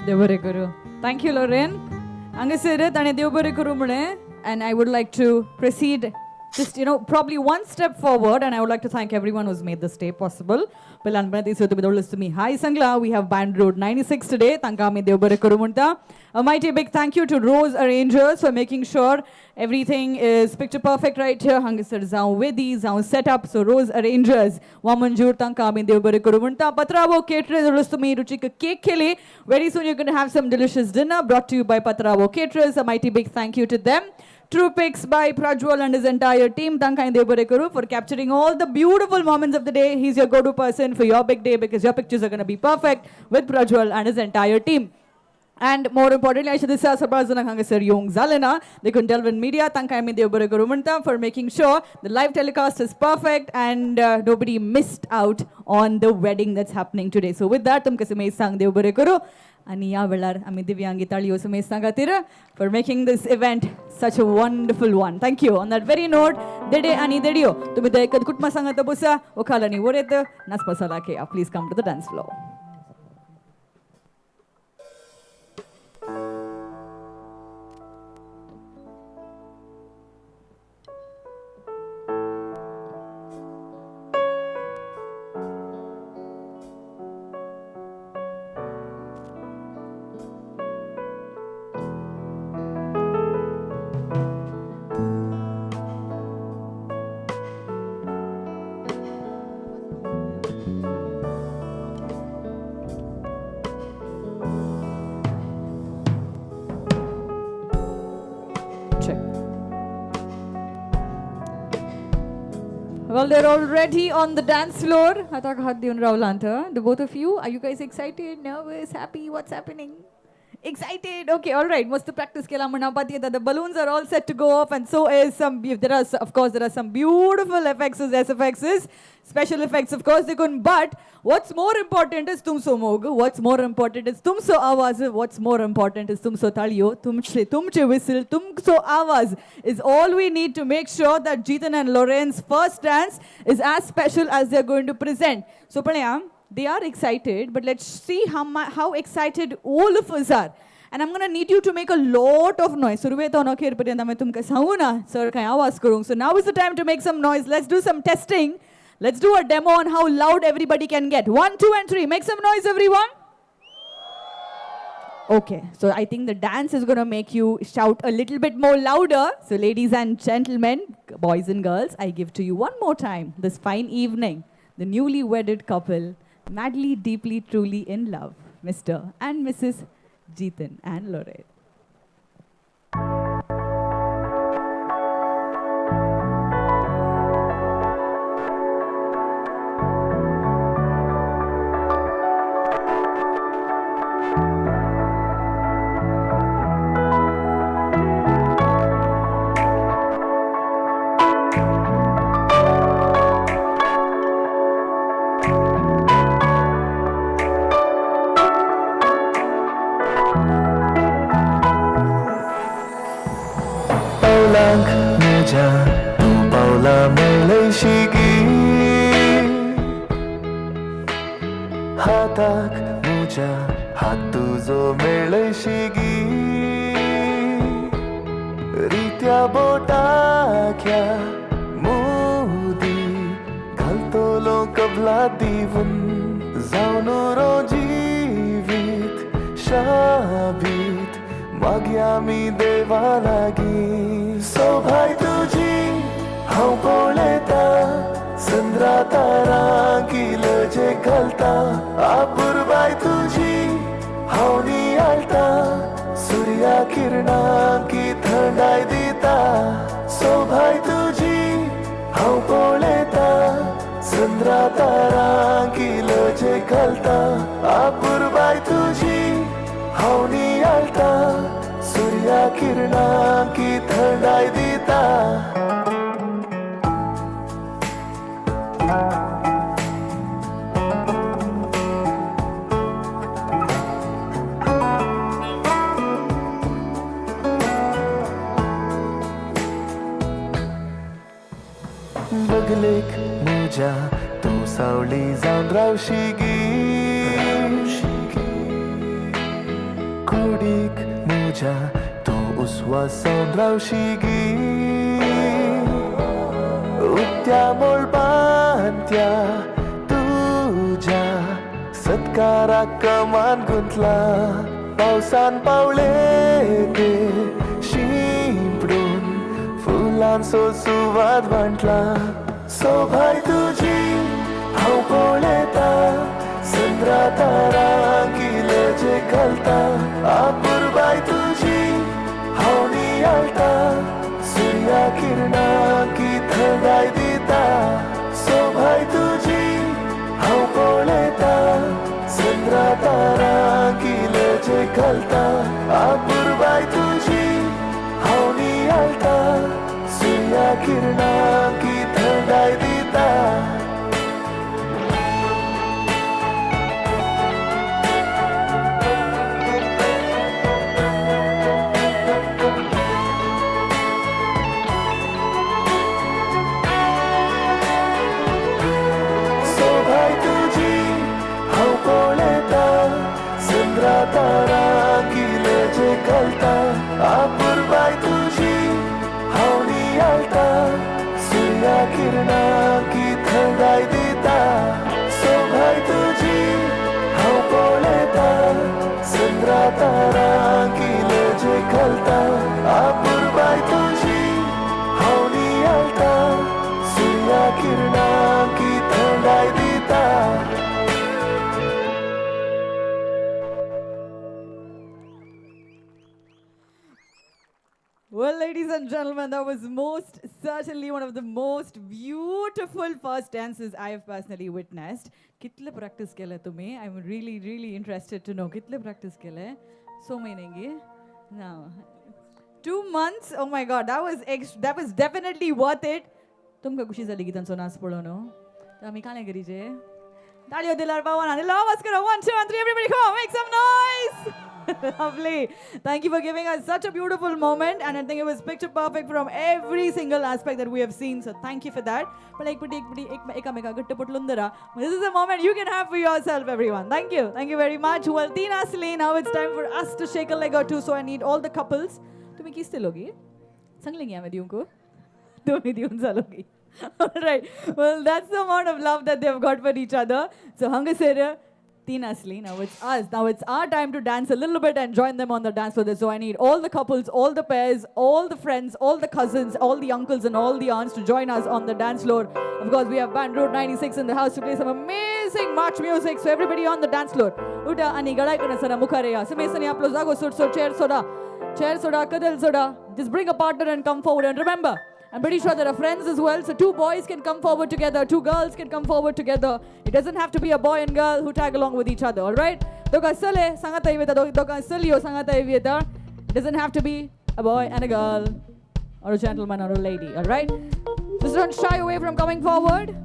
देव बरें करूं. Thank you Loren. हांगासर ताणें देव बरें करूं म्हणें. And I would like to proceed just, probably one step forward, and I would like to thank everyone who's made this day possible. Hi Sangla, we have Band Road 96 today. Tankami Devbare Kurumunta. A mighty big thank you to Rose Arrangers for making sure everything is picture perfect right here. Hangisar Zao Wedi, Zao set up. So Rose Arrangers, Wamanjur Tankami Devbare Kurumunta. Patravo Caterers, Rustumi Ruchika Cake Kili. Very soon you're going to have some delicious dinner brought to you by Patravo Caterers. A mighty big thank you to them. True pics by Bridal and his entire team. Thank you for capturing all the beautiful moments of the day. He's your go-to person for your big day because your pictures are going to be perfect with Bridal and his entire team. And more importantly, I should say, they couldn't tell when media. Thank you for making sure the live telecast is perfect and nobody missed out on the wedding that's happening today. So with that, आणि या वेळार आम्ही दिव्यांगी ताळयो समेत सांगातीर for making this event such a wonderful one. Thank you. On that very note देडे आणि देडियो तुम्ही ते एकत कुटुंबा सांगत बसा ओखालानी वरेत नाचपासा लाके. Please come to the dance floor. Well, they're already on the dance floor. The both of you, are you guys excited, nervous, happy? What's happening? Excited. Okay, all right. Must practice kela manapati. The balloons are all set to go off, and so is some. There are some beautiful FXs, SFXs, special effects. Of course, they couldn't. But what's more important is tumso mog. What's more important is tumso awaz. What's more important is tumso taliyo. Tumche whistle. Tumso awaz is all we need to make sure that Jeethan and Loren's first dance is as special as they're going to present. So, Pranayam. They are excited, but let's see how excited all of us are. And I'm going to need you to make a lot of noise. So now is the time to make some noise. Let's do some testing. Let's do a demo on how loud everybody can get. 1, 2, and 3. Make some noise, everyone. Okay, so I think the dance is going to make you shout a little bit more louder. So ladies and gentlemen, boys and girls, I give to you one more time this fine evening, the newly wedded couple, madly, deeply, truly in love, Mr. and Mrs. Jeethan and Loren. तुझ्या तू पावला मेळशिगी हाताक मुझ्या हात तुजो मेळशिगी रित्या बोटाख्या मोदी घालतलो कबला दिवन जावन रो जिवीत शाबीत मागया मी देवा लागी सोभाय तुझी हांव पळयता संद्रा तारांकील जे घालता आपुरबाय तुझी हांव नियाळटा सुर्या किरणांकी थंडाय दिता सोभाय तुझी हांव पळयता संद्रा किलोचे घालता आपुरबाय तुझी हावनी आलता सूर्या किरणां की थंडाय दिता बगलेक म्हज्या तूं सावळी जावन रावशी गी कुडीक म्हज्या तूं उस्वास जावन रावशी गी उक्त्या मोळपांत्या तुज्या सत्काराक कमान गुंतला पावसान पावले ते शिंपडून फुलांचो सुवाद वांटला सोभाय तुजी हांव पळयता संद्रा तारां किलोचे घालता आपुरबाय तुजी हांव नियाळटा सूर्या किरणां की थंडाय दिता सोभाय तुजी हांव पळयता संद्रा तारां किलोचे घालता आपुरबाय तुजी हांव नियाळटा सूर्या किरणां की थंडाय दिता सोभाय तुजी हांव पळयता संद्रा तारां किलोचे घालता आपुरबाय तुजी हांव नियाळटा सूर्या किरणां की थंडाय दिता सोभाय तुजी हांव पळयता संद्रा तारां किलोचे घालता आपुरबाय तुजी हांव नियाळटा सूर्या किरणां की थंडाय दिता Well, ladies and gentlemen, that was most certainly one of the most beautiful first dances I have personally witnessed. Kitle practice kele tumhe? I'm really interested to know. Kitle practice kele? So many. Now, 2 months. Oh my God, that was definitely worth it. तुमका खुशी झाली की त्यांचं नाच पळोवन तर आम्ही काय करीचे ताळयो दिल्यार पावन आणि आवाज करा 1 2 and 3 everybody come on, make some noise. Lovely. Thank you for giving us such a beautiful moment, and I think it was picture perfect from every single aspect that we have seen. So thank you for that. But this is a moment you can have for yourself, everyone. Thank you very much. Well, Tina Celine, now it's time for us to shake a leg or two. So I need all the couples. तुम्ही किस लोगी संगलेंगे आम्ही दियों को दोन्ही दियों चालोगी. All right. Well, that's the amount of love that they've got for each other. So Hangasera, Tina Celine, now it's us. Now it's our time to dance a little bit and join them on the dance floor. So I need all the couples, all the pairs, all the friends, all the cousins, all the uncles and all the aunts to join us on the dance floor. Of course, we have Band Road 96 in the house to play some amazing march music. So everybody on the dance floor. Uta ani gadai kana sana mukhareya. Samesani aplo zago sut chair soda, kadal soda. Just bring a partner and come forward. And remember, I'm pretty sure there are friends as well, so 2 boys can come forward together, 2 girls can come forward together. It doesn't have to be a boy and girl who tag along with each other, all right? It doesn't have to be a boy and a girl, or a gentleman or a lady, all right? Just don't shy away from coming forward.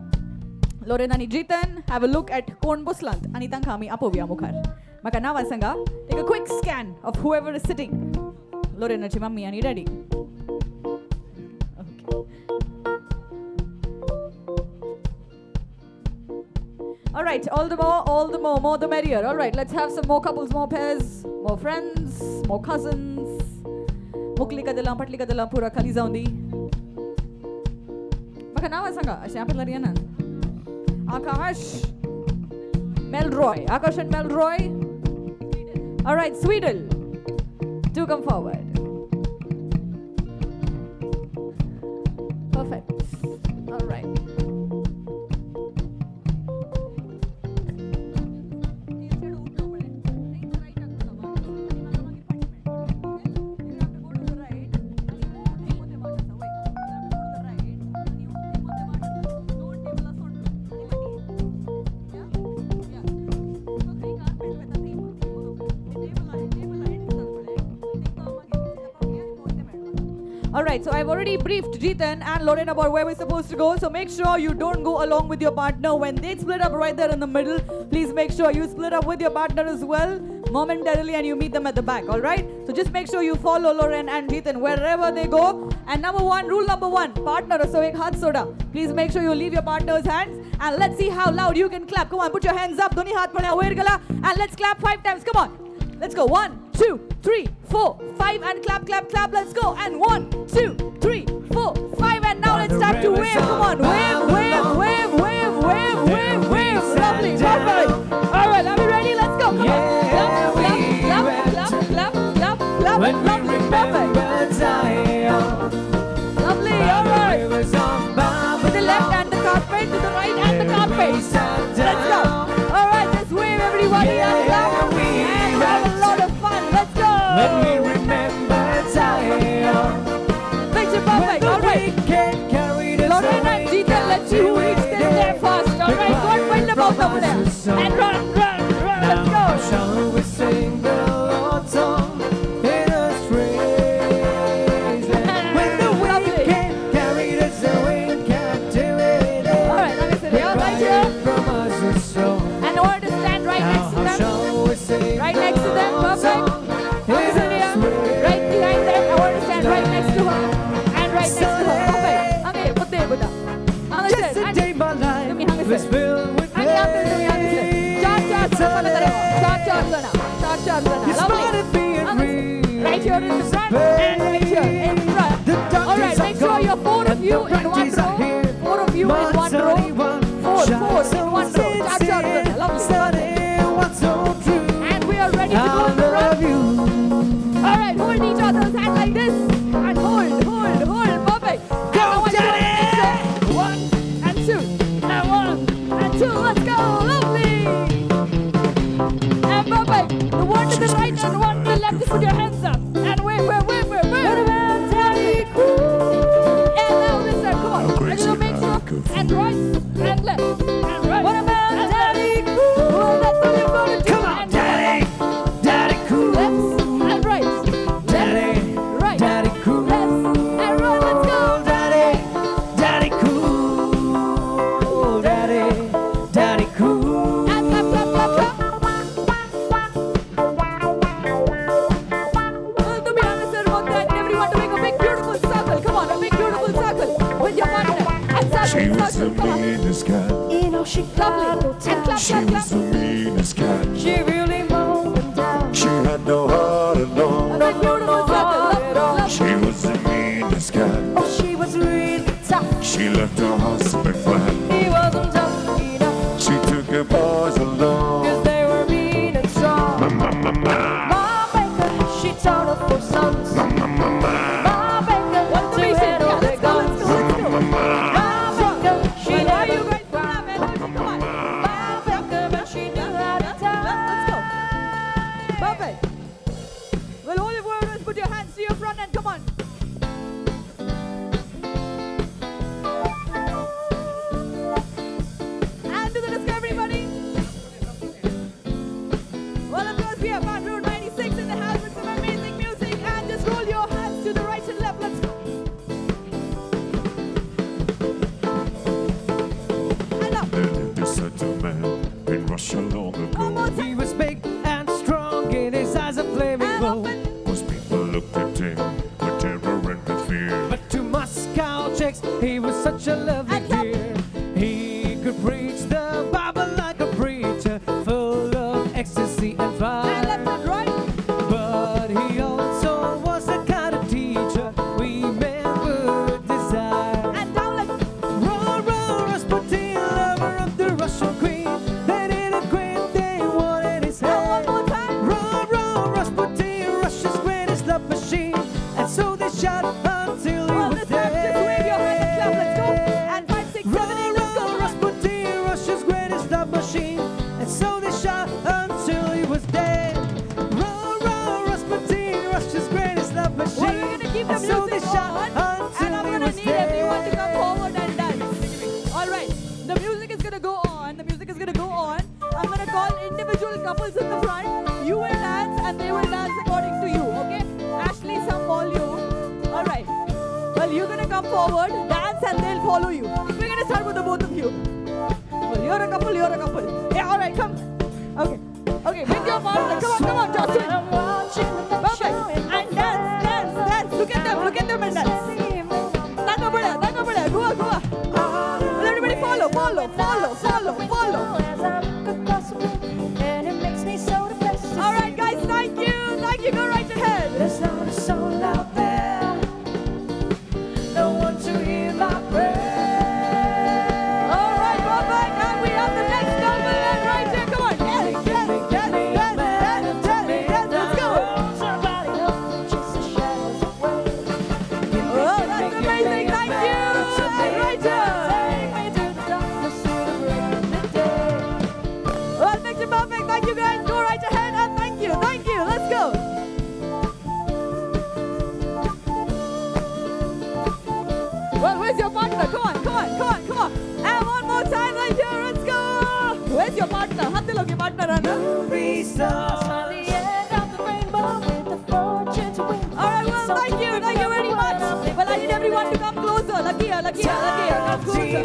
Loren and JEETHAN, have a look at Kon Buslant. Anitang kami apovia mukhar. Maka nawa sanga, take a quick scan of whoever is sitting. Loren and Chimammi, are you ready? All right, all the more the merrier. All right, let's have some more couples, more pairs, more friends, more cousins. Mukli kadalam, patli kadalam, pura khali zaundi. Baka nawa sanga, asya apit lariyanan. Akash, Melroy, Akash and Melroy. All right, Sweden, do come forward. Perfect. All right. All right, so I've already briefed Jeethan and Loren about where we're supposed to go. So make sure you don't go along with your partner. When they split up right there in the middle, please make sure you split up with your partner as well momentarily and you meet them at the back. All right? So just make sure you follow Loren and Jeethan wherever they go. And rule number one, partner so ek haath soda. Please make sure you leave your partner's hands and let's see how loud you can clap. Come on, put your hands up. Doni haath padya hoer gala and let's clap 5 times. Come on. Let's go. 1, 2, 3, 4, 5 and clap, clap, clap. Let's go. And 1, 2, 3, 4, 5 and now let's start to wave. Come on. Wave, wave, wave, wave, wave, wave, wave. Lovely. Perfect. All right. Are we ready? Let's go. Come on. Clap, clap, clap, clap, clap, clap. Lovely. Perfect. Lovely. All right. To the left and the carpet. To the right and the carpet. Let's go. All right. Just wave everybody and clap. And have a lot of fun. Let's go. When we remember Zion. Picture perfect. All right. Loren and Jeethan, let's see who reaches there first. All right. Go and find them out over there. And run, run, run. Let's go. Shall we sing the Lord's song in a praise? When the wicked carried us away in captivity. All right. Now listen. You're right here. From us a song. And I want to stand right next to them. Right next to them. Perfect. Listen here. Right behind them. I want to stand right next to her. And right next to her. Perfect. Okay. Put there, put that. Yesterday my life was filled with praise. Right here in the front and right here in front. All right, make sure you're 4 of you in one row. 4 of you in one row. 4 in one row. Lovely. And we are ready to go in the front. All right, hold each other's hand like this. And hold. Perfect. Go, Daddy! 1 and 2. And 1 and 2. Let's go. Lovely. And perfect. The one to the right and one to the left. Just put your hands up. And wave. And now this side. Come on. And you'll make sure. And right. And left. And right. What about Daddy Cool? Well, that's what you're going to do. Come on, Daddy. Daddy Cool. Left and right. Daddy. Right. Daddy Cool. Left and right. Let's go. Daddy. Daddy Cool. Daddy. Daddy Cool. And clap, clap, clap, clap. Well, to be honest about that, everyone to make a big beautiful circle. Come on, a big beautiful circle with your partner. And She was the circle. Come on. meanest cat. You know she Lovely. And clap, She clap, was clap. the meanest cat. She really mowed them down. She had no heart at all. A big beautiful circle. Lovely. She was the meanest cat. Oh, she was really tough. She left her husband flat. He wasn't tough enough. She took her boys along. 'Cause they were mean and strong. Mom Baker, she taught her 4 sons. Mom Baker, What do we to say? handle Yeah, their let's go, guns. let's go, let's go. Mom Baker, she Why are never you guys putting up energy? Come on. Mom Baker, but she knew how to tie. Let's go. Perfect. Well, all you've got to do is put your hands to your front and come on. And to the disco, everybody. Well, of course, we have Band Road 96 in the house with some amazing music. And just roll your hands to the right and left. Let's go. And up. There lived a certain man in Russia long ago. He was big and strong, in his eyes a flaming glow. Most people looked at him with terror and with fear. But to Moscow chicks, he was such a lovely dear. He could preach the Bible like a preacher, full of ecstasy and fire. But he also was the kind of teacher we men would desire. And down like Roll, Rasputin, lover of the Russian queen. They did a great day, wanted his head. Roll, Rasputin, Russia's greatest love machine. And so they shot until he was dead. Just wave your hand and clap. Let's go. And 5, 6, 7, 8. Let's go. Roll, Rasputin, Russia's greatest love machine. And so they shot until he was dead. Roll, Rasputin, Russia's greatest love machine. Well, we're gonna keep the And so music they shot on, and until I'm he gonna was need everyone to dead. come forward and dance. All right, the music is gonna go on. The music is gonna go on. I'm gonna call individual couples in the front. You will dance, and they will dance according to you. Okay? Ashley, some volume. All right. come forward, dance, and they'll follow you. We're going to start with the both of you. Well, you're a couple, you're a couple. Yeah, all right, come. Okay. Okay, with your partner. Come on, Justin. Perfect. And dance. Look at them and dance. Taka bada. Go on. Well, everybody follow. And it makes me so depressed. All right, guys, thank you. Go right ahead. There's not a soul out there, no one to hear my prayer. All right, perfect. And we have the next couple right here. Come on. Dance. Let's go. Somebody help me chase the shadows away. Oh, that's amazing. Thank you. And right here. Take me to the darkness to the break of the day. Well, picture perfect. Thank you, guys. Go right ahead and thank you. Let's go. Well, where's your partner? Come on. And one more time right here. Let's go. Where's your partner? Hath loge partner ana? Movie stars on the end of the rainbow with the fortune to win. All right, well, thank you very much. Well, I need everyone to come closer. Lucky, come closer.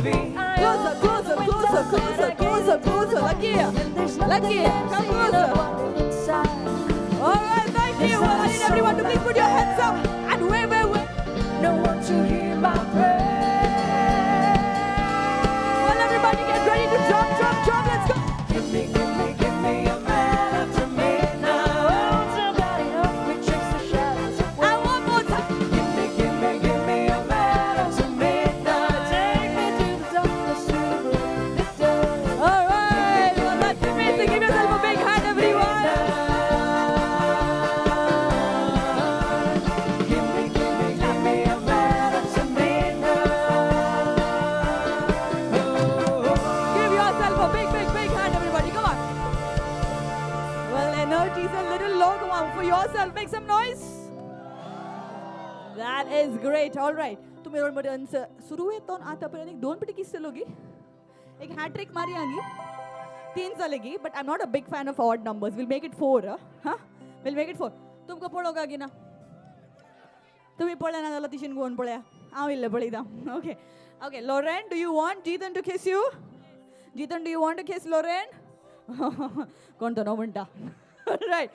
Lucky, come closer. All right, thank you. Well, I need everyone to please put your hands up and wave. No one to hear my prayer. Well, everybody get ready to jump. Let's go. Give me a man after midnight. Somebody help me chase the shadows away. And one more time. Give me a man after midnight. Take me to the darkness to the break of the day. All right, well, that's amazing. Give yourself a big hand, everyone. Give me a man after midnight. Give yourself a big hand, everybody. Come on. Well, energy is a little low. Come on, for yourself, make some noise. That is great. All right. तुम्ही role सुरू आहे तो आतापर्यंत एक 2 पिटी किस चलोगी एक hat trick मारी आगी 3 चलेगी but I am not a big fan of odd numbers will make it 4 will make it 4 तुमको पळोगा गी ना तुम्ही पळल्या ना जाल्यार तिशीन कोण पळया हांव इल्लें पळयता okay Loren, do you want Jeethan to kiss you? Jeethan, do you want to kiss Loren? कोण तो नो म्हणटा right.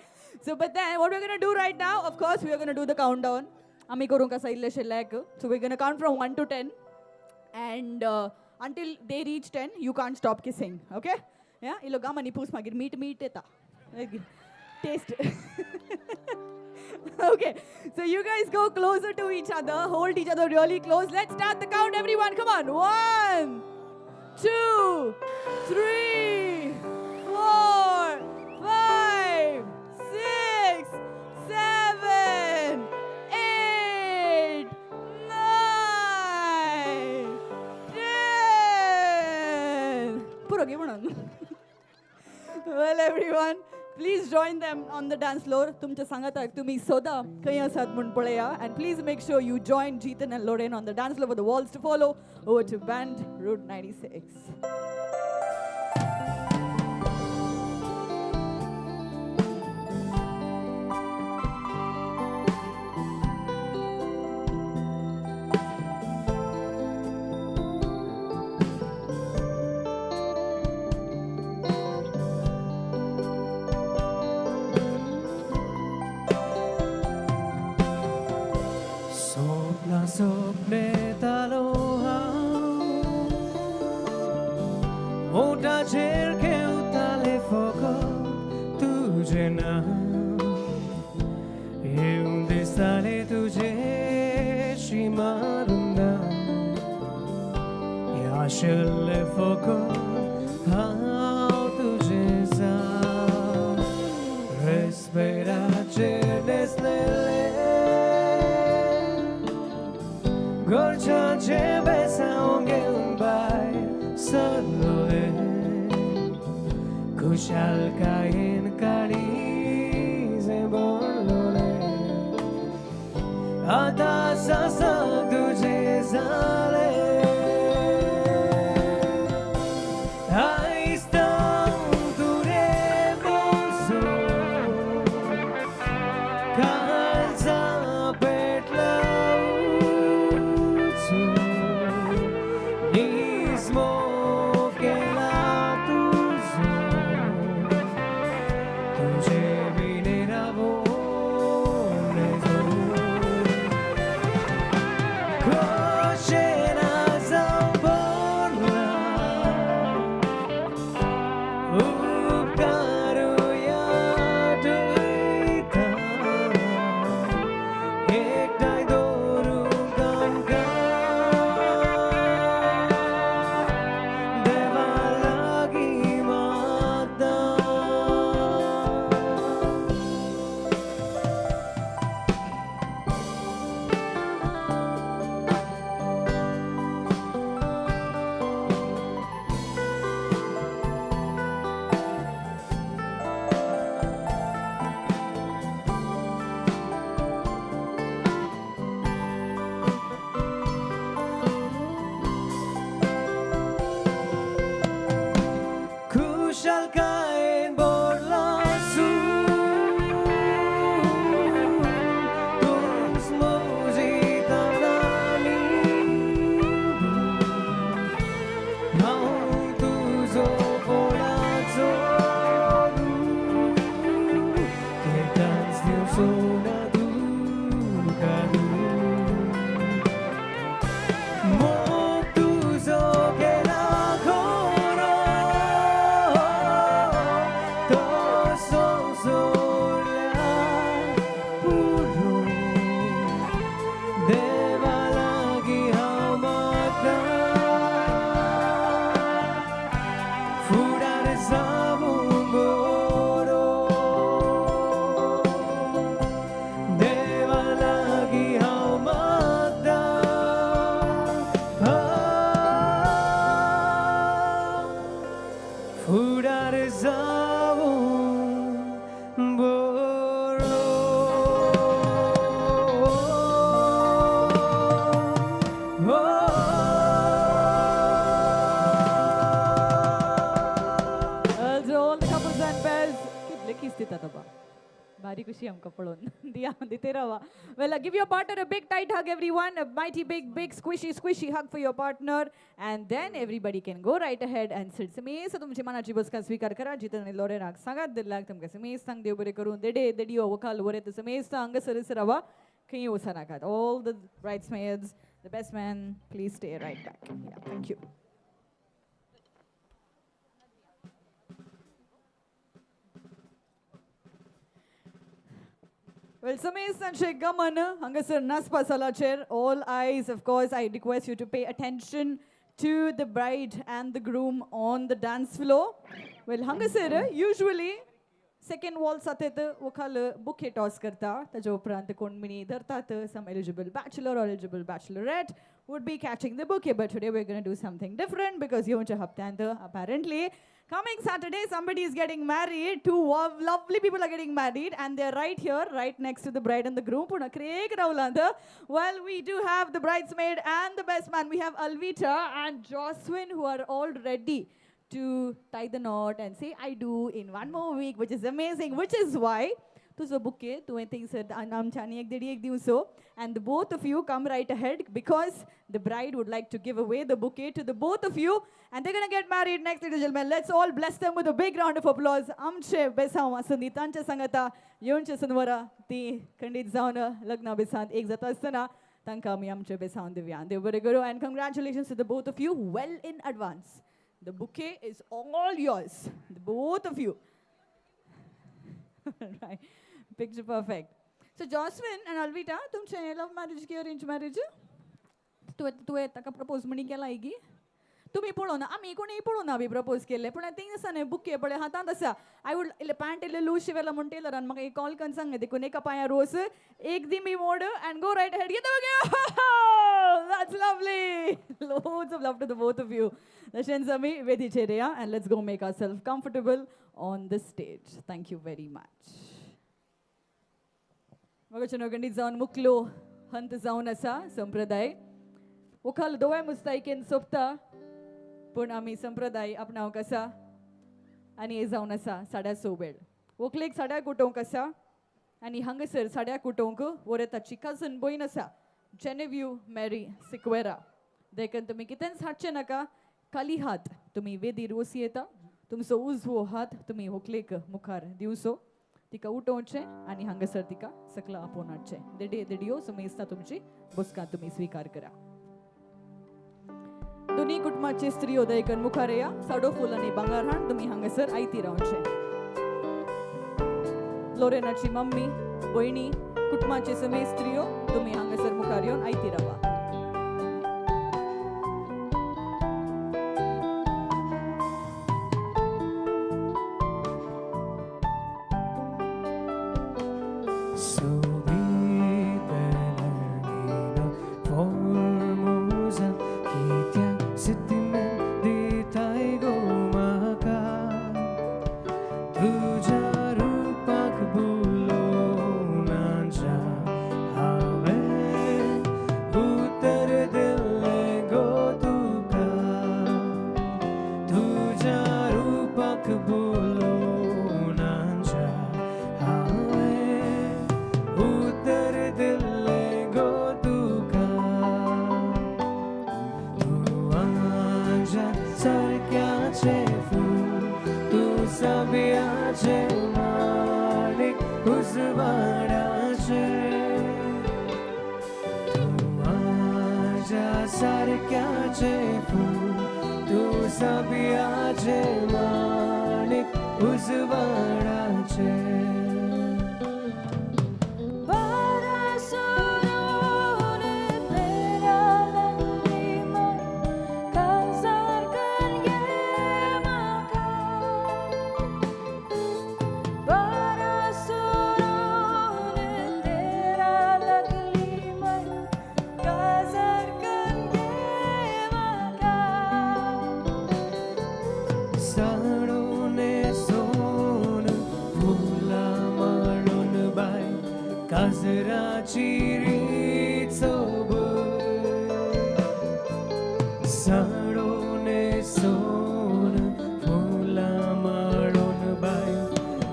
So but then what we're going to do right now, of course, we are going to do the countdown. आम्ही करूंक आसा इल्लेशें lakh. So we're going to count from 1 to 10. And until they reach 10, you can't stop kissing. Okay? Yeah? इलो गामानी पूस मागीर मीठ येता. Taste. Okay. So you guys go closer to each other. Hold each other really close. Let's start the count, everyone. Come on. 1, 2, 3, 4, 5, 6, 7, 8, 9, 10. Puro ge म्हणून. Well, everyone, please join them on the dance floor. तुमच्या सांगाताक तुम्ही सोदा खंय आसात म्हूण पळया. And please make sure you join Jeethan and Loren on the dance floor for the walls to follow. Over to band Route 96. स्वप्ने तलोहा मोठा झेर घेऊ ताले फकत तुझे नाव येऊन दिसताले तुझे श्रीमारुंदा याशले फकत हाव तुझे जा respirace nesnele Gorcha cebesa ongeun bai salole Kushal kain kari zebolole Ata sasa tujhe zale Aistam ture bolso Kalza petla खुशी आमकां पळोवन दिया दिते रावा. Well, give your partner a big tight hug, everyone. A mighty big squishy hug for your partner. And then everybody can go right ahead and sit. Samesh तुमची मनाची बसका स्वीकार करा. जितन आणि लोरेनाक सांगात दिल्लाक तुमकां समेस सांग देव बरें करून देडियो वकाल वरें तर समेस सांग सरस रावा. खंय वचना नाकात. All the bridesmaids, the best man, please stay right back. Yeah, thank you. Well, Samesh and Sheikh Gaman, hangasar naspasalacher. All eyes, of course, I request you to pay attention to the bride and the groom on the dance floor. Well, hangasar, usually, second wall sathet wakal bouquet toss karta. Tajo prant konmini dhartat, some eligible bachelor or eligible bachelorette would be catching the bouquet. But today we're going to do something different because yoncha haptanta apparently. Coming Saturday, somebody is getting married. Two lovely people are getting married, and they're right here, right next to the bride and the groom. Well, we do have the bridesmaid and the best man. We have Alvita and Jocelyn, who are all ready to tie the knot and say I do in one more week, which is amazing. Which is why तुझं bouquet तू things आमच्यानी एक देडी एक दिवसो, and the both of you come right ahead because the bride would like to give away the bouquet to the both of you, and they're gonna get married next, ladies and gentlemen. Let's all bless them with a big round of applause. आमचे बेसांव आसुनी तांचे सांगता येवनचे सनवरा ती खंडीत जावन लग्ना बेसांत एक जाता आसतना तांकां आमी आमचे बेसांव दिवया. देव बरें करूं, and congratulations to the both of you well in advance. The bouquet is all yours, the both of you. Right. Picture perfect. So Jocelyn and Alvita, तुमचे love marriage की arrange marriage? तू ताका propose म्हणी केला इगी? तुम्ही पळोवना, आमी कोणी पळोवना B propose केले, पण थिंग आसा न्हय बुके पळय हातांत आसा. I would pant इल्ले लूज शिवेला म्हण टेलरान म्हाका एक कॉल करून सांग देखून एका पांयार रोस एक दी मी mode and go right ahead. Get the bouquet. That's lovely. Loads of love to the both of you. Tashens आमी वेदीचेर या, and let's go make ourselves comfortable on the stage. Thank you very much. मगच्या गंडीत जावन मुकलो हंत जावन आसा संप्रदाय वखाल दोळे मुस्तायकेन सोंपता, पूण आमी संप्रदाय आपणावंक आसा आनी हे जावन आसा साड्या सोबेड. व्हंकलेक साड्या कुटोवंक आसा आनी हांगासर साड्या कुटोवंक वरे ताची कजन भयण आसा जेनेव्यू मॅरी सिक्वेरा. देखून तुमी कितेंच हाडचें नाका, खाली हात तुमी वेदीर वसी येता, तुमचो उजवो हात तुमी व्हंकलेक मुखार दिवचो, तिका उठोवचें आनी हांगासर तिका सकला आपोवन हाडचें. देडियो समेस्ता तुमची बसका तुमी स्वीकार करा. दोनी कुटुंबाचे स्त्रियो दयकन मुखार या, साडो फूल आनी भांगार हाड तुमी हांगासर आयती रावचें. लोरेनाची मम्मी भयणी कुटुंबाचे समेत स्त्रियो तुमी हांगासर मुखार येवन आयती रावा.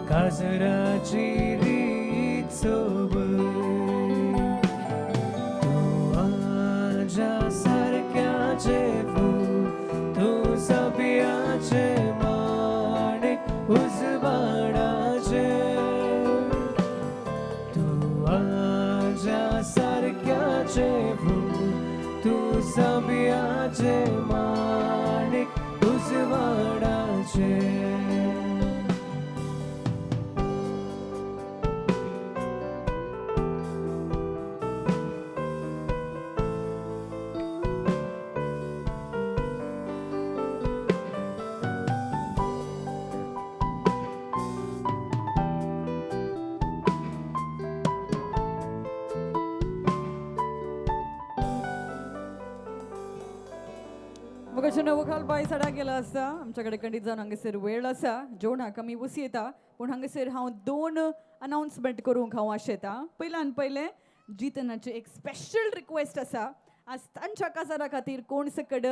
काजराची री तू सबियाचे माणिक उजवाडाचे मग वखाल बाय सडा गेला आसा आमच्याकडे खंडीत जावन हांगासर वेळ आसा जेवणाक आमी वसी येता पूण हांगासर हांव दोन अनाउन्समेंट करूंक हांव आशेता पयल्यान पयलें जितनाची एक स्पेशल रिक्वेस्ट आसा आज तांच्या काजारा खातीर कोण सकड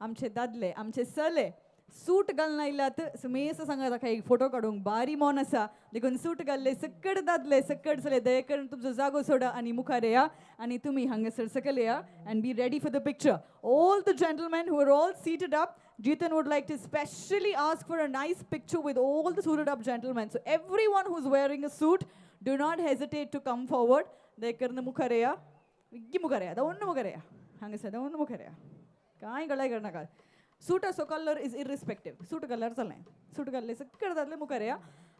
आमचे दादले आमचे चले सूट घालून आयल्यात सुमेस सांगा ताका एक फोटो काडूंक बारी मोन आसा देखून सूट घाल्ले सकड दादले सकड चले दया करून तुमचो जागो सोडा आनी मुखार या आनी तुमी हांगासर सकयल या and be ready for the picture all the gentleman who are all seated up Jeethan would like to specially ask for a nice picture with all the suited up gentlemen. So everyone who's wearing a suit, do not hesitate to come forward. दया करून मुखार या गी मुखार या दोन मुखार या हांगासर दोन मुखार या कांय गळाय करनाका सूट असो colour is irrespective suit colour चलें सूट घाल्ले सकड जातले मुखार या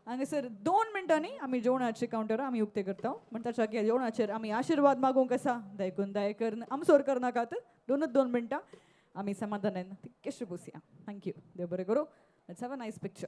हांगासर 2 मिनटांनी आमी जेवणाचे कावंटर आमी उक्ते करता पण ताच्या जेवणाचेर आमी आशिर्वाद मागूंक आसा दया करून आमसोर करनाकात 2 मिनटां आमी समाधानान तितकेशे बसया थँक्यू देव बरें करूं let's have a nice picture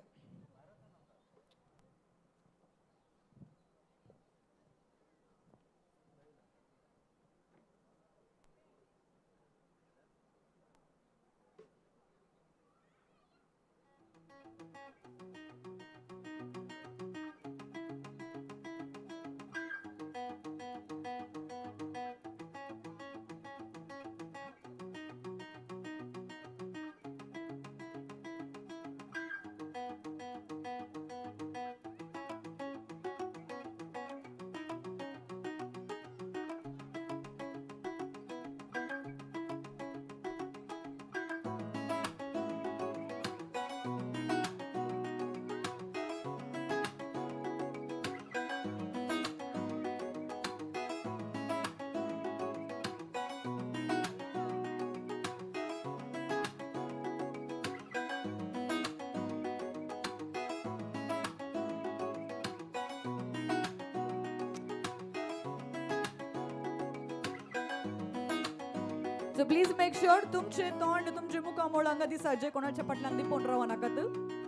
So please make sure तुमचे तोंड तुमचे मुखामोळ हांगा दिसा जे कोणाच्या फाटल्यान दिपोवन रावा नाकात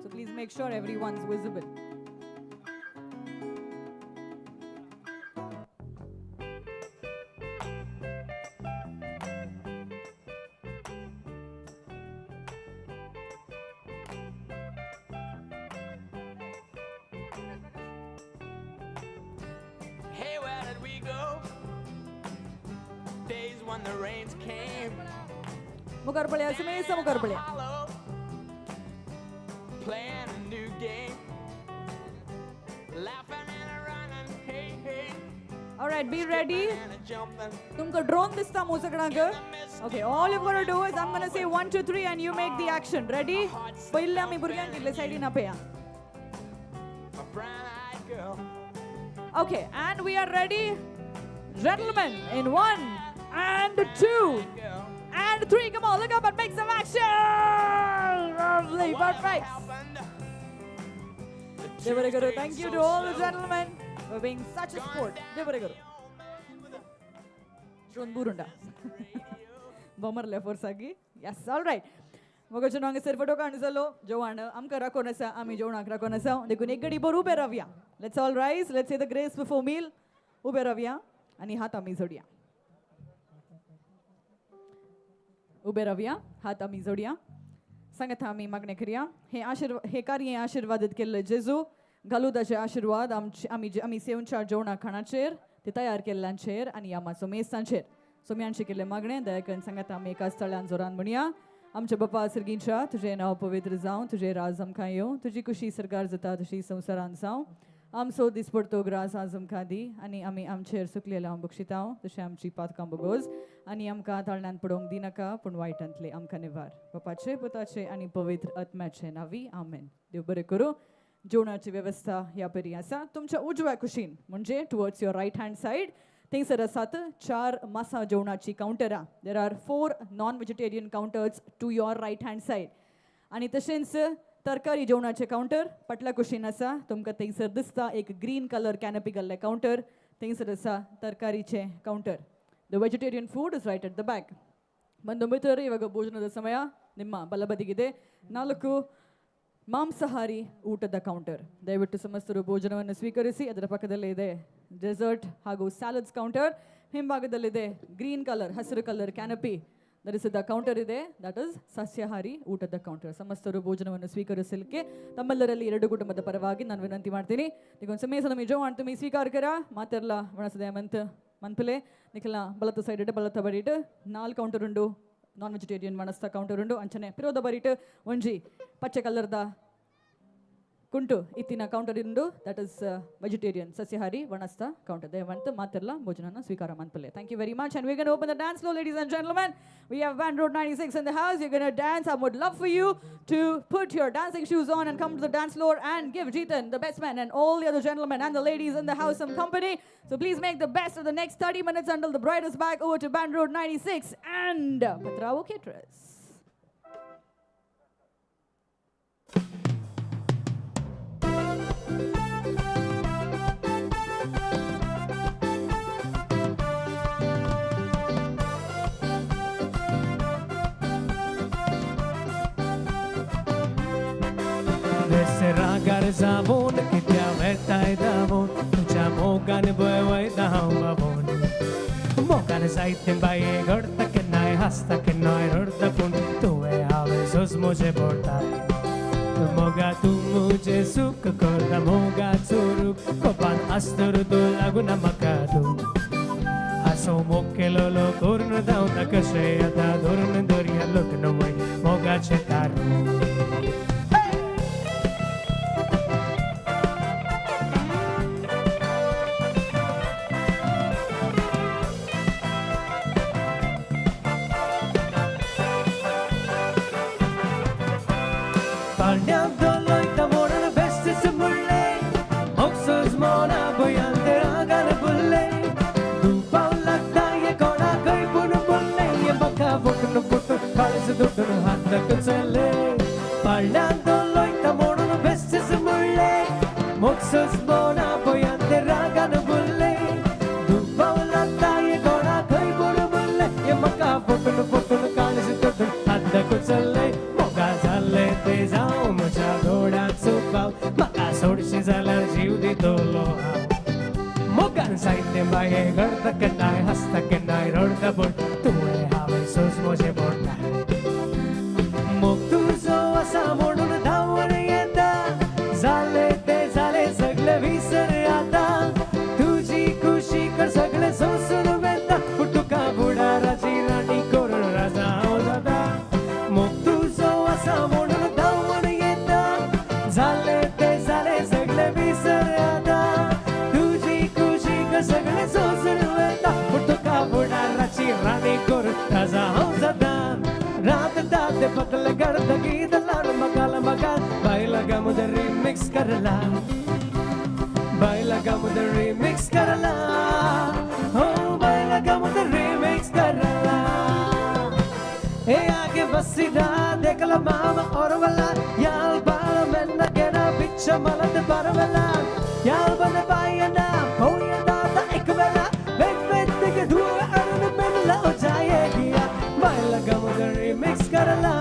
So please make sure everyone's visible. Hey, where did we go? Days when the rains came. मुखार पळया सुमेस मुखार पळया Playing a new game. Laughing and running. Hey, hey. All right, be ready. And a jumping. तुमका drone दिसता मू सगळ्यांक Okay, all you've got to do is I'm going to say 1 2 3 and you make the action. Ready? पहिले आमी भुरग्यांक दिले साइडीन आपया. A brown-eyed girl. Okay, and we are ready. Gentlemen, in 1 and 2 and 3. Come on, look up and make some action. Lovely, perfect. Devare Guru, thank you to all the gentlemen for being such a sport. Devare Guru. Drone burunda. Bomberle for sagi. Yes, all right. मगोचे हांगा sir photo काडून जालो जेवण आमकां राखून आसा आमी जेवणाक राखून आसा देखून एक घडी बरो उबे रावया let's all rise let's say the grace before meal उबे रावया आनी हात आमी जोडया उबे रावया हात आमी जोडया सांगात आमी मागणें करया हे कार्य आशिर्वादीत केल्ले जेजू घालू ताचे आशिर्वाद आमी सेवनच्या जेवणा खाणाचेर ते तयार केल्ल्यांचेर आनी आमाचो मेसांचेर सोम्यांचे केल्ले मागणें दया करून सांगात आमी एका स्थळान जोरान म्हणया आमचे बापा सर्गींच्या तुझे नाव पवित्र जावं तुझे राज आमकां येवं तुजी कुशी सरकार जाता तशी संवसारान जावं आमचो दिसपडतो ग्रास आज आमकां दी आनी आमी आमचेर सुकलेल्या बक्षिता तशें आमची पातकां बगोज आनी आमकां ताळण्यांत पडोवंक दिनाका पूण वायटांतले आमकां निवार बापाचे पुताचे आनी पवित्र आत्म्याचे नावी आमेन देव बरें करूं जेवणाची वेवस्था ह्या परी आसा तुमच्या उजव्या कुशीन म्हणजे towards your right hand side थंयसर आसात 4 मासा जेवणाची कावंटरां. There are 4 non vegetarian counters to your right hand side. आनी तशेंच तरकारी जेवणाचें कावंटर फाटल्या कुशीन आसा. तुमकां थंयसर दिसता एक ग्रीन कलर कॅनपी घाल्लें कावंटर. थंयसर आसा तरकारीचें counter. The vegetarian food is right at the back. ಬಂದು ಮಿತ್ರರೇ, ಇವಾಗ ಭೋಜನದ ಸಮಯ. ನಿಮ್ಮ ಬಲಬದಿಗಿದೆ 4 ಮಾಂಸಾಹಾರಿ ಊಟದ ಕೌಂಟರ್. ದಯವಿಟ್ಟು ಸಮಸ್ತರು ಭೋಜನವನ್ನು ಸ್ವೀಕರಿಸಿ. ಅದರ ಪಕ್ಕದಲ್ಲೇ ಇದೆ ಡೆಸರ್ಟ್ ಹಾಗೂ ಸ್ಯಾಲಡ್ಸ್ ಕೌಂಟರ್. ಹಿಂಭಾಗದಲ್ಲಿದೆ ಗ್ರೀನ್ ಕಲರ್, ಹಸಿರು ಕಲರ್ ಕ್ಯಾನಪಿ ಧರಿಸಿದ ಕೌಂಟರ್ ಇದೆ. ದಟ್ ಇಸ್ ಸಸ್ಯಾಹಾರಿ ಊಟದ ಕೌಂಟರ್. ಸಮಸ್ತರು ಭೋಜನವನ್ನು ಸ್ವೀಕರಿಸಲಿಕ್ಕೆ ತಮ್ಮೆಲ್ಲರಲ್ಲಿ 2 ಕುಟುಂಬದ ಪರವಾಗಿ ನಾನು ವಿನಂತಿ ಮಾಡ್ತೀನಿ. ನಿಗೊಂದು ಸಮಯ ಸಮಯ ಜೋ ಅಂತ ಮೀ ಸ್ವೀಕಾರಕರ ಮಾತೆಲ್ಲ ವಣಸದೆ ಮನ್ಪಲೆ ನಿಖಲ ಬಲತ ಸೈಡ್ ಇಟ್ಟು ಬಲತ ಬರೀಟ್ 4 ಕೌಂಟರ್ ಉಂಡು. ನಾನ್ ವೆಜಿಟೇರಿಯನ್ ಮನಸ್ತ ಕೌಂಟರ್ ಉಂಡು. ಅಂಚನೆ ಪಿರೋದ ಬರೀಟ್ ಒಂಜಿ ಪಚ್ಚೆ ಕಲರ್ದ ಕುಂಟು ಇತ್ತಿನ ಕೌಂಟರ್ ಉಂಡು. ದಟ್ ಇಸ್ ವೆಜಿಟೇರಿಯನ್ ಸಸ್ಯಾಹಾರಿ ವಣಸ್ತ ಕೌಂಟರ್. ದಯವಂತ ಮಾತೆಲ್ಲ ಭೋಜನನ ಸ್ವೀಕಾರ ಮನ್ಪಲೆ. Thank you very much. And we're going to open the dance floor, ladies and gentlemen. We have Band Road 96 in the house. You're going to dance. I would love for you to put your dancing shoes on and come to the dance floor and give Jeethan, the best man, and all the other gentlemen and the ladies in the house some company. So please make the best of the next 30 minutes until the bride is back. Over to Band Road 96 and Patrao Caterers. Ragar zamon kitya vetai damon tuja mogan boy dahum babon mogan saitin baye garta ke nai hasta ke nai rda pun tu e ave sos mujhe bortai moga tu mujhe sukh korda moga churu kopan astur do laguna makadu aso mokelo lo kurn dau takashe ata durn doriya lukno mai moga chetaru Parlando loita moron bestes mulle moxos bona boyante ragana bulle du paula taye gona kai buru bulle ye maka botun kalis tutun adda kuchalle moga zalle te jao mucha doda supau maka sodshi zalar jiv di dolo mogan saite baye garta kenai hasta kenai rodda bol tumhe have sos moje borta मोडून धावून येता झाले ते झाले सगळे विसर आता तुझी खुशी कर सगळे सोसून वेता पुटुका बुडाराची राणी करून राजा हो जाता मग तुझो असा मोडून धावून येता झाले ते झाले सगळे विसर आता तुझी खुशी कर सगळे सोसून वेता पुटुका बुडाराची राणी करून राजा हो जाता रात दाते पतले गर्द गीत लाड मगाला मगाल बायला गामुद रिमिक्स करला बायला गामुद रिमिक्स करला हो बायला गामुद रिमिक्स करला हे आगे बसीदा देखला मामा और वाला याल बाल मेन्ना गेना बिच्चा मलद परवला याल बन बायना हो या दादा एक वेला बेट बेट के धुआ अरुण में लो जाएगी बायला गामुद रिमिक्स करला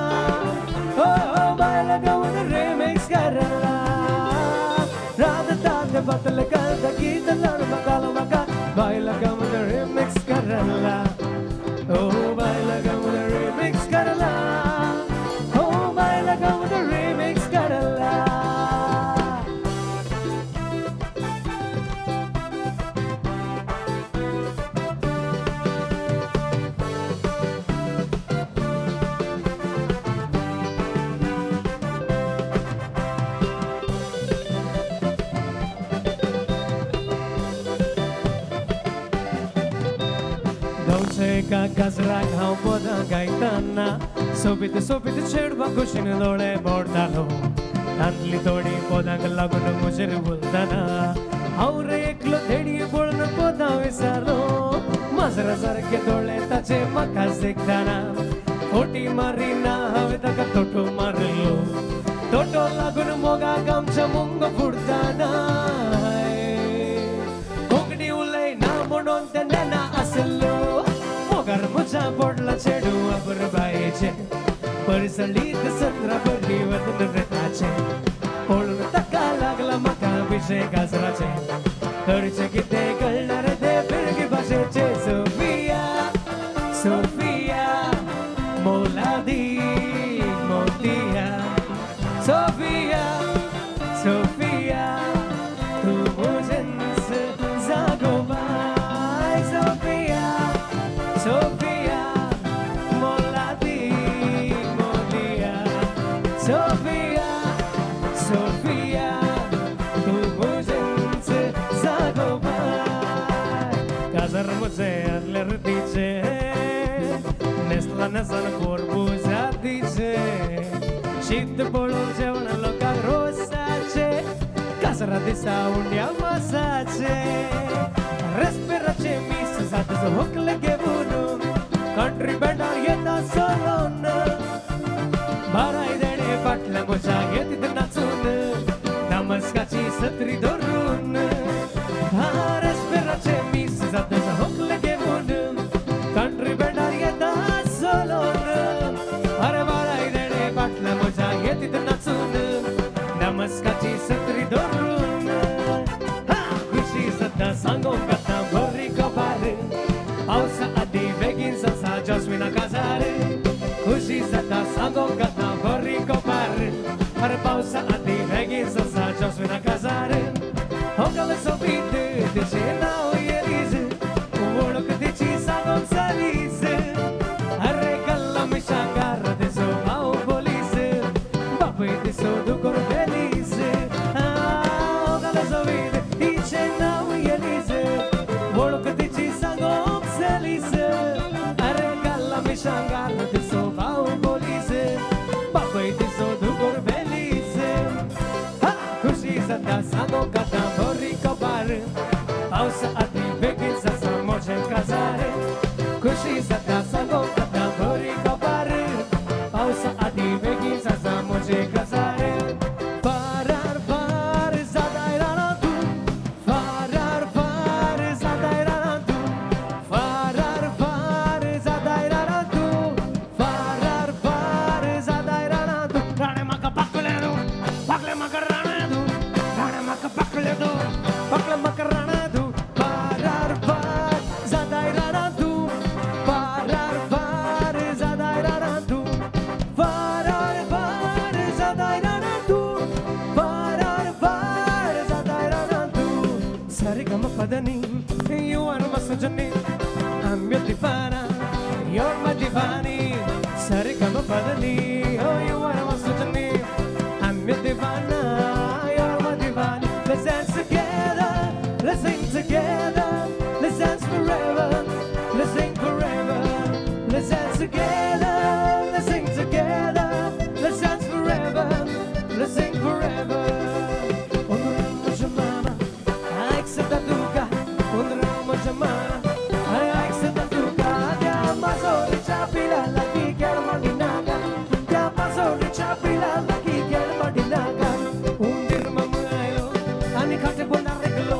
oh baila gaun remix karla raat taat batal kar da geet lad makala maka baila gaun remix karla oh baila gaun remix karla oh baila gaun remix karla Ka kazrak hau boda gaitana sobit chedwa kushin dole bordalo antli todi podang lagun mujher buldana हांव रे एकलो धेडी पळून पोता विसारलो माजरा सारके दोळे ताचे म्हाका देखताना खोटी मारिना हांवें ताका तोटो मारलो तोटो लागून मोगाक आमच्या मुंग फुडताना कोंकणी उलयना म्हणून ते नेना आसलो मोगार म्हज्या पडला चेडू अबरबायेचे परसलीत सतरा बरी वदन रेताचे पळून ताका लागला म्हाका विशय गाजराचे कडचे कितें कळणार ते पिळगी भाशेचे सोफिया सोफिया मोलादी मोतिया सोफिया सोफिया तू मुझेंस जागो बाय सोफिया सोफिया मोलादी मोतिया सोफिया सोफिया तू मुझेंस जागो बाय काजर मुझे अरलर दिचे नेसला नेसन कोरबुजा दिचे शीत पळून जेवण लोकांक रोसाचे काजरा दिसा उंड्या मासाचे रेस्पिराचे मीस जातच हुकले घेऊन कंट्री बँडार येता सोलोन बाराय देणे फाटल्या मोच्या येतीत नाचून नमस्काची सत्री धरून रेस्पिराचे मीस जातच हुकले घेऊन कंट्री बँडार येता सोलोन अरे बाराय देणे फाटल्या मोच्या येतीत नाचून नमस्काची सत्री धरून खुशी सद्दा सांगो कथा बरी कपार पावसा आधी बेगीन ससा जस्मिना काजार खुशी सद्दा सांगो कथा बरी कपार अरे पावसा आधी बेगीन ससा जस्मिना काजार होगल सोबीत तिचे नाव येलीज ओळख तिची सांगून चालीस अरे गल्ला मिशांगार दिसो भाऊ बोलीस बापय दिसो दुकोर बेलीस होगल सोबीत तिचे नाव येलीज ओळख तिची सांगून चालीस अरे गल्ला मिशांगार दिसो भाऊ बोलीस बापय दिसो दुकोर बेलीस खुशी सदा सांगो कथा बरी कबार पावस आधी बेगीन ससा मोजे काजार खुशी सदा सांगो कथा बरी कबार पावस आधी बेगीन ससा मोजे काजार फारार फार जादाय राणा तू फारार फार जादाय राणा तू फारार फार जादाय राणा तू फारार फार जादाय राणा तू राणे म्हाका पाकले म्हाका राणे तू राणे म्हाका पाकले म्हाका राणे तू फारार फार जादाय राणा तू फारार फार जादाय राणा तू फारार फार जादाय राणा तू फारार फार जादाय राणा तू सरगम पदनी you are my sujani I'm your divana you're my divani Sargam पदनी oh you are my sujani I'm your divana you're my divani let's dance together let's sing together let's dance forever let's sing forever let's dance together let's sing together let's dance forever let's sing forever Ondra jamana ai que duga Ondra jamana ai que duga ya mazori chapila la ki kel madinaga ya mazori chapila la ki kel madinaga undir mamu ayo ani khate bona reglo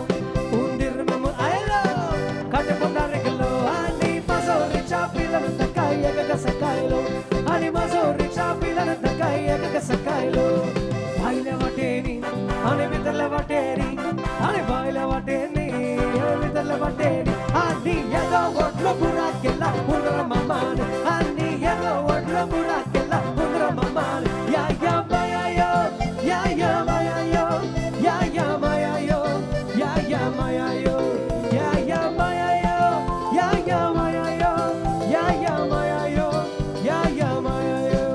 undir mamu ayo khate bona reglo ani mazori chapila la kaya ga sakailo ani mazori chapila la kaya ga sakailo baile wateni ani vidala wateni ani baile wateni ani vidala wateni ani yaga wotlo burakella undra mamane ani yaga wotlo burakella undra mamane ya ya maya yo ya ya maya yo ya ya maya yo ya ya maya yo ya ya maya yo ya ya maya yo ya ya maya yo ya ya maya yo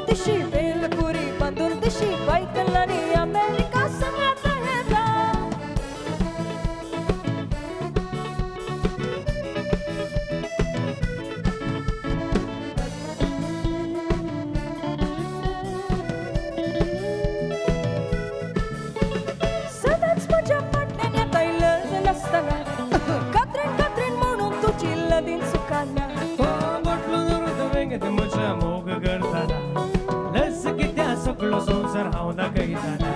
दिशी बेलपुरी बांधून दिशी बायकलानी America संगत येता सदाच माझ्या पाटण्याने तैलच नसताना कात्रीन म्हणून तुझी लगीन सुखाना म्हटलं नरू वेगत म्हज्या मोग करताना लस कित्या सगळो संसार हांव दाखयताना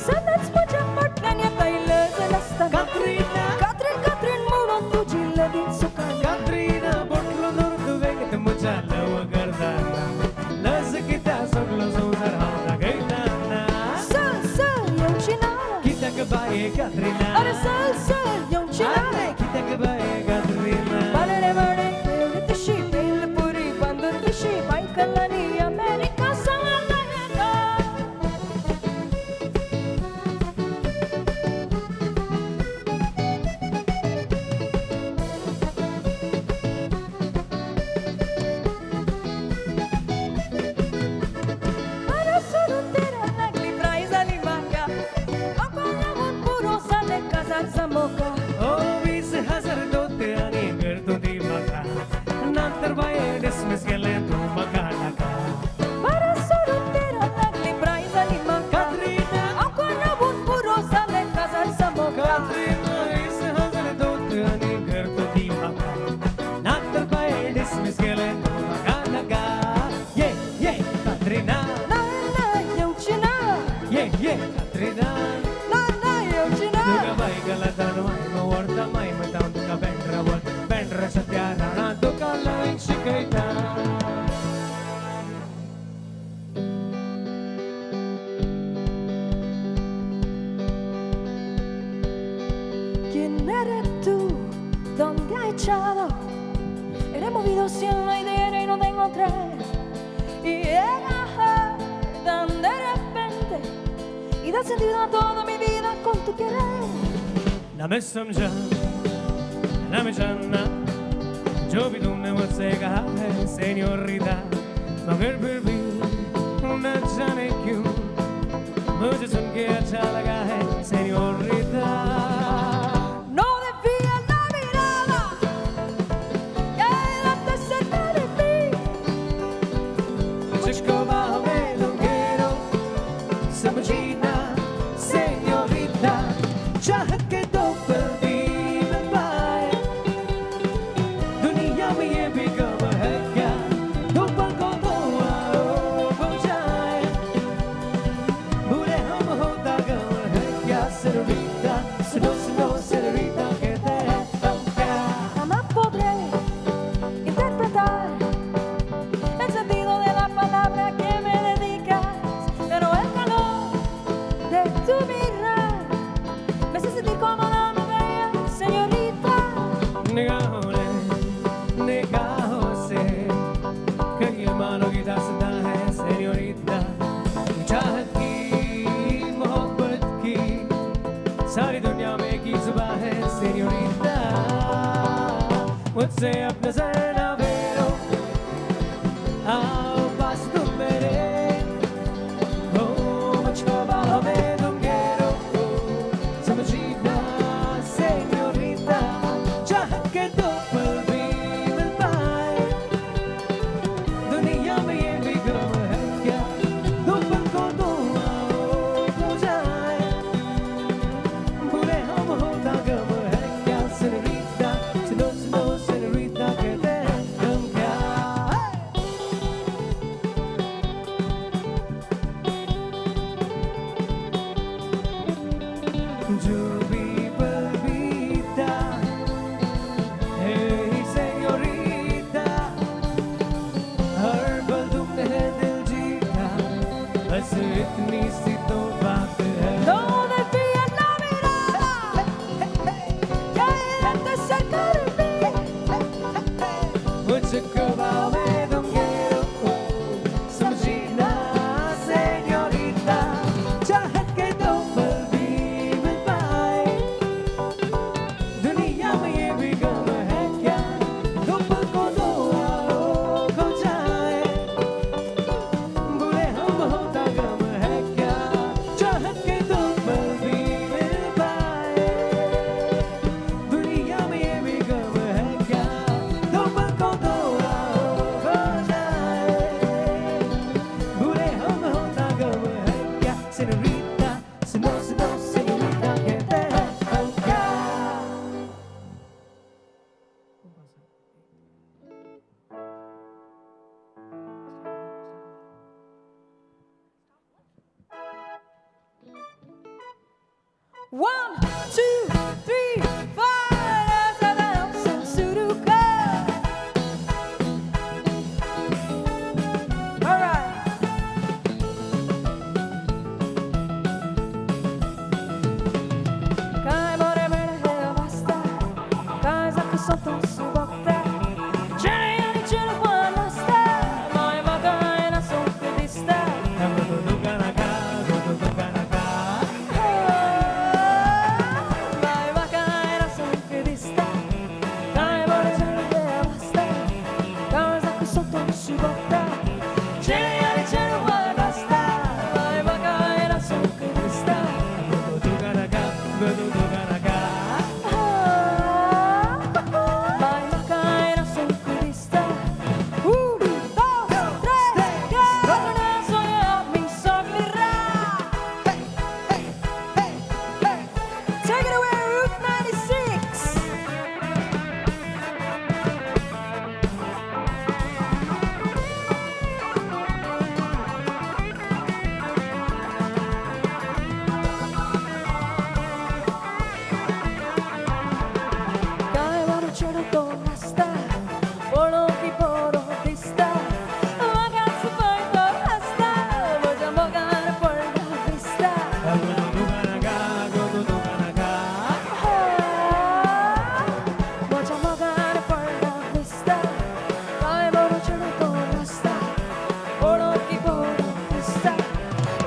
सदाच माझ्या पाटण्याने तैलच नसताना कात्रीन म्हणून तुझी लगीन सुखाना कात्रीना म्हटलं नरू वेगत म्हज्या लव करताना लस कित्या सगळो संसार हांव दाखयताना सर येवची ना कित्याक बाये कात्रीना अरे सर येवची ना कित्याक बाये कात्रीना बालडे बाळे तेवढी तशी बेलपुरी बांधून तशी बायकलानी अमेरिका संगत येता मला सोडून तेरा लागली प्राईज आली मागा अकोल्याहून पुरोसाने कसाचा मोका ओ 20,000 दोते आणि करतो ती म्हाका नंतर बाये डिसमिस केले तू म्हाका नाका मला सोडून तेरा लागली प्राईज आली मागा अकोल्याहून पुरोसाने कसाचा मोका कात्रीना 20,000 दोते आणि करतो ती म्हाका नंतर बाये डिसमिस केले तू म्हाका नाका ये कात्रीना ना येवची ना ये कात्रीना ना येवची ना तुका बायकला ताण मायम व्हरता मायम तावन तुका बँड्रा सद्या राणा तुका लायक शिकयता ¿Quién eres tú? ¿Dónde has echado? Eres movido si no hay dinero y no tengo tres. Y llega tan de repente y da sentido a toda mi vida con tu querer. ना मैं समझा ना मैं जानना जो भी तुमने मुझसे कहा है सेन्योरिटा मगर फिर भी न जाने क्यों मुझे सुन के अच्छा लगा है senorita No desvíes la mirada, quédate cerca de mí. मुझको बाहों में तुम घेरो समझीना सेन्योरिटा चाह के दो पल भी मिल पाए दुनिया में ये भी कम है क्या दो पल को दो आओ हो जाए बुरे हम होता गम है क्या सेन्योरिटा सुनो सुनो सेन्योरिटा कहते हैं हम क्या Jamás podré interpretar el sentido de la palabra que me dedicas, pero el calor de tu mirar me hace sentir como una bella señorita. निगाहों से कहीं मानो की दास्तां है सेन्योरिटा चाहत की मोहब्बत की सारी दुनिया में एक ही जुबां है सेन्योरिटा मुझसे अब नजर ना फेरो आओ पास तुम मेरे हो मुझको बाहों में तुम घेरो समझीना सेन्योरिटा चाह के दो पल भी मिल पाए दुनिया में ये भी गम है क्या दो पल को दो आओ हो जाए बुरे हम होता गम है क्या सेन्योरिटा सुनो सुनो सेन्योरिटा कहते हैं हम क्या जो भी पल बीता हे सेन्योरिटा हर पल तुमने दिल जीता बस इतनी सी तो बात है No desvíes la mirada, quédate cerca de mí. मुझको बाहों में तुम घेरो समझीना सेन्योरिटा चाह के दो पल भी मिल पाए दुनिया में ये भी गम है क्या दो पल को दो आओ खो जाए 1, 2, 3, 4. All right. Kai bore bere basta, kai zak sotto su bokta. C'è di cielo qua non sta, mai magari na sotto di sta. Mai magari na sotto di sta. Kai bore bere basta, kai zak sotto su bokta. C'è di cielo qua non sta, mai magari na sotto di sta. Mai magari na sotto di sta. 1, 2, 3, non è solo mi soglierà. Take it away, Route 96. Kai vado cielo torna sta, volo chi poro ti sta. Ragazzi poi torna sta, vogliamo giocare poi la vista. Vogliamo giocare poi la vista. Kai vado cielo torna sta, volo chi poro ti sta.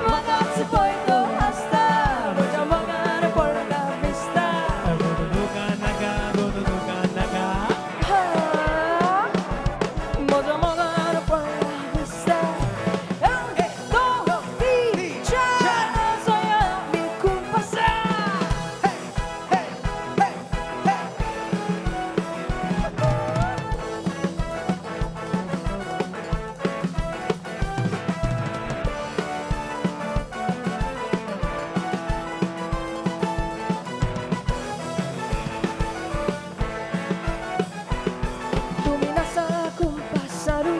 Ragazzi poi torna sta, vogliamo giocare poi la vista. Vogliamo giocare poi la vista. 1, 2, 3, soia mi compassa. Tu mi nasa kumpasaru,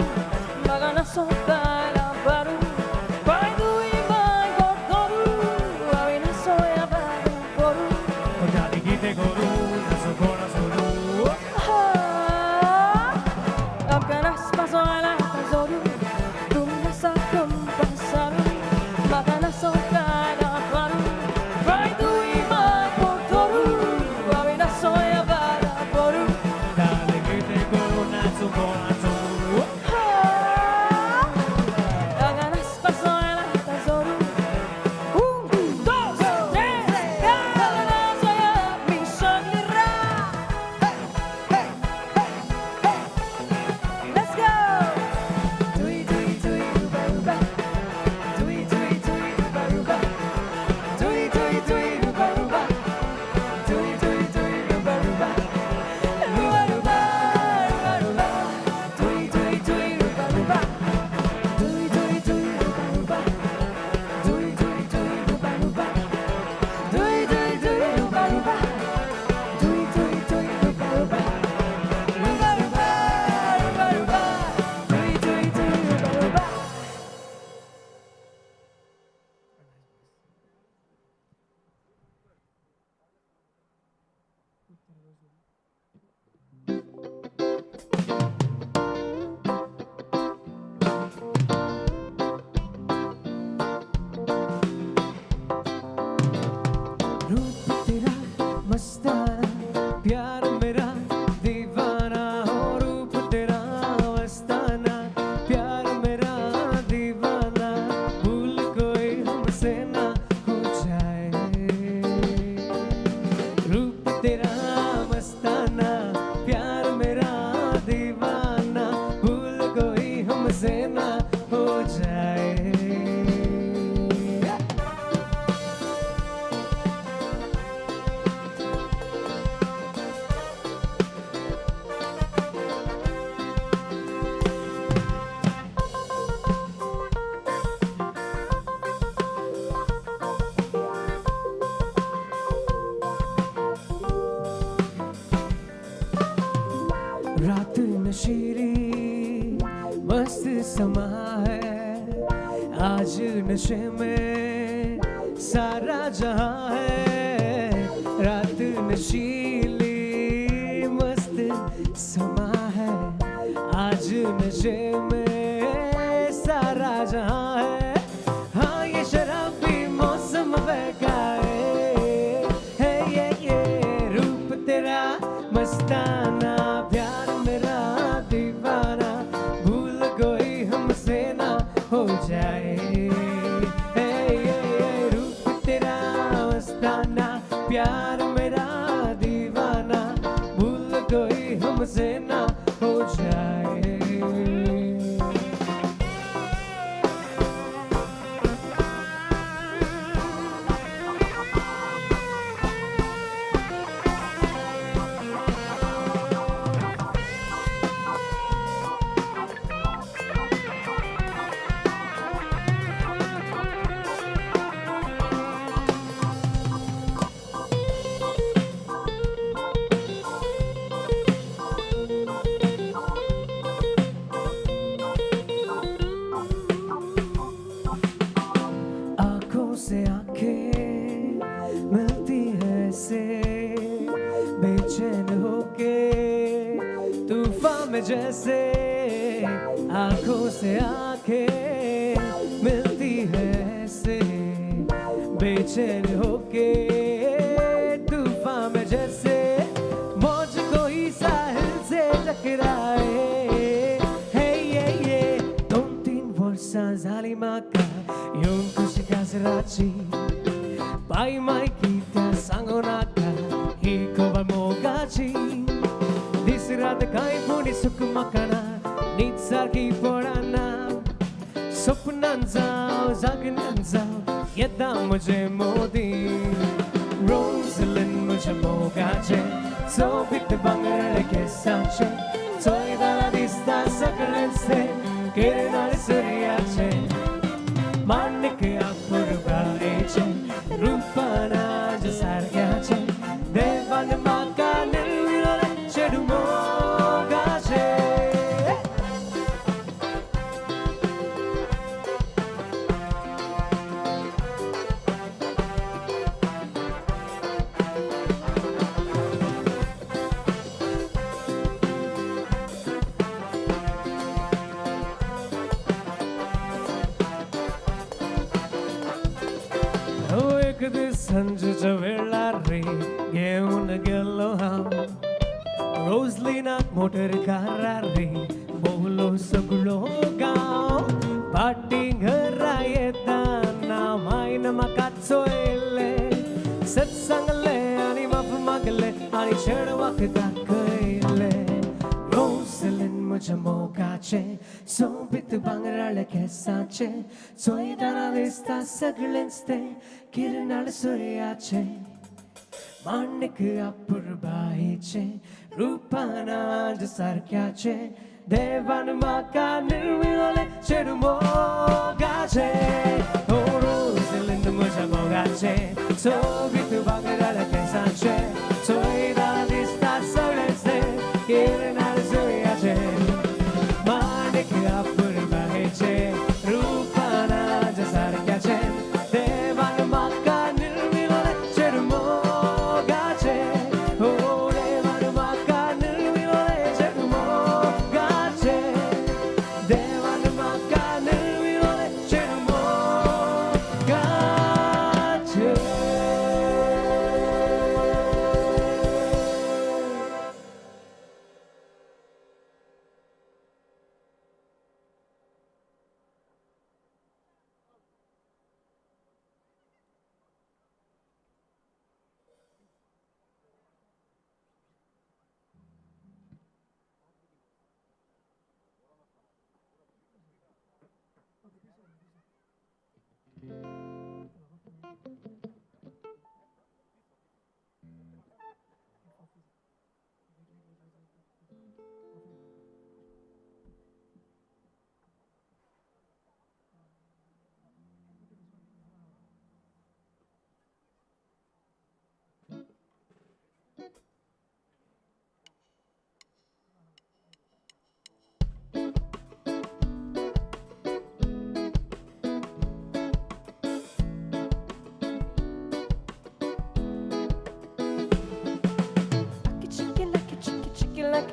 magana sotala baru. Pai tu imai gordoru, avina soya baru goru. Apganas pasola tazoru, tu mi nasa kumpasaru, magana sotala baru. Pai tu imai gordoru, avina soya baru goru. Aganas pasola tazoru. 1, 2, 3, aganas soya mi soglierà. Let's go. Dui dui dui ruba ruba. Dui dui dui ruba ruba. Dui dui dui ruba ruba. Dui dui dui ruba ruba. Ruba ruba ruba ruba. Dui dui dui ruba ruba. Dui dui dui ruba ruba. Dui dui dui ruba ruba. Dui dui dui ruba ruba. Dui dui dui ruba ruba. Ruba ruba ruba ruba. Dui dui dui ruba ruba. रूप तेरा मस्ताना, प्यार मेरा दीवाना हो। रूप तेरा मस्ताना, प्यार मेरा दीवाना, भूल कोई हमसे ना हो जाए। रूप तेरा मस्ताना, प्यार मेरा दीवाना, भूल कोई हमसे ना हो जाए। रात नशीली मस्त समा है, आज नशे में सारा जहां है। नशीली मस्त समा है, आज नशे में सारा जहां है। हाँ ये शराबी मौसम बहकाए है, ये रूप तेरा मस्ताना, प्यार मेरा दीवाना, भूल कोई हमसे ना हो जाए। ये रूप तेरा मस्ताना, प्यार मेरा दीवाना, भूल कोई हमसे ना हो जाए। आंखों से आंखें मिलती है ऐसे, बेचैन होके तूफान में जैसे। आंखों से आंखें मिलती है ऐसे, बेचैन होके तूफान में जैसे। मौज कोई साहिल से टकराए है, ये 2-3 वर्षा zalimaka yung kushikazirachi pai mai kita sangonaka hikoba mogachi disirada kai puni sukumakana nitsarki porana sopnanzao zagnanzao yeda mujhe modi Rosalind mujhe mogache so bit bangarale ke sache soy dala dista sakalense kiranal suryache Manik apurbaeche rupana jasargache devan makanil virale chedumogache संजूच्या वेळार रे घेऊन गेलो हांव रोजलिनाक motor कारार रे बोलो सगळो गांव पाटी घरा येताना मायन म्हाका चोयले सत सांगले आनी माफ मागले आनी चेडवाक दाखयले रोजलिन म्हज्या मोगाचे सोबीत भांगराळे केसाचे चोयताना दिसता सगळेंच ते किरणाळ सूर्याचे माणिक अपुरबाईचे रूपानाज सारख्याचे देवान म्हाका निर्मिळले चेडू मोगाचे ओ रोजलिंद म्हज्या मोगाचे सोबीत भांगराळे केसाचे चोयताना दिसता सगळेंच ते किरणाळ सूर्याचे माणिक अपुरबाईचे रूपानाज सारख्याचे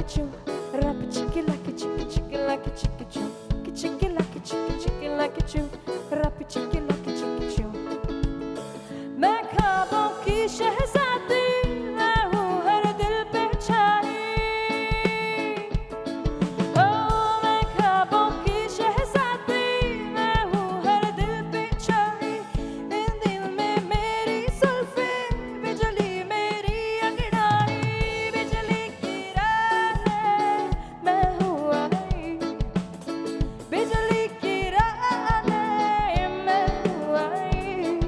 choo, rap chicky like a chicky chicky like a chicky choo, chicky like a chicky like a choo, rap chicky like a chicky choo. मैं ख्वाबों की शहजादी मैं हूँ हर दिल पे छाई ओ मैं ख्वाबों की शहजादी मैं हूँ हर दिल पे छाई इन दिल में मेरी जुल्फे बिजली मेरी अंगड़ाई बिजली की राहें मैं हूँ आई बिजली की राहें मैं हूँ आई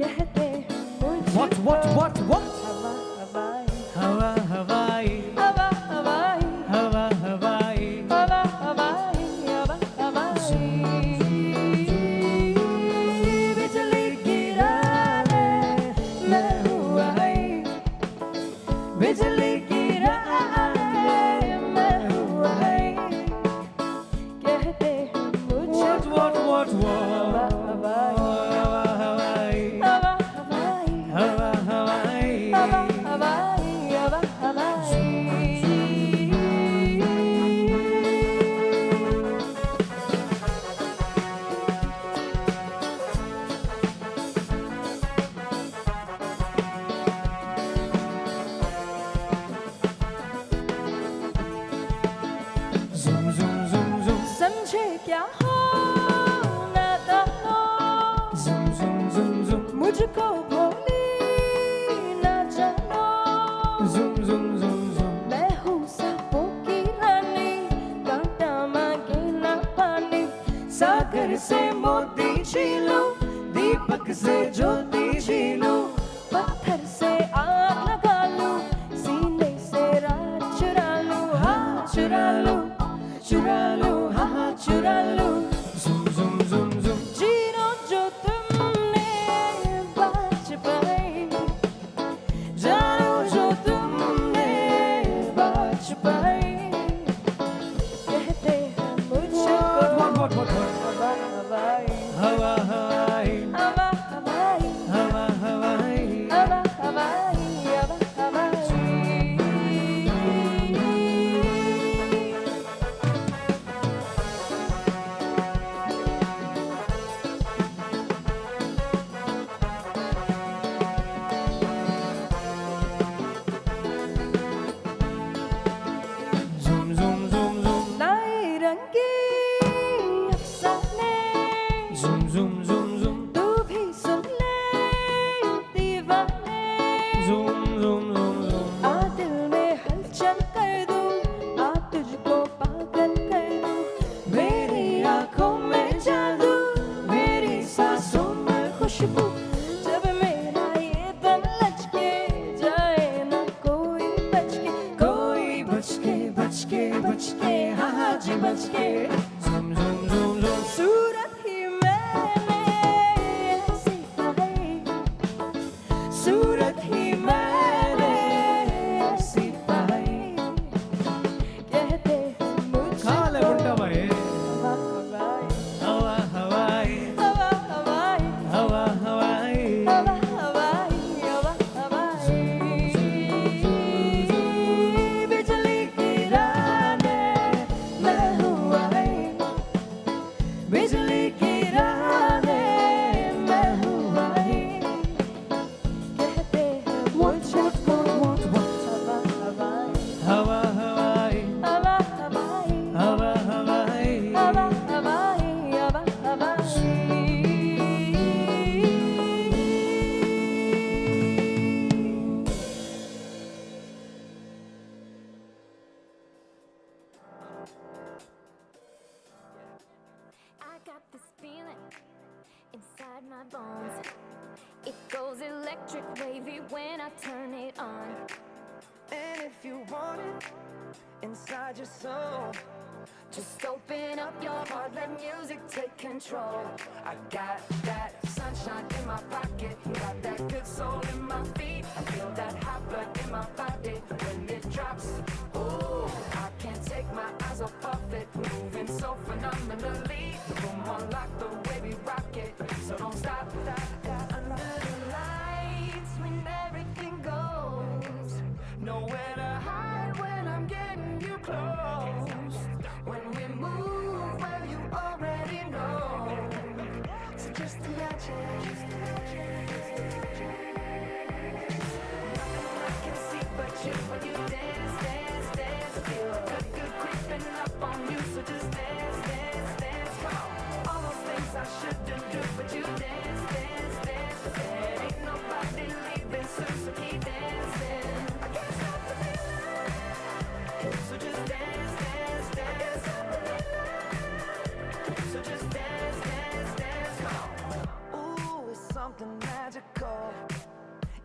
कहते हैं मुझे What? हवा हवाई Hawa Hawaii, हवा हवाई Hawa Hawaii. हवा हवाई हवा हवाई बिजली की राहें मैं हूँ आई बिजली की राहें मैं हूँ आई कहते हैं मुझे What? हवा हवाई Hawa Hawaii, हवा हवाई Hawa Hawaii. हवा हवाई हवा हवाई Zoom, zoom, zoom, zoom. समझे क्या हो नादानो Zoom, zoom, zoom, zoom. मुझको भोली ना जानो Zoom, zoom, zoom, zoom. मैं हूँ सांपों की रानी कांटा मांगे ना पानी सागर से मोती छीलूं दीपक से ज्योति छीलूं पत्थर से आग लगा लूं सीने से रात चुरा लूं हाँ चुरा लूं हाँ चुरा लूं Zoom, zoom, zoom, zoom. Zero जो तुमने बाज पाई जानो जो तुमने बाज पाई कहते हैं मुझको What? हवा हवाई Hawa Hawaii, हवा हवाई Hawa Hawaii. हवा हवाई हवा हवाई Zoom, zoom, zoom, zoom. नए रंगी अफसाने Zoom, zoom, zoom, zoom. तू भी सुन ले दीवाने Zoom, zoom, zoom, zoom. आ दिल में हलचल कर दूं आ तुझको पागल कर दूं मेरी आंखों में जादू मेरी सांसों में खुशबू जब मेरा ये तन लचके जाए ना कोई बच के हाँ हाँ जी बच के Zoom, zoom, zoom, zoom. सूरत ही मैंने ऐसी पाई सूरत ही मैंने ऐसी पाई कहते हैं मुझको Kale bunta bhai. हवा हवाई Hawa Hawaii, हवा हवाई Hawa Hawaii. हवा हवाई हवा हवाई बिजली की राहें मैं हूँ आई बिजली की राहें मैं हूँ आई कहते हैं मुझको हवा हवाई Hawa Hawaii, हवा हवाई Hawa Hawaii. हवा हवाई हवा हवाई I got this feeling inside my bones. It goes electric wavy when I turn it on. And if you want it inside your soul, Just open up your heart, let music take control. I got that sunshine in my pocket, got that good soul in my feet. I feel that hot blood in my body when it drops. Ooh, I can't take my eyes off of it, moving so phenomenally. Come on, like the way we rock it, so don't stop. Under the lights when everything goes, nowhere to hide when I'm getting something magical.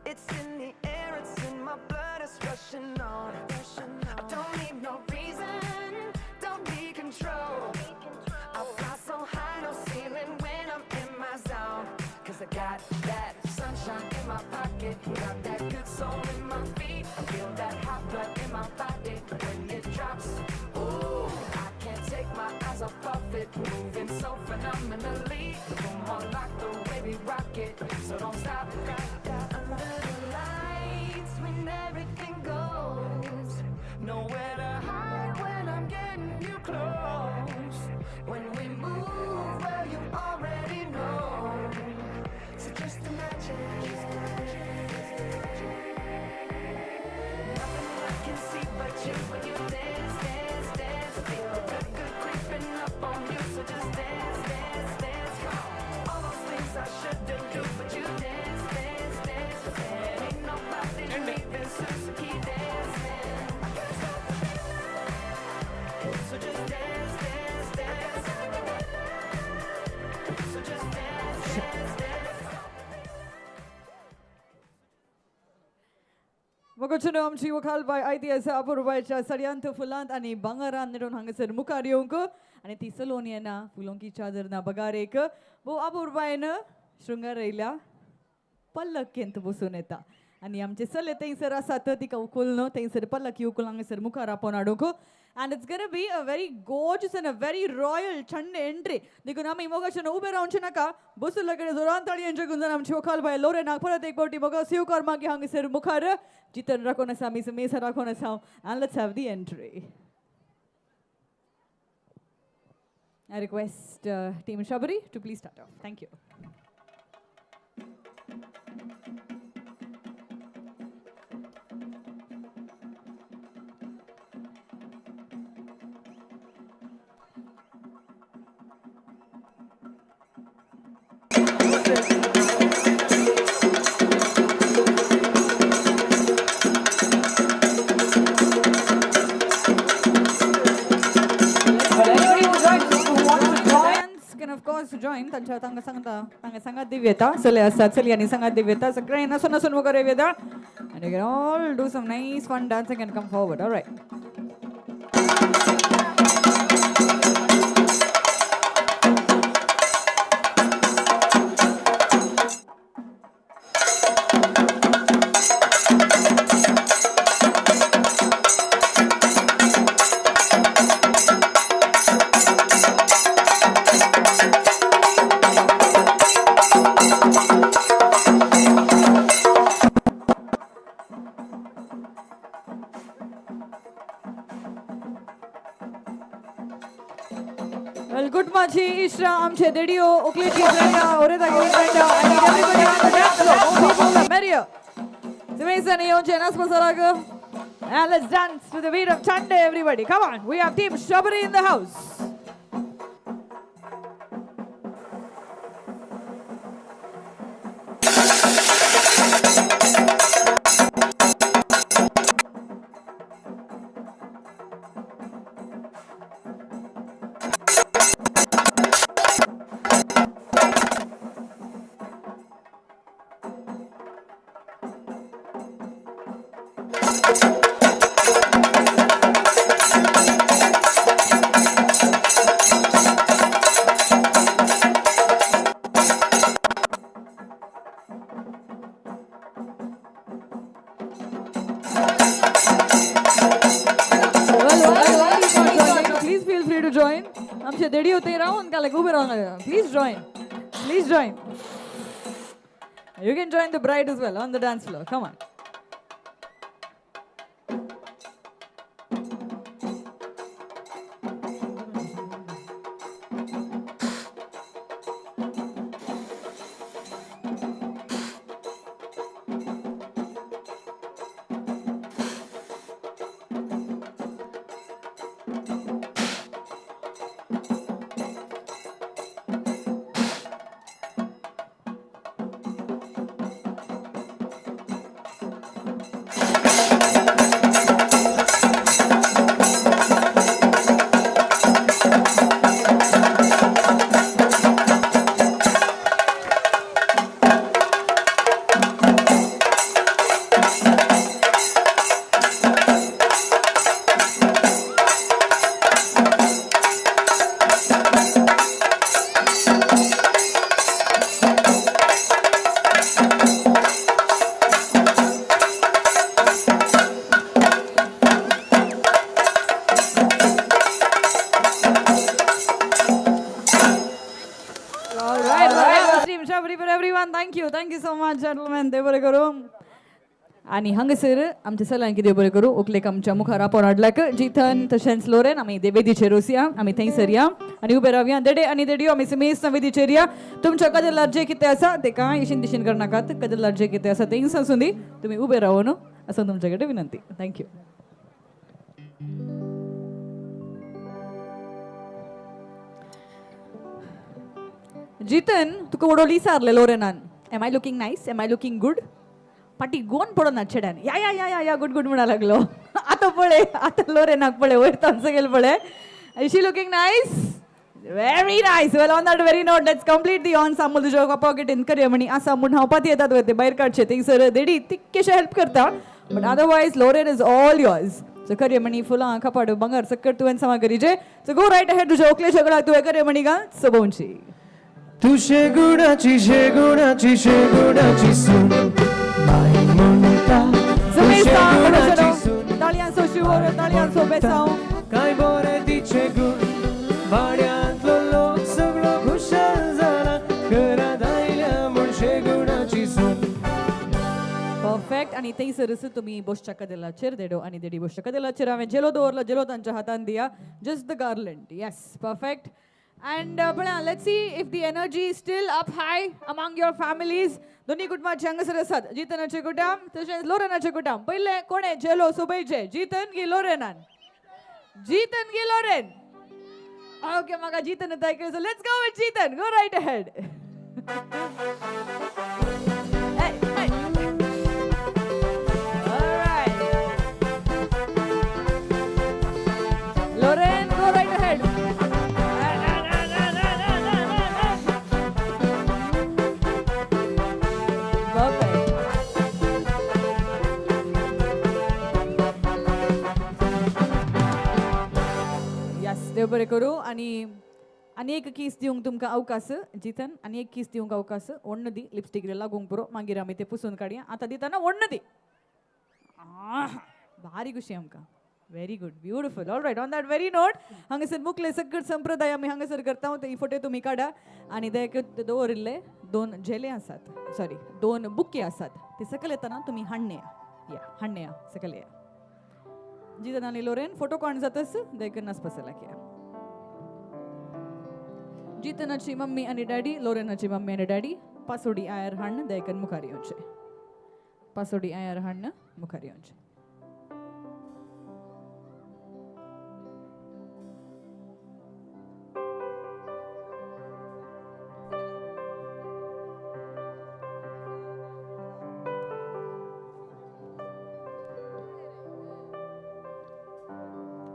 It's in the air, it's in my blood, it's rushing on. I don't need no reason, don't need control. I fly so high, no ceiling when I'm in my zone. Cause I got that sunshine in my pocket, got that good soul in my feet. I feel that hot blood in my body when it drops. Ooh, I can't take my eyes off of it, moving so phenomenally. The room on lock, the way we rock it, so don't stop. Under the lights when everything goes, nowhere to hide when I'm getting you close. When we move, well you already know. So just imagine. Nothing I can see but you when you dance, dance, dance. Feel the good creeping up on you, so just dance, dance, dance. Come on. All those things I shouldn't do, but you dance, dance, dance. There ain't nobody leaving, so keep dancing. I can't stop the feeling. So just dance, dance, dance. So just dance, dance, dance. Magandang आमची वखाल bye आयतीएस अपूर्वाच्या सड्यांत फुलांत आणि बंगारान निडून हांगासर मुखार येवंक आणि ती salon येना फुलोंकी चादर ना बगारेक वो अपूर्वायन शृंगार येयल्या पल्लकेंत बसून येता आणि आमचे सले थंयसर आसात तिका उखलून थंयसर पल्लकी उखलून हांगासर मुखार आपोवन हाडूंक and it's going to be a very gorgeous and a very royal छंड entry देखून आमी मोगाच्यान उबे रावचे नाका बसुल्ले कडेन जोरान ताळयांचे गुंजन आमची वखाल बाय लोरेनाक परत एक फावटी मोगा स्वीकार मागी हांगासर मुखार जितन राखून आसा आमी मेसा राखून आसा and let's have the entry. I request Team Shabari to please start off. Thank you. Can of course join tancha tanga sangat divyata sale asat saliani sangat divyata sakray nasun nasun mogare vyada and you can all do some nice fun dancing and come forward. All right. Well, good machi, Ishra, amche dedio, okleti brenda, oreda giri brenda. I need everybody on the dance floor. More people, the merrier. Simesa ne yonche nas pasaraga. And let's dance to the beat of Chande, everybody. Come on, we have Team Shabari in the house. Please feel free to join. Amche dedi hote raun ka like uber Please join. Please join. You can join the bride as well on the dance floor. Come on. Stream Shabri for everyone. Thank you so much, gentlemen. देव बरें करूं. आणि हांगासर आमचे सगळ्यांक देव बरें करूं. उकलेक आमच्या मुखार आपण हाडलाक जिथन तशेंच लोरेन आमी वेदीचेर वसया, आमी थंयसर या आनी उबे रावया. देडे आनी देडयो आमी समेस्त वेदीचेर या. तुमच्या कदेलार जे कितें आसा तेका इशीन दिशीन करनाकात. कदेलार जे कितें आसा तें आसूं दी. तुमी उबे रावन असं तुमचे कडेन विनंती. थँक्यू. जितन तुका उडोवली सारले लोरेनान. Am I looking nice? Am I looking good? पाटी गोवन पडो ना चेड्यान. या या या या या गुड गुड म्हणा लागलो. आतां पळय, आतां लोरेनाक पळय, वयर तांचो गेल पळय. Is she looking nice? Very nice. Well, on that very note, let's complete the ensemble. तुझ्या पॉकेटीन करया म्हणी आसा म्हूण हांवपात येतात ते भायर काडचे थंयसर देडी तितकेशे हेल्प करता. But otherwise Loren is all yours. So करया म्हणी फुलां कपाड बंगार सकट तुवें सामा करीचे. सो गो रायट अहेड तुझ्या ओकले सगळ्याक तुवें करया म्हणी घाल सबोवची. तू शेगुणाची शेगुणाची शेगुणाची सून बाई म्हणटा तू शेगुणाची सून. ताळयांचो शिवर, ताळयांचो बेसांव. काय बरे तिचे गुण वाड्यांतलो लोक सगळो खुशाल जाला. घरांत आयल्या म्हूण शेगुणाची सून. परफेक्ट. आणि थंयसरच तुमी बसच्या कदेलाचेर देडो आनी देडी बसच्या कदेलाचेर हांवें जेलो दवरलो. जेलो तांच्या हातान दिया. Just the गार्लंड. Yes, perfect. And let's see if the energy is still up high among your families. दोन्ही कुटुंबाचे हांगासर आसात. जितनाचे कुटुंब तशेंच लोरेनाचे कुटुंब. पहिले कोणे जेलो सोबयचे? जितन की लोरेनान? जितन की लोरेन? ओके, म्हाका जितन आयकलें. So let's go with Jitan. Go right ahead. Loren, go right ahead. देव बरें करूं. आनी एक किस दिवंक तुमकां अवकाश जितन. आनी एक किस दिवंक अवकाश. ओण्ण दी. लिपस्टीक लागूंक पुरो. मागीर आमी ते पुसून काडया. आतां दिताना ओण्ण दी. भारी खुशी आमकां. Very good, beautiful. All right. On that very note हांगासर मुखले सकट संप्रदाय आमी हांगासर करता. ते फोटे तुमी काडा. आनी ते दवरिल्ले 2 झेले आसात, सॉरी 2 बुके आसात. ते सकयल येताना तुमी हाडणे या. हाडणे या सकयल या. जितन आनी लोरेन फोटो कोण जातस देखील नासपासला किया. जितनाची मम्मी आणि डॅडी, लोरेनाची मम्मी आणि डॅडी पासोडी आयर हाडणं देखील मुखार येवचे. पासोडी आयर हाडणं मुखार येवचे.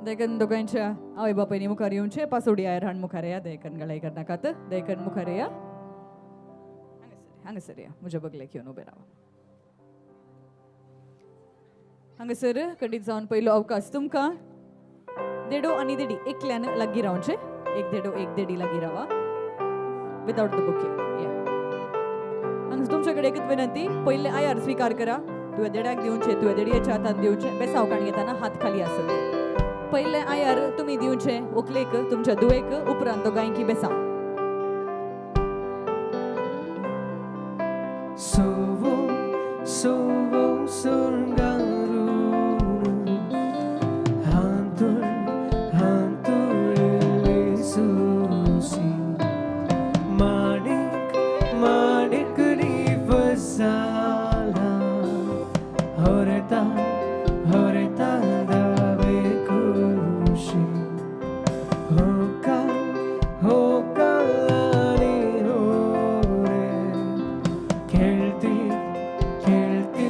देखन दोघांच्या आवय बापायनी मुखार येवचे. पासोडी आयर हाड मुखार या. देखन गळाई करनाकात. देखन मुखार या. हांगासर या. म्हज्या बगलेक येवन उबे रावा. हांगासर कडीत जावन पयलो अवकाश तुमकां. देडो आनी देडी एकल्यान लागीं रावचे. एक देडो एक देडी लागीं रावा. Without the bouquet. या. हांगा तुमचे कडेन एकच विनंती. पयले आयार स्वीकार करा. तुवें देड्याक दिवचे, तुवें देडयेच्या हातान दिवचे. बेसांव काण घेताना हात खाली आसत. पहिले आयार तुम्ही दिवचे ओकलेक तुमच्या दुवेक. उपरांत दोगांयकी बेसांव. सोवो सोवो सुरंगारून हांतूर हांतूर सुसी माणिक माणिक रिवसाला होरता होरता खेळती खेळती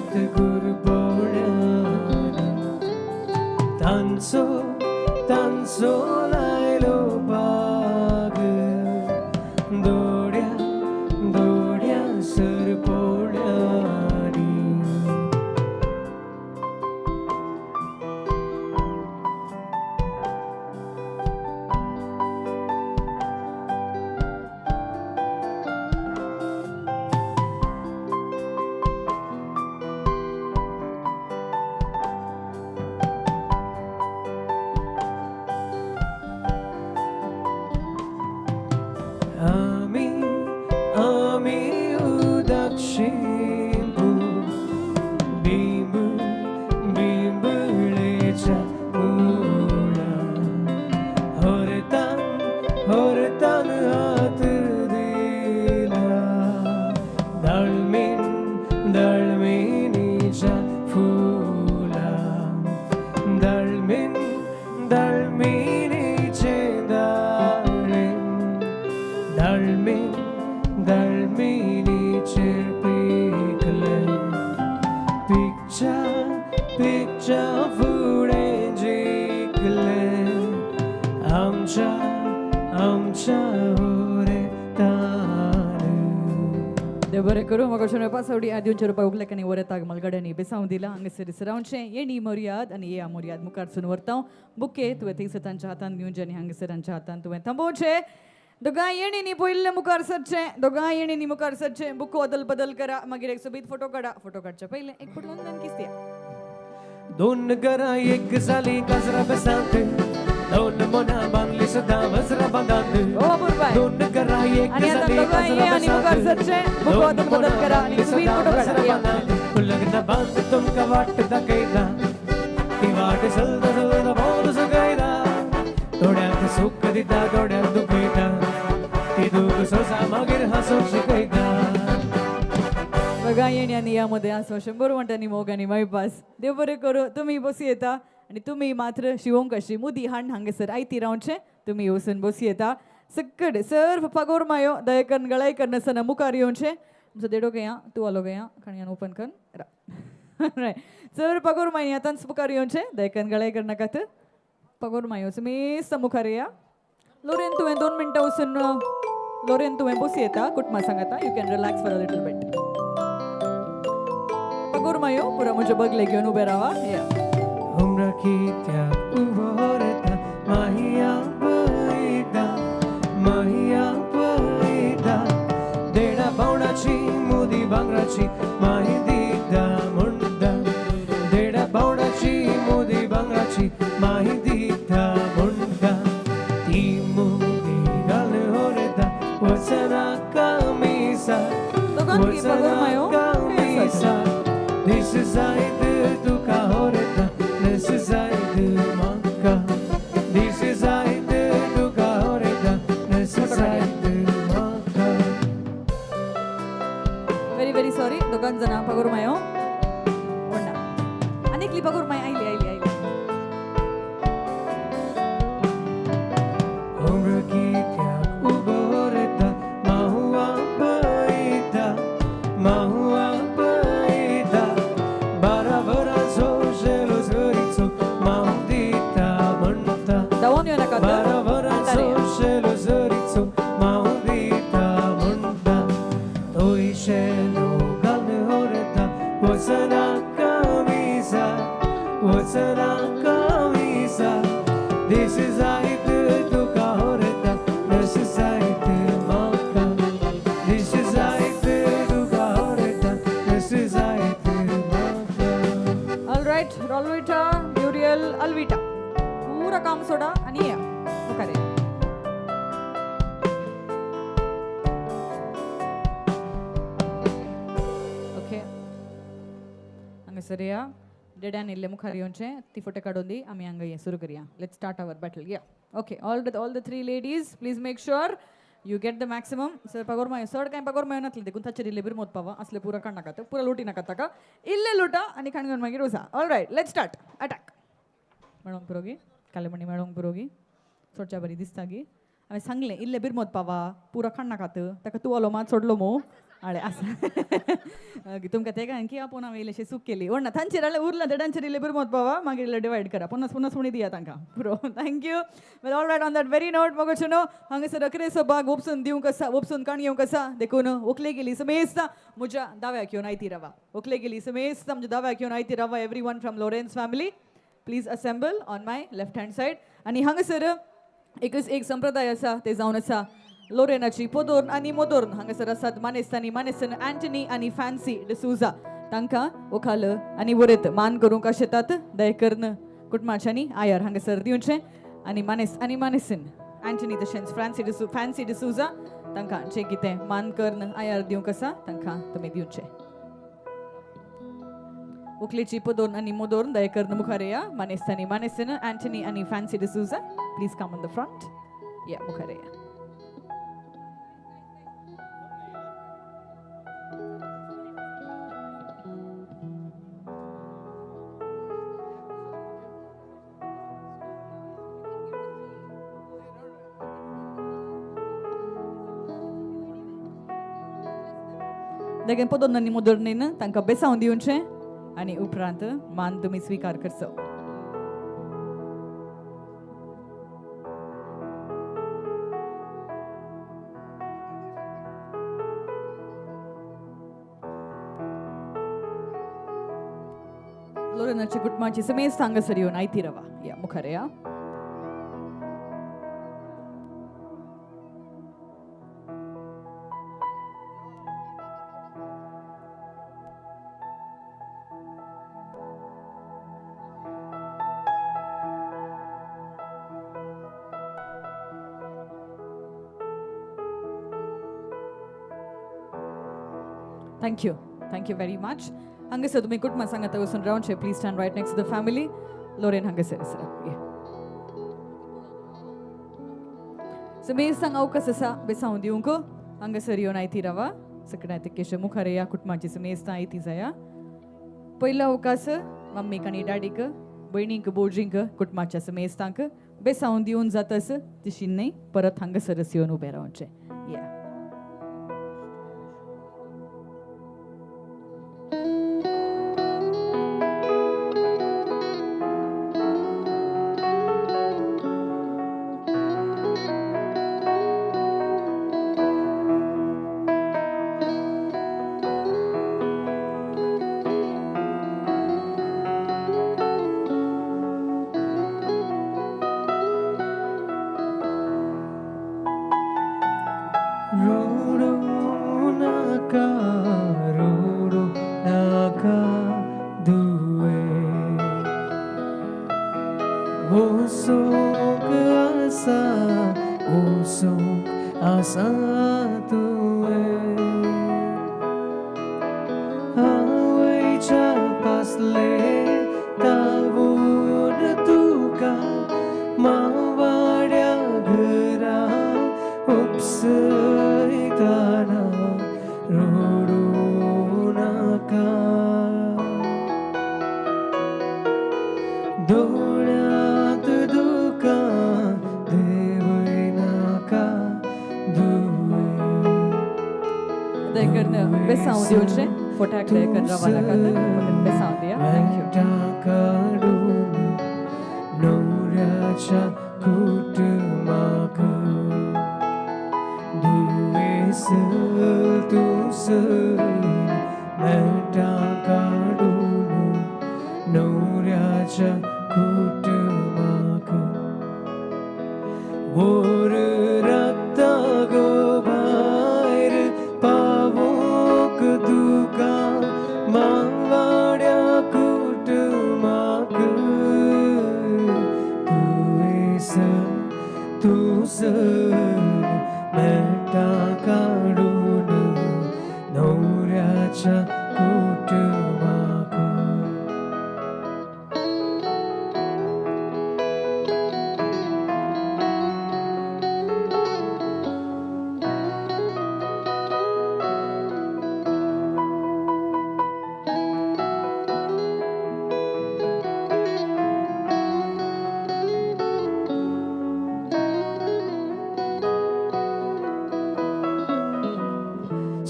देव बरें करूं म्हाका शोन पासवडी आदिवचे रुपया उगलेकांनी वरेताक मलगड्यांनी बेसांव दिला हांगासर रावचें येणी मर्याद आनी ये मर्याद मुखारसून व्हरता बुके तुवें थंयसर तांच्या हातान घेवचें आनी हांगासर तांच्या हातान तुवें थांबोवचें दोगांय येणींनी पयले मुखार सरचें दोगांय येणींनी मुखार सरचें बुको अदल बदल करा मागीर एक सोबीत फोटो काडा फोटो काडच्या पयलें एक फोटो लावन किस दिया दोन घरां एक जाली काजरा बेसांत दोन मनां बांदली सदां वज्रा बांदांत दोन घरां एक आणि आता जाली दोगांय ये आणि मुखार सरचें बुको अदल बदल करा आणि सोबीत फोटो काडा लग्न बांद तुमकां वाट दाखयता ती वाट चलता चलता भोंवून सकयता थोड्यांक सूख दिता थोड्यांक दुखयता ती दूख सोसा मागीर हांसूंक शिकयता बघा येण्यानी यामध्ये असो 100 म्हणटानी मोग आनी मायपास देव बरें करूं तुमी बसी येता आनी तुमी मात्र शिवोंक कशी मुदी हाण हांगासर आयती रावचें तुमी वचून बसी येता सकड सर्व पागोर मायो दयकन गळाय करनासतना मुखार येवचें तुमचो देडो घेया तूं आलो घेया खाणयान ओपन कर सर्व पागोर माय आतांच मुखार येवचें दयकन गळाय करनाकात पागोर मायो समेस्त मुखार येया लोरेन तुवें 2 मिनटां वचून लोरेन तुवें बसी येता कुटुंबा सांगाता you can relax for a little bit पागोर मायो पुरा म्हजे बगले घेवन उबे रावा या उमरा कित्याक उबो रेता माहिया पळयता देडा पावणाची मुदी भांगराची माही दिता म्हणटा देडा पावणाची मुदी भांगराची माही दिता म्हणटा ती मुदी घालून होरेता वचना कामिसा वचना कामिसा This is I do kahoreta This is I do manka This is I do kahoreta This is I do manka very sorry दोगां जाणां पागोर मायो वंडा आनीकली पागोर माय आयली उमरा कित्याक उबो रेता माहुआ पळयता माहुआ पळयता बारा वरांचो शेलो झरीचो माहू दिता म्हणटा दावोन येवं नाका बारा वरांचो शेलो झरीचो माहू दिता म्हणटा तोय शेलो घालून होरेता वचना कामिसा This is I do kahoreta This is I do manka This is I do kahoreta This is I do manka all right Rolvita Muriel Alvita पूरा काम सोडा आणि या मुखार या ओके हांगासर या डेड्यान इल्ले मुखार येवचें ती फोटो काडून दी आमी हांगा ये सुरू करया लेट्स स्टार्ट आवर बॅटल या okay all the 3 ladies please make sure you get the maximum सर पागोर माय चड कांय पागोर माय नातले देखून ताचेर इल्ले बिरमोत पावा असले पुरा काड नाका पुरा लुटी नाका ताका इल्ले लुटा आनी खाण घेवन मागीर वसा all right let's start attack मेळोंक पुरोगी काले म्हणी मेळोंक पुरोगी सोडच्या बरी दिसता गी हांवें सांगलें इल्ले बिरमोत पावा पुरा खाण नाकात ताका तूं आलो मात सोडलो मो आळे आसा तुमकां ते काय की आपूण हांवें इल्लेशें सूक केली ना तांचेर जाल्यार उरला देडांचेर इल्ले बिरमोत पावा मागीर इल्ले डिवायड करा पुनस उणी दिया तांकां पुरो thank you well all right on that very note मगो नो हांगासर अकरेचो भाग उपसून दिवंक आसा उपसून काणयोंक आसा देखून व्हंकले गेली समेस्त म्हज्या दाव्याक येवन आयती रावा व्हंकले गेली समेस्त म्हज्या दाव्याक येवन आयती रावा everyone from Loren's family please assemble on my left hand side आनी हांगासर एकच एक संप्रदाय आसा ते जावन आसा लोरेनाची पोदोर्न आनी मोदोर्न हांगासर आसात मानेस्तानी मानेसन अँटनी आनी फॅन्सी डिसूजा तांकां ओखाल आनी वरत मान करूंक आशेतात दयकर्न कुटुंबाच्यांनी आयार हांगासर दिवचें आनी मानेसन अँटनी तशेंच फॅन्सी डिसूजा तांकां जें कितें मान कर्ण आयार दिवंक आसा तांकां तुमी दिवचें उखलेची पोदोर्न आनी मोदोर्न दयकर्न मुखार येया मानेस्तानी मानेसन अँटनी आनी fancy D'Souza please come on the front या मुखार येया देखीन पोदोर्न मोदोर्नीन तांकां बेसांव दिवचें आनी उपरांत मान तुमी स्विकार करचो लोरेनाच्या कुटुंबाची समेत हांगासर येवन आयती रावा या मुखार या Thank you. Thank you very much. Hangasar tumi kutma sangata usun round share. Please stand right next to the family. Loren hangasar sir. So me sang auka sasa besound yunko hangasar yon aiti rawa. Saknaite kesha mukhareya kutmachi semesta aiti zaya. पहिला अवकाश mummy आणि daddy क बहिणींक बोर्जिंक कुटुंबाच्या समेस्तांक बेसावून दिवन जातस तिशीन नाही परत हांगासरस येवन उबे रावचे या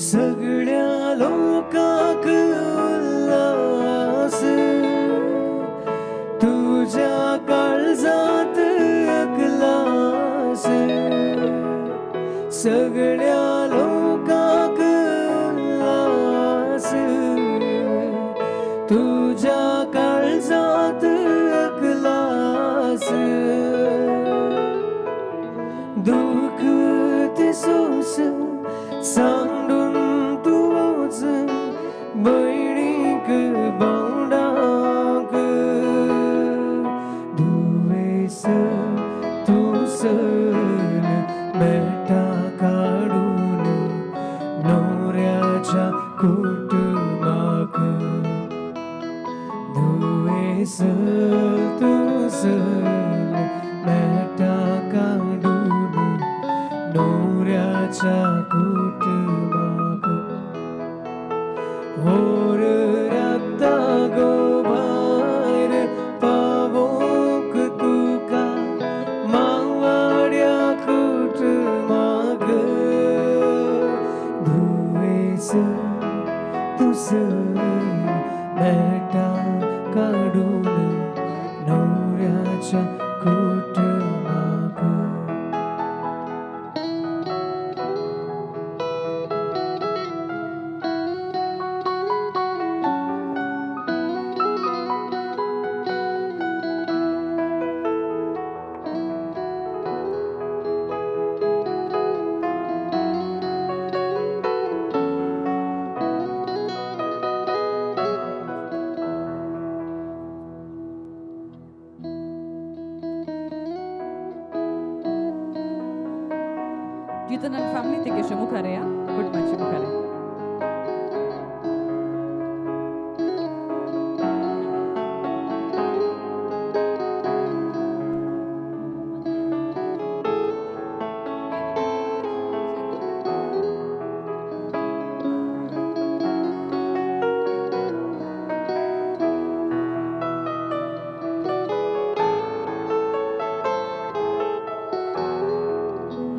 सगळ्या लोकांक उल्हास तुझ्या काळजात अकलास सगळ्या लोकांक उल्हास तुझ्या काळजात अकलास दुःख ते सोस सांडून तूच बहिणीक बावडाक दुवेस तुस बेटा काढून नवऱ्याच्या कुटुंबाक दुवेस तुस बेटा काढून नवऱ्याच्या कुटुंबाक होर राता गो भायर पावोक तुका मावाड्या कुटुंबाक दुवेस तुस बेटा काढून नवऱ्याच्या कुटुंबाक Nelson and family tikeshe mukhare ya kutmachi mukhare.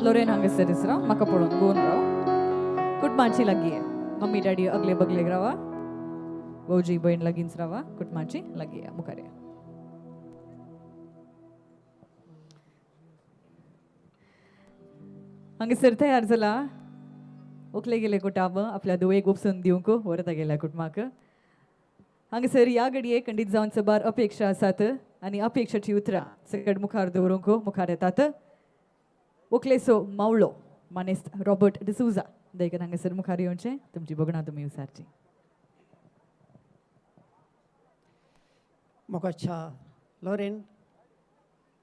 लोरेन हांगासर इसरा म्हाका पळोवन गोवन राव कुटुंबाची लागीं आहे मम्मी डॅडी अगले बगले रावा भाऊजी बहीण लागींच रावा कुटुंबाची लागीं आहे मुखार या हांगासर तयार जाला उकले गेले कुटाब आपल्या दुवेक उपसून दिवंक व्हरता गेल्या कुटुंबाक हांगासर ह्या घडये खंडीत जावन सबार अपेक्षा आसात आनी अपेक्षाची उतरां सकट मुखार दवरूंक मुखार येतात उकलेसो मावळो मानेस्त रॉबर्ट डिसूजा देखील हांगासर मुखार येवचें तुमची बगणां तुमी विचारची मोगाच्या लोरेन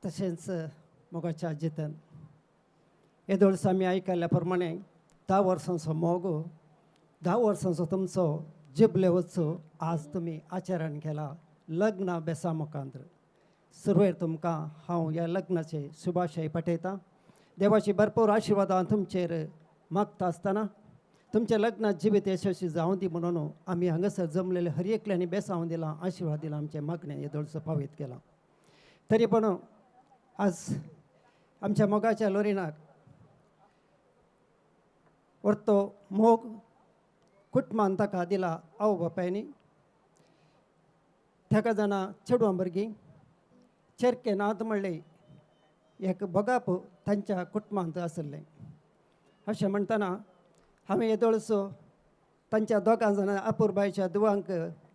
तशेंच मोगाच्या जितन येदोळस आमी आयकल्ल्या प्रमाणे 10 वर्सांचो मोग 10 वर्सांचो तुमचो जिबले वचो आज तुमी आचरण केला लग्न बेसा मुखांत्र सुरवेर तुमकां हांव ह्या लग्नाचे शुभाशय पठयतां देवाची भरपूर आशिर्वादां तुमचेर मागता आसतना तुमचें लग्न जिवीत यशस्वी जावं दी म्हणून आमी हांगासर जमलेले हर एकल्यांनी बेसांव दिलां आशिर्वाद दिला आमचें मागणें येदोळसो फावीत केलां तरी पूण आज आमच्या मोगाच्या लोरिनाक व्हरतो मोग कुटुंबान ताका दिला आवय बापायनी ताका जाणा चेडवां भुरगीं चेरके नात म्हणले एक बगाप तांच्या कुटुंबांत आसलें अशें म्हणटना हांवें येदोळसो तांच्या दोगां जाणां अपुरबायच्या दुवांक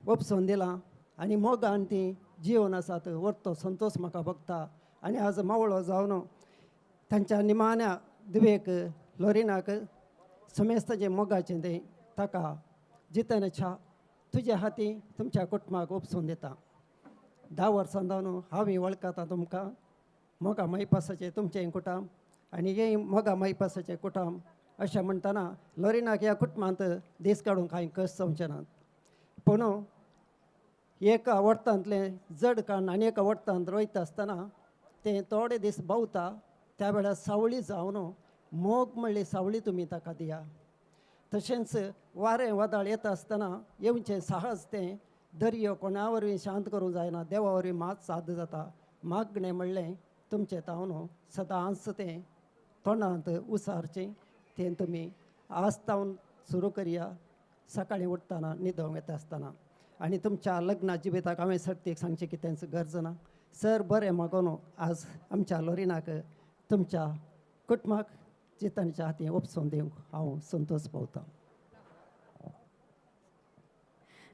वपसून दिलां आनी मोगान ती जिवन आसात व्हरतो संतोश म्हाका भोगता आनी आज मावळो जावन तांच्या निमाण्या दुवेक लोरिनाक समेस्त जें मोगाचें तें ताका जितनाच्या तुज्या हाती तुमच्या कुटुंबाक वपसून दिता 10 वर्सां जावन हांवें वळखता तुमकां मोगा मैपासाचें तुमचें कुटुंब आनी हे मोगा मैपासाचें कुटुंब अशें म्हणटना लोरिनाक ह्या कुटुंबांत दीस काडूंक कांय कश्ट जावचे नात पूण एका वर्तांतलें जड काडून आनी एका वर्तांत रोयता आसतना तें थोडे दीस भोंवता त्या वेळार सावळी जावन मोग म्हणली सावळी तुमी ताका दिया तशेंच वारें वदाळ येता आसतना येवचें साहस तें दर्यो कोणा वरवीं शांत करूंक जायना देवा वरवीं मात साद जाता मागणें म्हणलें तुमचें तावन सदांच तें तोंडांत उसारचें तें तुमी आस्तावन सुरू करया सकाळीं उठतना न्हिदोंक येता आसतना आनी तुमच्या लग्ना जिविताक हांवें सर्तीक सांगचें की तेंच गरज ना सर बरें मागून आज आमच्या लोरिनाक तुमच्या कुटुंबाक जितनाच्या हातीन वपसून दिवंक हांव संतोश पावतां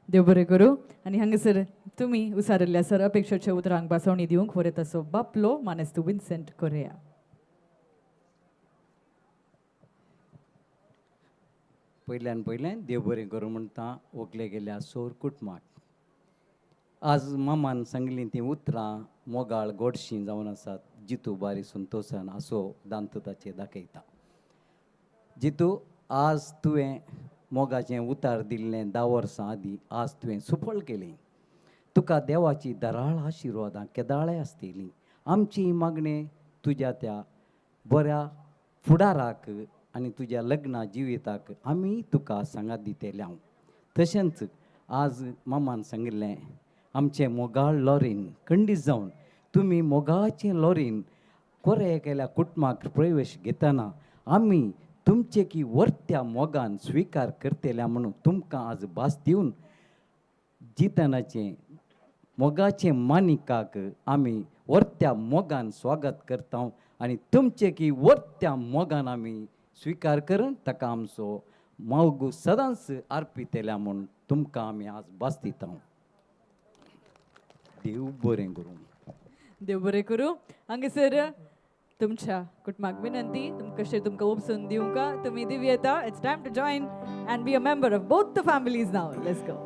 देव बरें करूं आनी हांगासर तुमी उसारिल्ल्या सर अपेक्षेच्या उतरांक बासवणी दिवंक व्हरत असो बापलो मानेस्तू विन्सेंट कोरेया पयल्यान देव बरें करूं म्हणटा व्हंकले गेल्या सोर कुटुंबाक आज मामान सांगलीं तीं उतरां मोगाळ गोडशीं जावन आसात जितू बारी संतोशान आसो दांत ताचेर दाखयता जितू आज तुवें मोगाचें उतार दिल्लें 10 वर्सां आदीं आज तुवें सुफळ केलें तुका देवाची दराळ आशिर्वादां केदाळे आसतलीं आमची मागणें तुज्या त्या बऱ्या फुडाराक आनी तुज्या लग्ना जिविताक आमी तुका सांगात दितेले हांव तशेंच आज मामान सांगिल्लें आमचें मोगाळ लॉरीन खंडीत जावन तुमी मोगाचें लॉरीन कोरे केल्या कुटुंबाक प्रवेश घेतना आमी तुमचे की वर्त्या मोगान स्विकार करतल्या म्हणून तुमकां आज भास दिवन जितनाचें मोगाचें मानिकाक आमी वर्त्या मोगान स्वागत करता आनी तुमचे की वर्त्या मोगान आमी स्विकार करून ताका आमचो मोग सदांच अर्पितल्या म्हणून तुमकां आमी आज भास दिता देव बरें करूं देव बरें करूं हांगासर तुमच्या कुटुंबाक विनंती कशें तुमकां उपसून दिवंक तुमी दिव येता it's time to join and be a member of both the families now let's go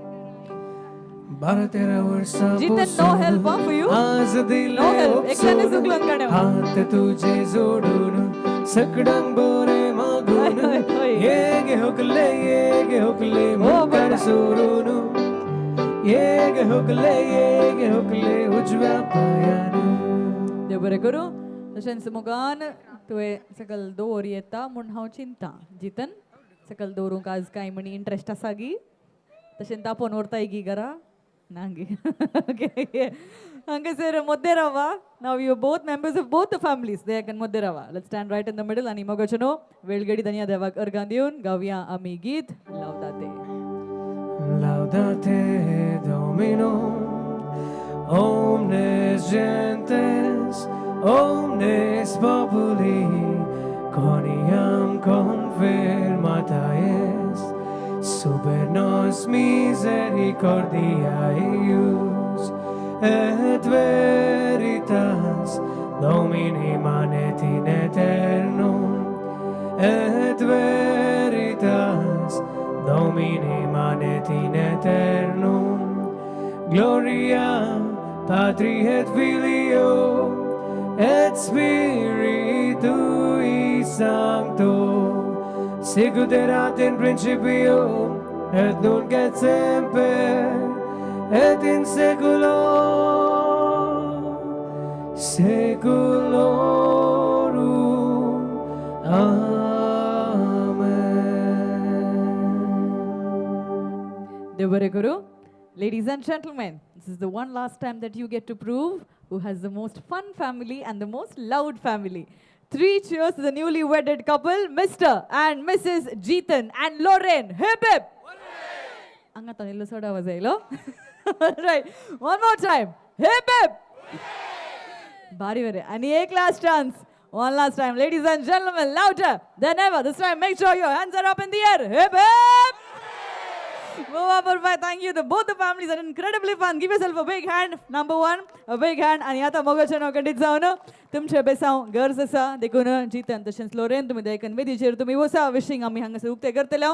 12-13 वर्सां Jeethan no help for you आज दिले नो हेल्प एकट्याने चुकलं काढे हात तुझे जोडून सकडांग बरे माग लागून ये गे हुकले मुखार सोडून ये गे हुकले उजव्या पायान. देव बरें करूं. तशेंच मोगान तुवें सकयल दवर येता म्हूण हांव चिंता. जितन सकयल दवरूंक आज कांय म्हणी इंट्रस्ट आसा गी तशें तापोवन व्हरताय गी घरा ना गी. हांगासर मध्य रावा. Now you both members of both the families they can मध्य रावा. Let's stand right in the middle आनी मोगाचें न्हू वेळगडी धन्या देवाक अर्गां दिवन गावया आमी गीत लावदाते. Laudate Domino, omnes gentes, omnes populi, coniam confirmata est, super nos misericordia eius, et veritas Domini manet in aeternum, et veritas Domini manet in aeternum. Gloria Patri et Filio et Spiritui Sancto, sicut erat in principio et nunc et semper et in saecula saeculorum. Dev baren karo. Ladies and gentlemen, this is the one last time that you get to prove who has the most fun family and the most loud family. 3 cheers to the newly wedded couple, Mr. and Mrs. Jeethan and Loren. Hip hip! Anga tanillo soda wazailo. Right, one more time. Hip hip! Bari vare. And ek last chance. One last time, ladies and gentlemen, louder than ever. This time, make sure your hands are up in the air. Hip hip! Thank you. Both the families are incredibly fun. Give yourself a big hand. Number one, a big hand. आणि आता मोगाचें नाव कंडीत जावन तुमचे बेसांव गर्ज आसा देखून जितन तशेंच लोरेन तुमी देखून वेदीचेर तुमी वसा विशींग आमी हांगासर उक्ते करतले.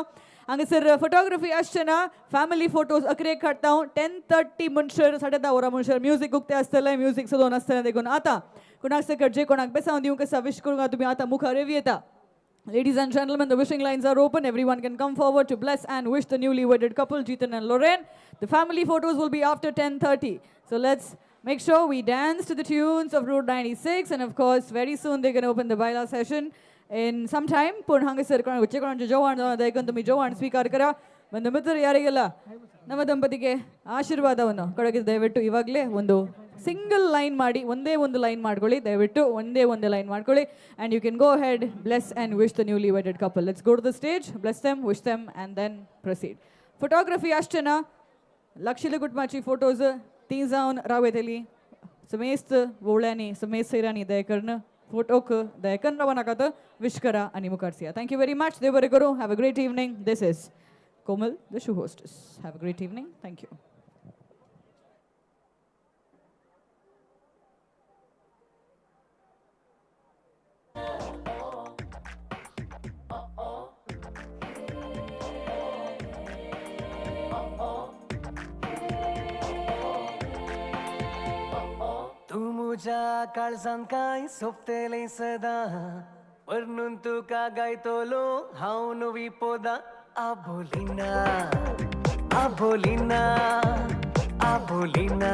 हांगासर फोटोग्राफी आसचे ना. फॅमिली फोटोज अकरेक काडटा. 10:30 म्हणसर 10:30 वरां म्हणसर म्युजीक उक्ते आसतलें. म्युजीक सलोन आसतलें देखून आतां कोणाक सकट जे कोणाक बेसांव दिवंक आसा विश करूंक तुमी आतां मुखार येवी येता. Ladies and gentlemen, the wishing lines are open. Everyone can come forward to bless and wish the newly wedded couple, Jeethan and Loren. The family photos will be after 10:30. So let's make sure we dance to the tunes of Route 96. And of course, very soon they're going to open the Bridal session in some time. Pun hangasar konache jovan daikon tumi jovan ಸ್ವೀಕಾರ ಕರ ಬಂದ ಮಿತ್ರ ಯಾರಿಗೆಲ್ಲ ನಮ್ಮ ದಂಪತಿಗೆ ಆಶೀರ್ವಾದವನ್ನು ಕೊಡೋಕೆ ದಯವಿಟ್ಟು ಇವಾಗಲೇ ಒಂದು ಸಿಂಗಲ್ ಲೈನ್ ಮಾಡಿ ಒಂದೇ ಒಂದು ಲೈನ್ ಮಾಡ್ಕೊಳ್ಳಿ ದಯವಿಟ್ಟು ಒಂದೇ ಒಂದು ಲೈನ್ ಮಾಡ್ಕೊಳ್ಳಿ and you can go ahead bless and wish the newly wedded couple. Let's go to the stage, bless them, wish them and then proceed. Photography ashchena lakshile gutmachi photos ती जावन रावेतली समेस्त वोळ्यांनी समेस्त सैरांनी दयकरन फोटोक दयकन रवानाकात wish करा आणि मुखारसिया. Thank you very much. देव बरें करूं. Have a great evening. This is Komal, the show hostess. Have a great evening. Thank you. तू मुझ्या काळजान काय सोपतेले सदा वर्णून तुका गायतलो हांव नवी पोदा आबोलिना आबोलिना आबोलिना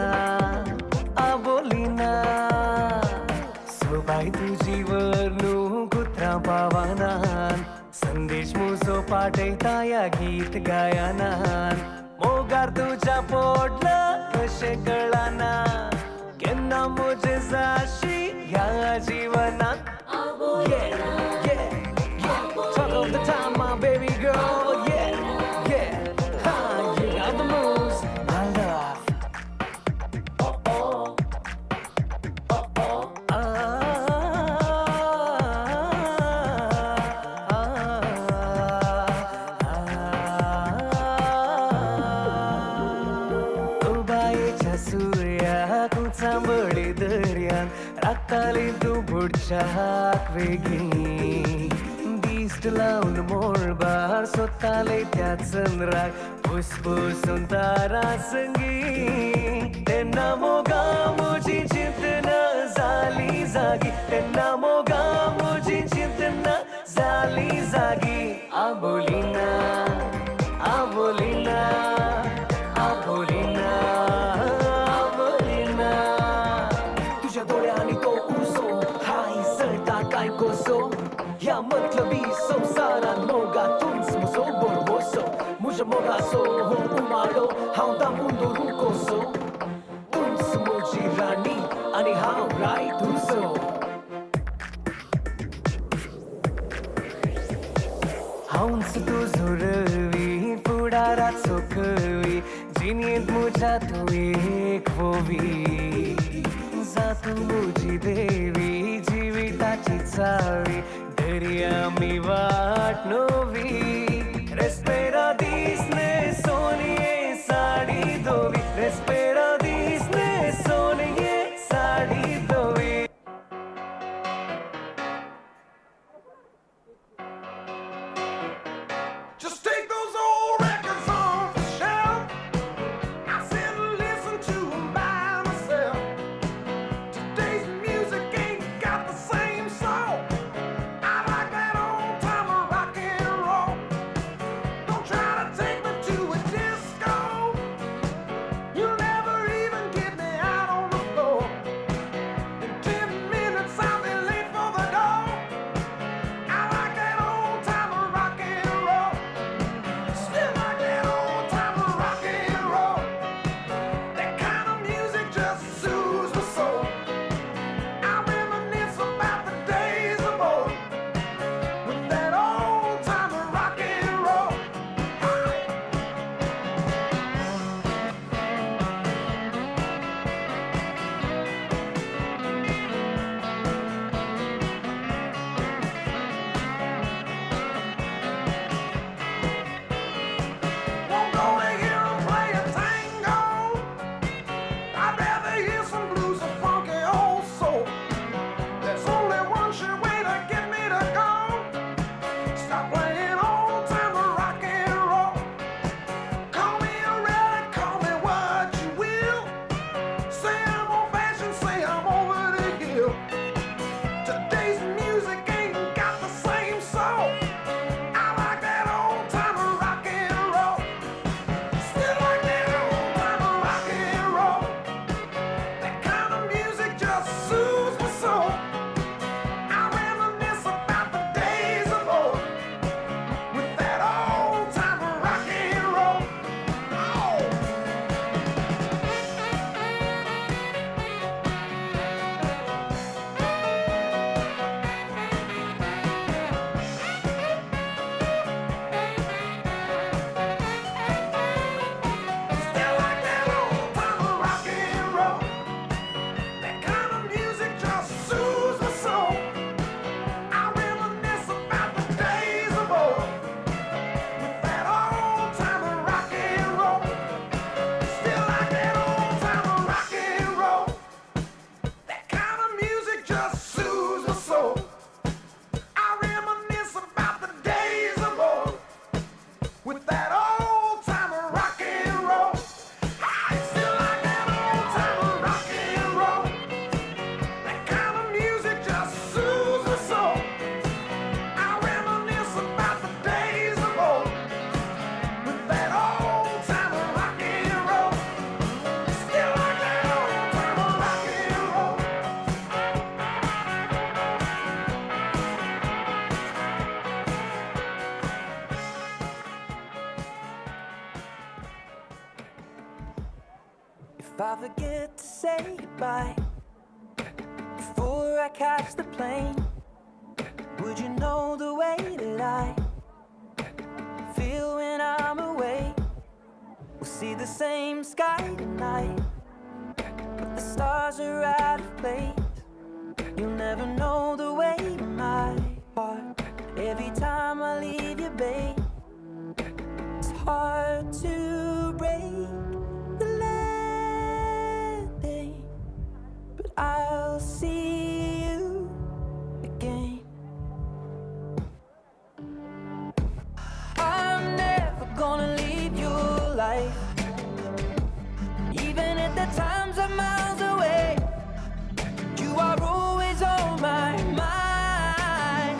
आबोलिना सोबाय तुझी वर्णू कुत्रा पावानान संदेश मुजो पाठयता या गीत गायनान मोगार तुझ्या पोटला कशे कळाना केन्ना मुझे जाशी ह्या जीवनात yeah, yeah, yeah. Talk of the time, my baby girl. Yeah, yeah. Ha, you got the moves, my love. Oh, oh. Oh, oh. उबायेच्या सूर्याक Chambli दर्यान राखताली तू बुडच्याक वेगी दिस्ट लावून मोळबार सोदताले त्या चंद्राक फुसफुसून तारा संगी तेन्ना मोगा म्हजी चिंतना जाली जागी तेन्ना मोगा म्हजी चिंतना जाली जागी आबोलीना आबोलीना आबोलीना आबोलीना तुझ्या डोळ्यांनी तो उसो हाय सरता काय कोसो ह्या मतलबी संसारात मोगातूनच मुसो बोरबोसो मुझ्या मोगासो हो उमाडो हांव दामून दवरूं कोसो तुंच म्हजी राणी आनी हांव राय तुजो हांवच तुजो रवी फुडारात सोखवी जिणेंत म्हज्या तूं एक फोवी जातूं म्हजी देवी जिविताची चावी दर्या मी वाट नवी Respira disne सोनिये sari Devi Respira disne सोनिये sari Devi Just take those old records off the shelf. I sit and listen to them by myself. Today's music ain't got the same soul. I like that old time rock and roll. Don't try to take me to a disco. You'll never even get me out on the floor. In 10 minutes I'll be late for the door. I like that old time rock and roll. Still like that old time rock and roll. That kind of music just soothes my soul. I reminisce about the days of old with that old time rock and roll. Won't go to hear 'em play a tango. I'd rather hear some blues or funky old soul. There's only one sure way to get me to go. Stop playing old time rock and roll. Call me a relic, call me what you will. Say I'm old fashioned, say I'm over the hill. Today's music ain't got the same soul. I like that old time rock and roll. Still like that old time rock and roll. That kind of music just soothes my soul. I reminisce about the days of old with that old time rock and roll. Oh. Still like that old time rock and roll. That kind of music just soothes my soul. I reminisce about the days of old with that old time rock and roll. Still like that old time rock and roll. That kind of music just soothes my soul. I reminisce about the days of old with that old time rock and roll. I still like that old time rock and roll. That kind of music just soothes my soul. I reminisce about the days of old with that old time rock and roll. Still like that old time rock and roll. If I forget to say goodbye before I catch the plane, would you know the way that I feel when I'm away? We'll see the same sky tonight, but the stars are out of place. You'll never know the way to my heart. Every time I leave you, babe, it's hard to break the landing, but I'll see you again. I'm never gonna leave your life, even at the times I'm miles away. You are always on my mind.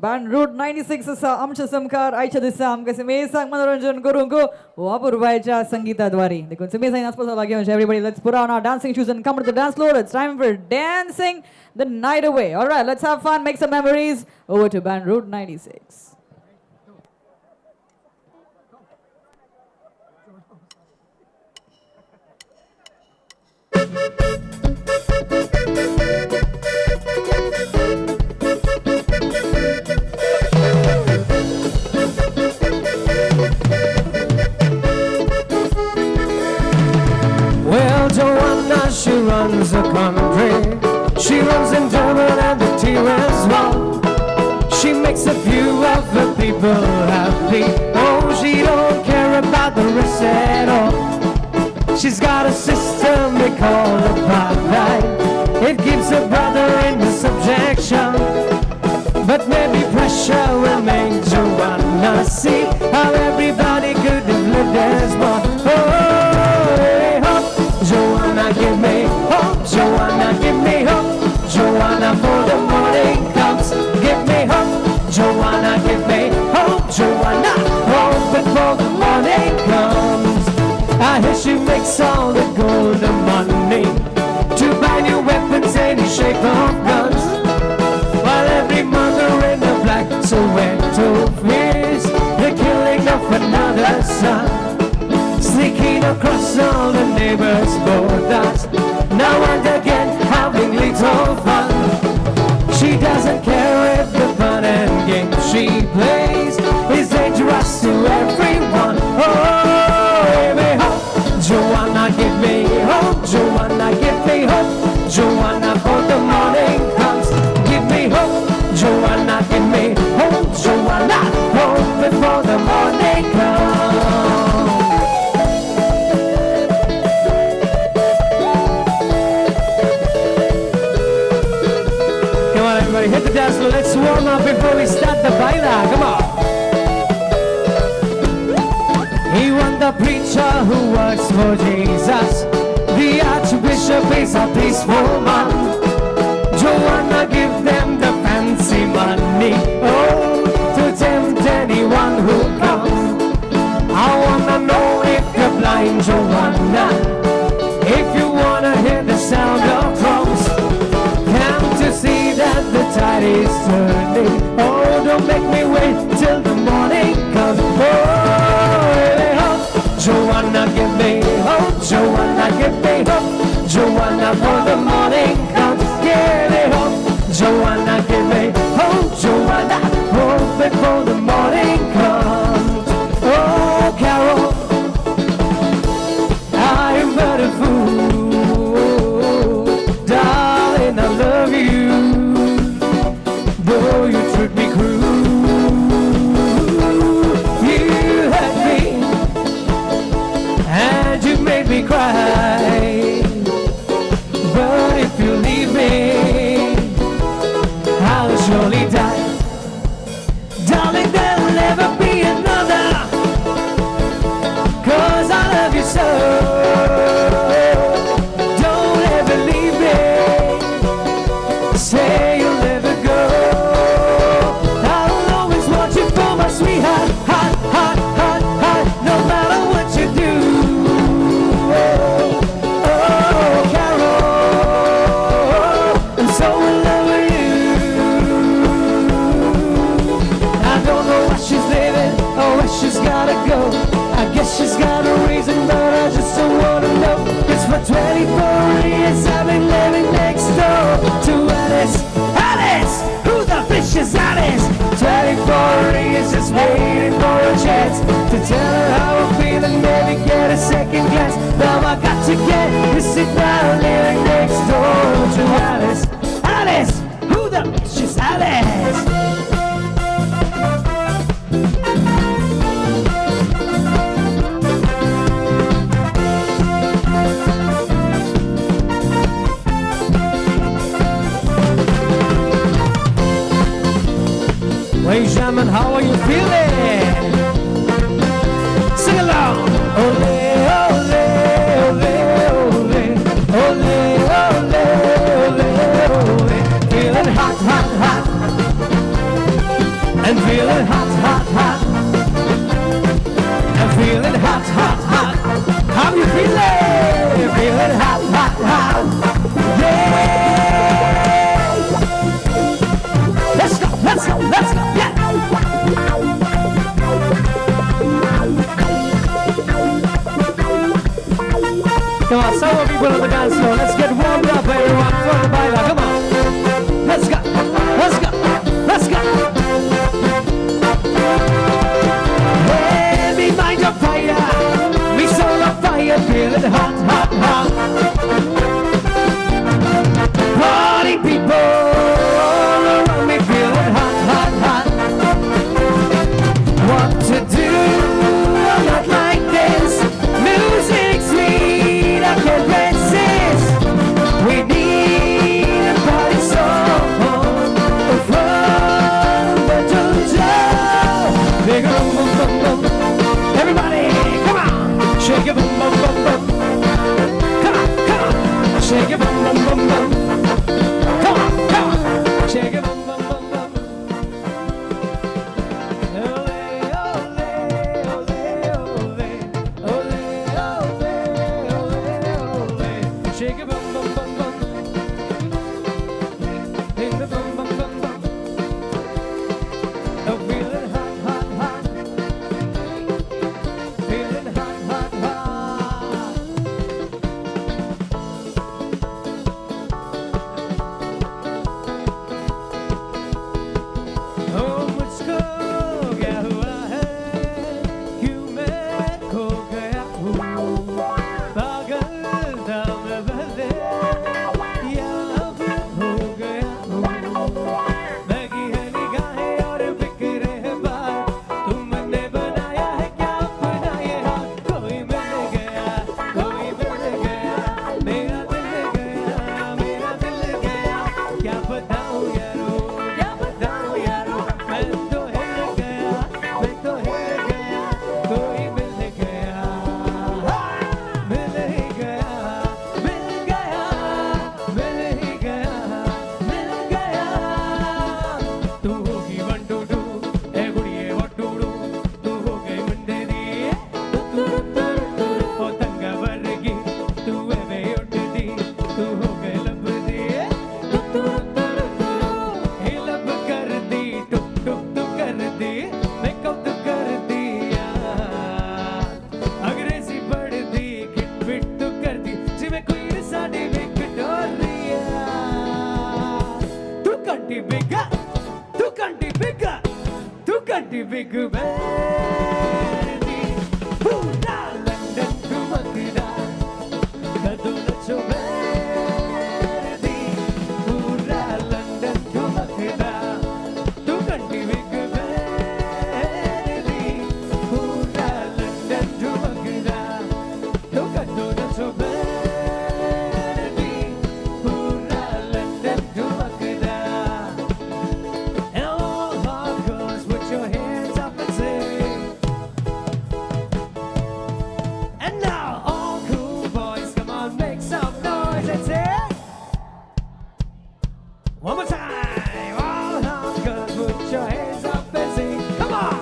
Band Route 96 असा आमच्या समकार आयच्या दिसा आमकां समेसाक मनोरंजन करूंक वापरपाच्या संगीताद्वारे देखून समेसाक नाचपाचा लागीं everybody let's put on our dancing shoes and come to the dance floor. It's time for dancing the night away. All right, let's have fun, make some memories. Over to Band Route 96. Well, Joanna, she runs the country. She runs in Durban and the tea as well. She makes a few of the people happy. Oh, she don't care about the rest at all. She's got a system they call a Bouquet. It keeps her brother in the subjection. But maybe pressure will make Joanna see how everybody could have lived as one. Oh, hey, hope, Joanna, give me hope. Joanna, give me hope. Joanna, for the morning comes. Give me hope. Joanna, give me hope. Joanna, hope before the morning comes. I hear she makes all the golden money to buy new weapons, any shape of guns. While every mother in the black Soweto fears the killing of another son, sneaking across all the neighbors' borders, now and again having little fun. She doesn't care if the fun and game she plays is dangerous to everyone. Oh, give me hope, Joanna, give me hope. Joanna, give me hope. Joanna, for the morning comes. Give me hope, Joanna, give me hope. Joanna, hope before the morning comes. Come on, everybody, hit the dance floor. Let's warm up before we start the baila. Come on. He won the preacher who works for Jesus. The Archbishop is a peaceful man. Joanna, give them the fancy money, oh, to tempt anyone who comes. I wanna know if you're blind, Joanna, if you wanna hear the sound of drums. Come to see that the tide is turning. Oh, don't make me wait till the morning comes. Oh, hey, hope, Joanna, give me hope. Joanna, give me hope. Joanna, for the morning comes. Give me hope. Joanna, give me hope. Joanna, hope before the morning comes. Oh, Carol, I am but a fool. Darling, I love you, though you treat me cruel. You hurt me, and you made me cry. But if you leave me, I'll surely die. Darling, there'll never be another, 'cause I love you so. Don't ever leave me, say you'll never go. I'll always want you for my sweetheart, hot, hot, hot, hot, no matter what you do. Oh, Carol, I'm so in love with you. I don't know why she's leaving or where she's gotta go. I guess she's got a reason, but I just don't wanna know. 'Cause for 24 years I've been living next door to Alice. Alice! Who the fish is Alice? 24 years just waiting for a chance to tell her how I'm feeling, maybe get a second glance. Now I got to get to sit down living next door to Alice. Alice! Who the fish is Alice? Hey, Shaman, how are you feeling? Sing along. Ole, ole, ole, ole, ole, ole, ole, ole. Feeling hot, hot, hot. Some people on the dance floor. Let's get warmed up, everyone, for the baila. Come on. Let's go. Let's go. Let's go. Hey, me mind on fire. Me soul on fire. Feeling hot, hot, hot. Party people all around me. Feeling hot, hot, hot. What to do? I'm not like this. Music sweet, I can't resist. We need a party song from the jungle. Big boom, boom, boom, boom. Everybody, come on, shake it, boom, boom, boom, boom. Come on, come on, shake it, boom, boom, boom, boom. Come on, come on, shake it, boom, boom, boom, boom. Shake it, boom, boom, boom, boom. Hit the boom, boom, boom, boom. I'm feeling hot, hot, hot. Feeling hot, hot, hot. Oh, मुझको क्या हुआ है? क्यों मैं खो गया हूँ? पागल था मैं पहले, या अब हो गया हूँ। लगी है निगाहें और बिखरे हैं बाल, तुमने बनाया है क्या अपना ये हाल? कोई मिल गया, मेरा दिल गया, मेरा दिल गया। क्या बताऊँ यारो, क्या बताऊँ यारो, मैं तो हिल गया, मैं तो हिल गया। कोई मिल गया, मिल ही गया, मिल गया, मिल ही गया, मिल गया। तू होगी 1 2 2 ए गुड़िए what to do, तू हो गई मुंडेरी ओ तंगा वर्गी, तू एवे उठदी, तू हो गई लबदी ही लब कर दी, टुक टुक टुक कर दी, मेकअप तो कर दिया। अंग्रेजी पढ़ दी, गिट पिट तो कर दी, जिਵੇਂ ਕੋਈ ਸਾਡੀ ਵਿਕਟੋਰੀਆ। ਤੂੰ ਕੰਟੀ ਬਿਗਾ, ਤੂੰ ਕੰਟੀ ਬਿਗਾ, ਤੂੰ ਕੰਟੀ ਬਿਗ ਬੈਰਦੀ। ਪੂਰਾ ਲੰਡਨ ਘੁਮਕਦਾ, ਕਦੋਂ ਨੱਚੋ ਬੈਰਦੀ। ਪੂਰਾ ਲੰਡਨ ਘੁਮਕਦਾ, ਤੂੰ ਕੰਟੀ ਬਿਗ ਬੈਰਦੀ। ਪੂਰਾ ਲੰਡਨ ਘੁਮਕਦਾ, ਤੂੰ ਕਦੋਂ ਨੱਚੋ ਬੈਰਦੀ। ਪੂਰਾ London ਘੁਮਕਦਾ। And all hard girls, put your hands up and sing. And now all cool boys, come on, make some noise and sing. One more time. All hard girls, put your hands up and sing. Come on.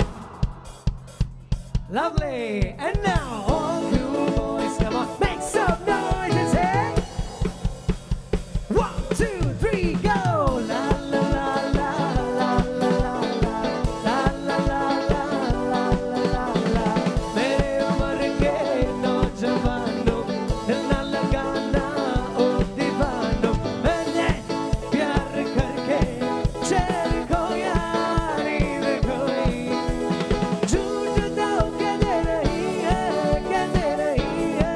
Lovely. And now all cool boys, come on, make some noise and sing. 1 2 3 go. La la la la la la la la la la la la la la. मेरे उम्र के नौजवानों, दिल ना लगाना ओ दीवानों। मैंने प्यार करके शहर को यारी में खोई। झूठ तो कहते रही है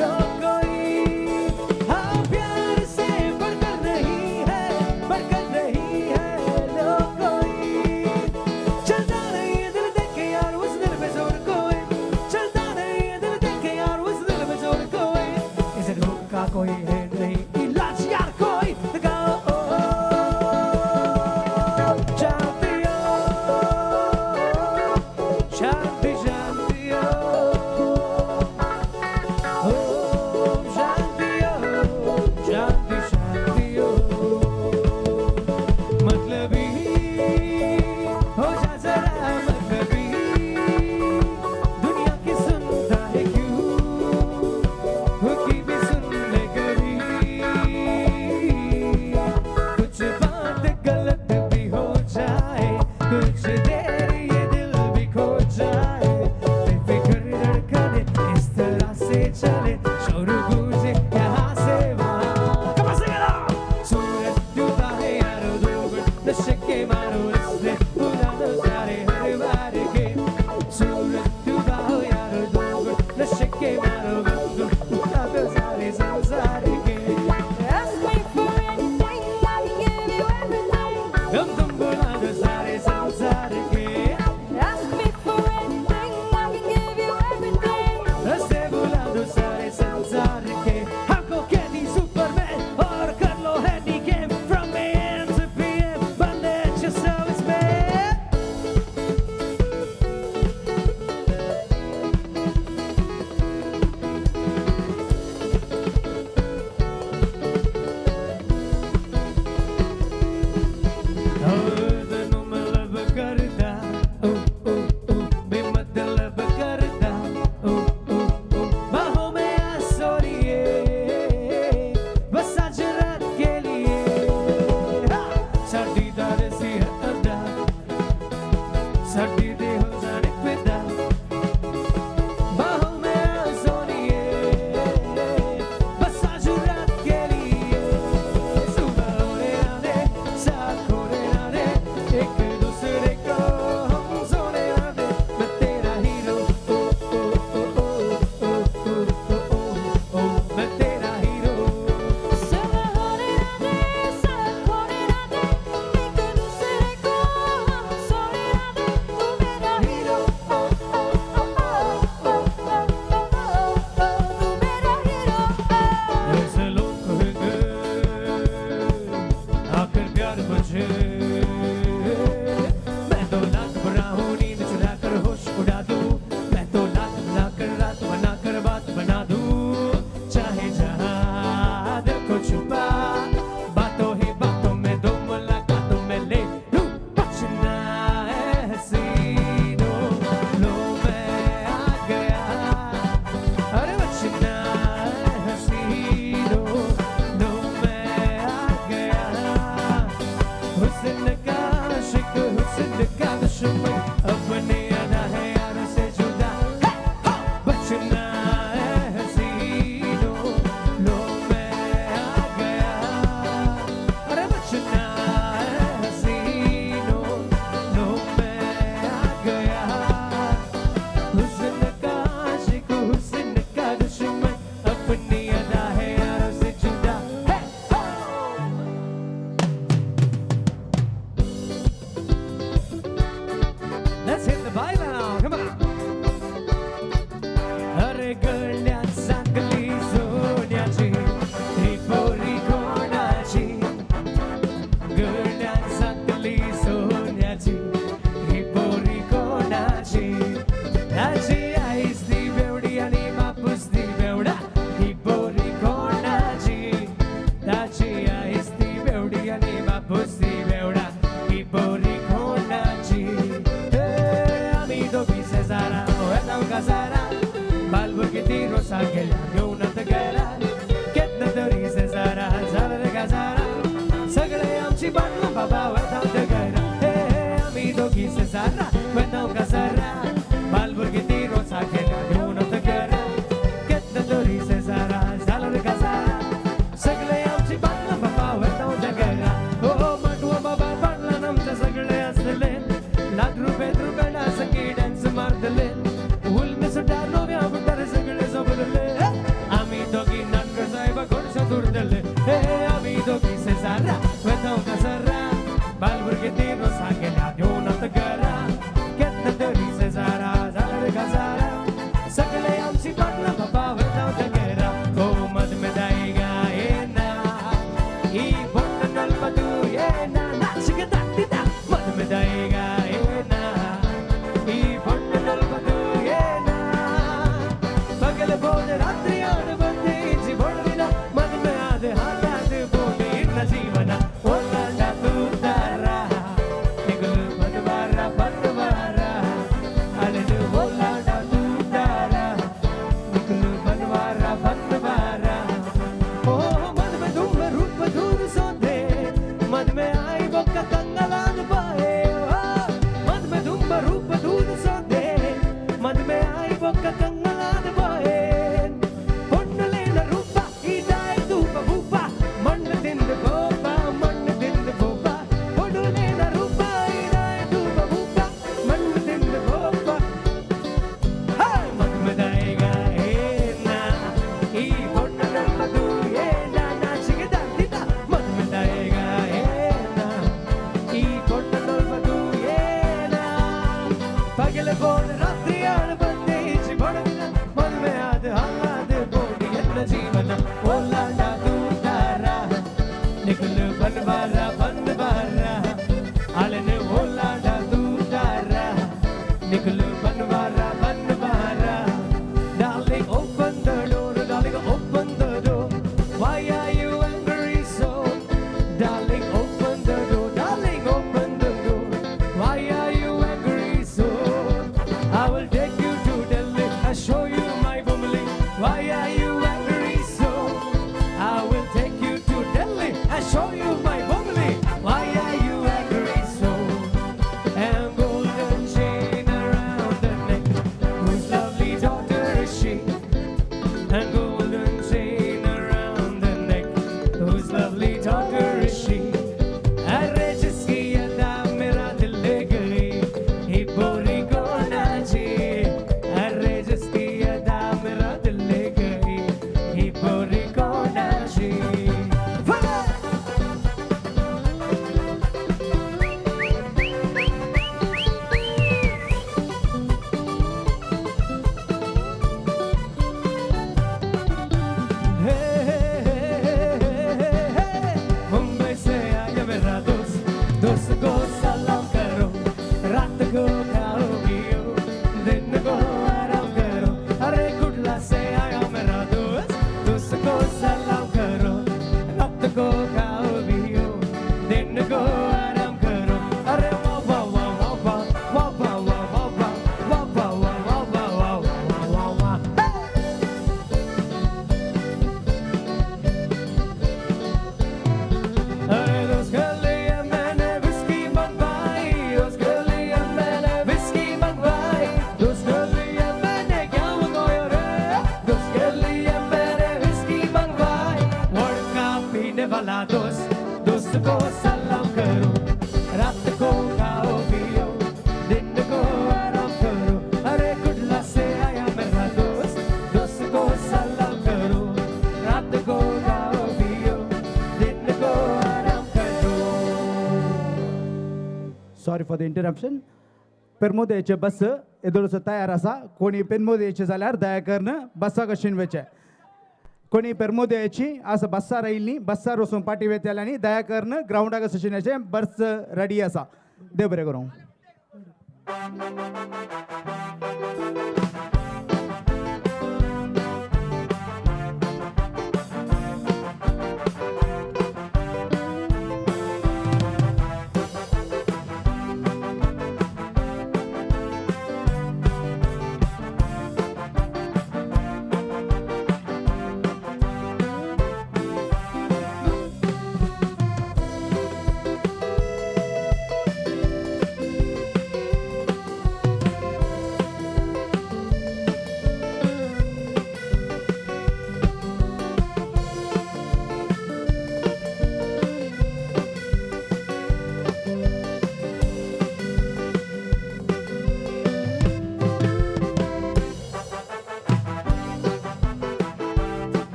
लोग कोई। हाँ प्यार से बढ़कर रही है लोग कोई। चलता नहीं है दिल देख के यार उस दिल में जोर कोई। चलता नहीं है दिल देख के यार उस दिल में जोर कोई। इसे धूप का कोई है नहीं इलाज यार कोई लगाओ। शांति हो, शांति शांति हो। ओम शांति हो, शांति शांति हो। मतलबी हो जा जरा मतलबी, दुनिया की सुनता है क्यों, खुद की भी सुन ले कभी। छुपा बातों ही बातों में दो मुलाकातों में ले लूं बचना है हसीनों लो मैं आ गया अरे बचना है हसीनों लो मैं आ गया हुस्न का आशिक हुस्न का दुश्मन अपने अदा है यार से जुदा बचना है हसीनों लो मैं आ गया अरे बचना है हसीनों लो मैं आ गया हुस्न का आशिक हुस्न का दुश्मन अपनी अदा है यार से जुदा Let's hit the violin now, come on. अरे गळ्या चांगली सोन्याची ही पोरी कोणाची गळ्या चांगली सोन्याची ही पोरी कोणाची त्याची आईच ती बेवडी आणि बापूस ती बेवडा ही पोरी कोणाची त्याची आईच ती बेवडी आणि बापूस ती बेवडा ही पोरी कोणाची आम्ही दोघी शेजारा वेताव कासारा बालबुकीती रोसा गेल्या घेऊनच गेला केतन तरी शेजारा झालं रे कासारा सगळे आमची बांधलं बाबा वेताव गेला आम्ही दोघी शेजारा वेताव कासारा बालबुकीती रोसा गेल्या घेऊनच गेला केतन तरी शेजारा झालं रे कासारा सगळे आमची बांधलं बाबा वेताव गेला हो मांडवा बाबा बांधला आमचं सगळे असले लाख रुपये डान्स की डान्स मारतले उलमे सुद्धा नव्या म्हणतात सगळे जमले आम्ही दोघी नाटक साहेब घोडशा दुर्दले आम्ही दोघी शेजारा वेताव कासारा बालबुरगे तीनो सांगेल्या घेऊनच करा केतन तरी शेजारा झालं रे कासारा सगळे आमची बांधलं बाबा वेताव गेला हो मध में जाएगा ये ना ही बोट नल बदू ये ना नाच के दातीता मध में जाएगा ये ना ही बोट नल बदू ये ना बगल बोल रात्रि आन बंदी बोलविना मध में आधे हाथ बोली न जीवना ओलांडा तू तारा निगल बनवारा अरे ओलांडा तू तारा निगल बनवारा ओ मद में धूम रूप धूम सोंदे मद में आई बोका कंगलान पाए मद में धूम रूप धूम सोंदे मद में आई बोका कंगलान पाए పొన్నలేన రూప ఇదాయ దూప భూప మన్న దింద గోప మన్న దింద గోప పొన్నలేన రూప ఇదాయ దూప భూప మన్న దింద గోప హాయ్ మన్మదాయగా ఏనా ఈ పొన్ననల్పదు ఏనా నాచిగ దండిత మన్మదాయగా ఏనా ఈ పొన్ననల్పదు ఏనా పగల పోన రాత్రి ఆన బందేచి బడవిన మన్మే ఆద ఆద బోడి ఎన్న జీవన ఓలాండా తూటారా నికుల బన్వారా అలనే ఓలాండా తూటారా నికుల బన్వారా Darling, open the door, darling, open the door. Why are you angry so? Darling, open the door, darling, open the door. Why are you angry so? I will take you to Delhi, I'll show you my family. Why are you angry so? I will take you to Delhi, I'll show you वाला दोस्त दोस्त को सलाम करो रात को खाओ पियो दिन को आराम करो अरे कुडला से आया मेरा दोस्त दोस्त को सलाम करो रात को खाओ पियो दिन को आराम करो. Sorry for the interruption. पेरमोदेचे बस एदोळसो तयार आसा कोणी पेरमोदेचे जाल्यार दया करून बसा कशीन वेचे कोणी पेरमोदेची आस बस्सार आयिल्ली बस्सार वचून पाटी वेतेल्यांनी दया करून ग्राउंडाक वचून बस रेडी आसा देव बरें करूं.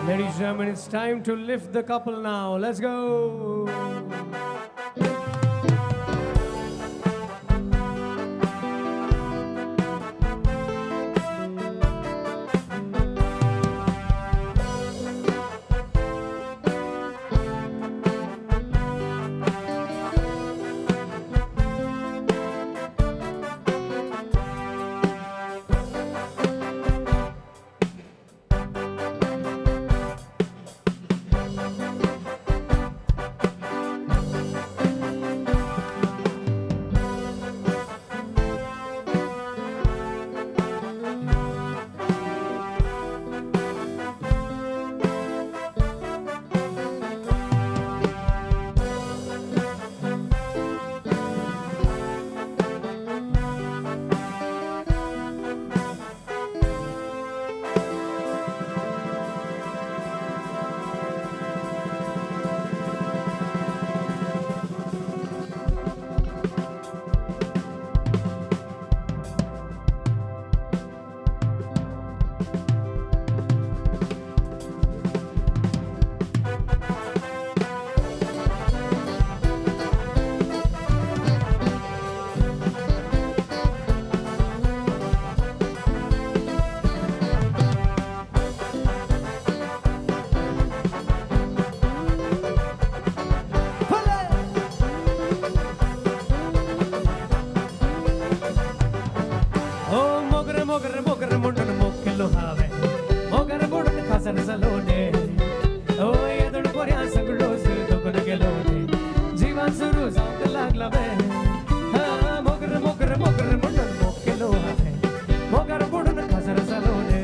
Ladies and gentlemen, it's time to lift the couple now. Let's go. Kasar सलोने ओ येदोड पोऱ्या सगळोच दोकन गेलोने जीवन सुरू जाऊक लागला बे हा मोगर मोगर मोगर म्हणून मोग केलो हाय मोगर पडून कासर सलोने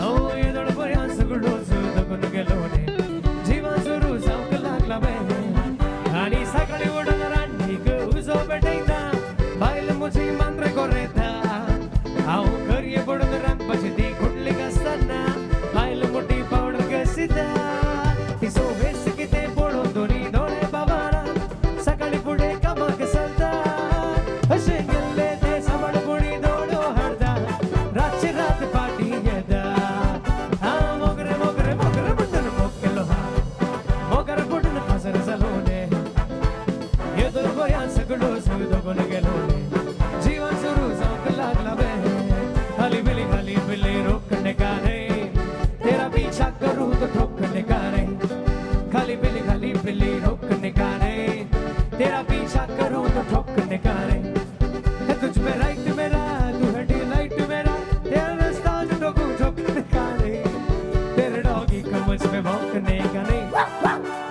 ओ येदोड पोऱ्या सगळोच दोकन गेलोने जीवन सुरू जाऊक लागला बे आणि सकाळी उडून रांडी उजो बेटैना बायल मुझी मांद्रे कोरेता हांव करये पडून रांदपाची ती खुटली कासतना बायल मोठी पावडर कसिता ती सोबेस कितें पळोवन दोनी दोळे बाबारा सकाळी फुडें कामाक चलता अशें गेल्ले ते सांबाळपुणी दोडो हाडता रातची रात पाटी येता हांव मोगरे मोगरे मोगरे म्हणून मोग केलो हा मोगर पडून कासर जालोने येदोर गोंयान सगळो दोगून गेलोने जीवन सुरू जावंक लागला बे खाली बिली रोकने का नहीं तेरा पीछा करूं तो ठोकने का नहीं खाली बिली रोकने का नहीं तेरा पीछा करूं तो ठोकने का नहीं है तुझ में राइट मेरा तू है डिलाइट मेरा तेरा रास्ता जो ठोकूं ठोकने का नहीं तेरे डॉगी कमज में भौंकने का नहीं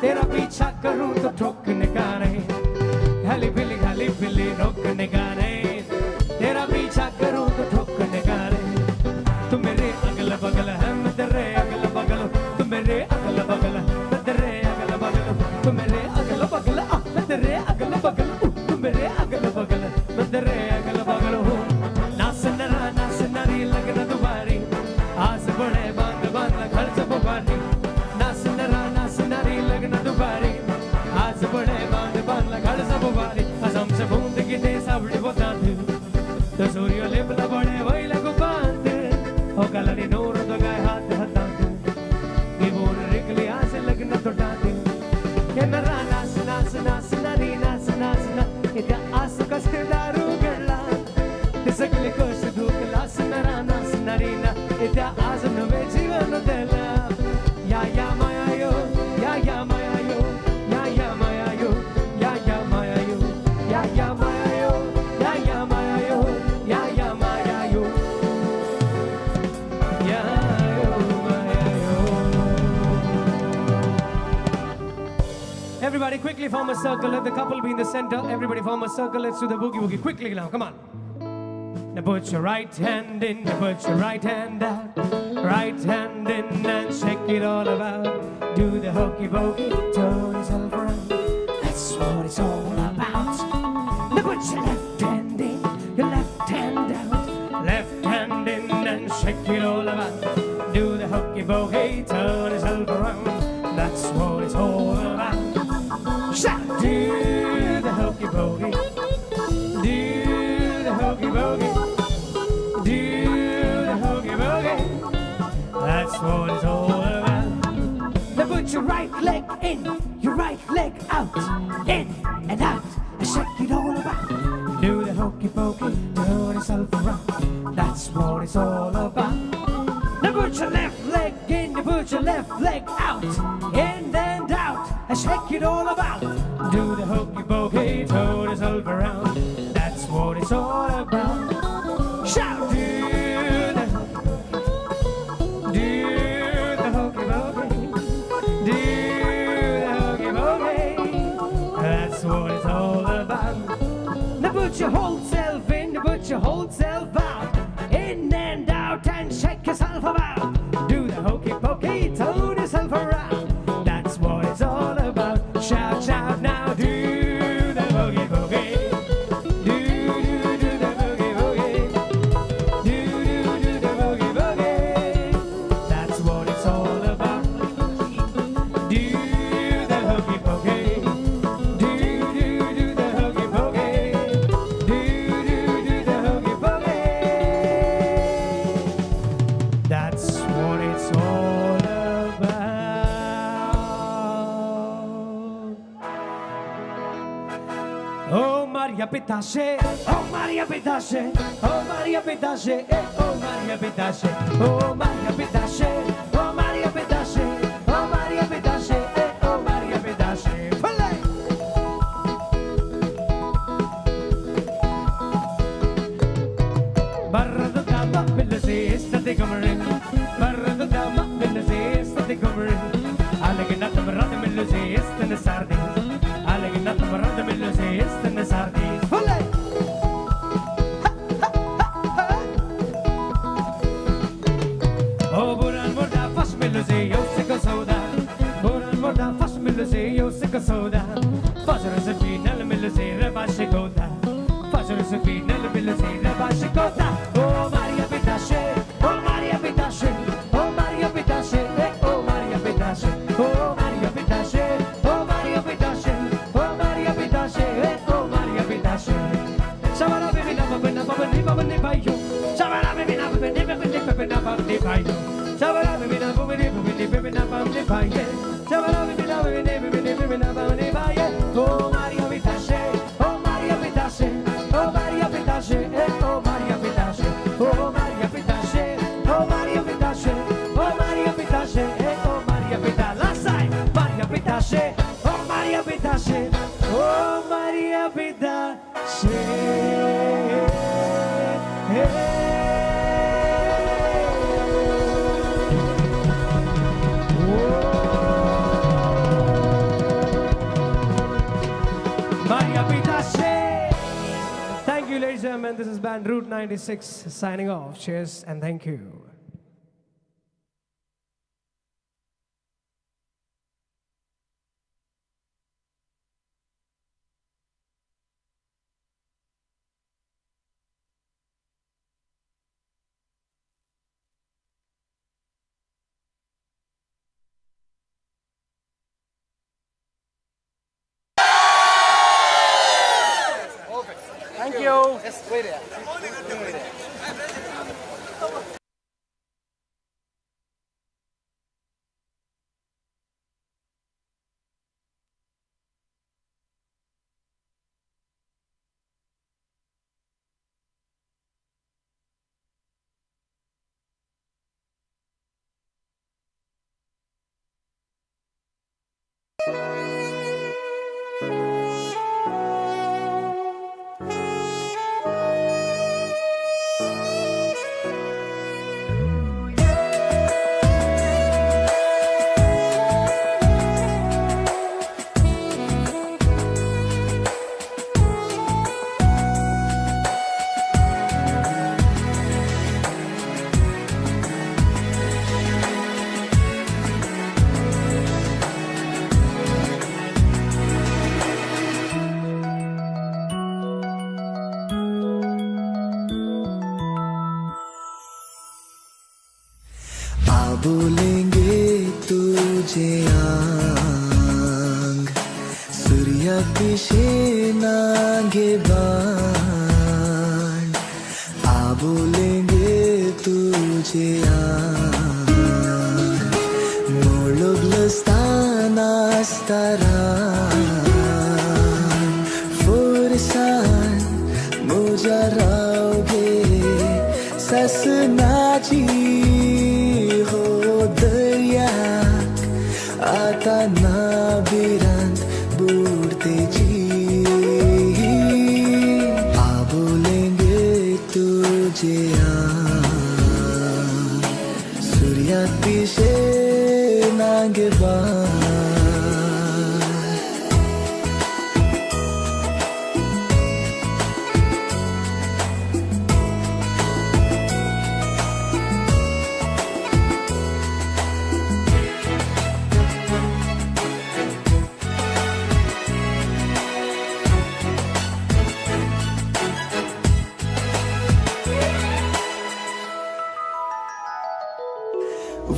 तेरा पीछा करूं तो ठोकने का नहीं खाली बिली रोकने का नहीं तेरा पीछा करूं तो ठोकने का नहीं तू मेरे अगल बगल है मैं तेरे अगल बगल तू मेरे अगल बगल मैं तेरे अगल बगल तू मेरे अगल बगल मैं तेरे अगल बगल तू मेरे अगल बगल मैं तेरे अगल बगल हूँ नाच नरी लगन दुबारी आस बड़े बांध बांध खर्च बुबारी नाच नरी लगन दुबारी आस बड़े बांध बांध खर्च बुबारी असम से बूंद की दे सावड़ी बोता तो सूर्य लेपला बड़े वही लगो बांध हो कलनी नूर तो गाय हाथ हतात गिबोर रिकली आसे लगन तो डांत के नरा नास नरी नास ना इत्या आस कसे दारू गडला ते सगळे कस धुकलास नरा नास नरी ना इत्या आज नवे जीवन देला या माया यो या माया यो या माया यो या माया यो या माया यो या माया यो या माया यो Everybody quickly form a circle, let the couple be in the center. Everybody form a circle, let's do the boogie woogie. Quickly now, come on. Now put your right hand in, now put your right hand out. Right hand in and shake it all about. Do the hokey pokey, turn yourself around. That's what it's all about. Now put your left hand in, your left hand out. Left hand in and shake it all about. Do the hokey pokey, turn yourself around. That's what it's all about. Shout! Do the hokey pokey. Do the hokey pokey. Do the hokey pokey. That's what it's all about. Now put your right leg in, your right leg out. In and out, and shake it all about. Do the hokey pokey, turn yourself around. That's what it's all about. Now put your left leg in, you put your left leg out. In and out, and shake it all about. Do the hokey pokey, turn yourself around. That's what it's all about. Shout! Do the hokey pokey. Do the hokey pokey. That's what it's all about. Now put your whole self in, put your whole self out. In and out and shake yourself about. Do the hokey pokey, turn yourself around. That's what it's all about. Shout, shout now, do the boogie boogie. Do the boogie boogie. Do the boogie boogie. That's what it's all about. Do the hoogie boogie. Do the hoogie boogie. Do the hoogie boogie. That's what it's all about. Oh Maria Pitache, oh Maria Pitache, oh Maria Pitache, oh Maria Pitache, oh Maria Pitache, oh Maria Pitache, oh Maria Pitache, oh Maria Pitache. Barra da dama, bella si, state come ring. Barra da dama, bella si. Montgomery. Alleginat marrada mill-lużi istin sardis. Alleginat marrada mill-lużi istin sardis. Oh, buran morda fash mill-lużi jew sika soda. Buran morda fash mill-lużi jew sika soda. Faġru sifina l-mill-lużi reba xikoda. Faġru sifina l-mill-lużi reba xikoda. Oh, Maria Pitache, oh, Maria Pitache, oh, Maria Pitache, oh, Maria Pitache, oh, Maria Pitache, oh, Maria Pitache, oh, Maria Pitache, oh, Maria Pitache. Shabara baby na babna babni bayo. Shabara baby na babni babni bayo. Shabara baby na babni na babni bayo. Shabara baby na babni na babni bayo. Oh, Maria Pitache, oh, Maria Pitache, oh, Maria Pitache, oh, Maria Pitache, oh, Maria Pitache, oh, Maria Pitache, oh, Maria Pitache, oh, Maria Pitache. Last time, Maria Pitache, oh, Maria Pitache, oh, Maria Maria Pitache. Thank you, ladies and gentlemen. This is band Route 96 signing off. Cheers and thank you. Thank you. बोलेंगे तुझे आंग सूर्य दिशे नागे बाण आ बोलेंगे तुझे आंग मोळगलस्ताना स्तारान फुरसान मुझा रावगे ससनाची आता नाबिरांत बुडतेची आ बोलेंगे तुझे सूर्या दिशे नागे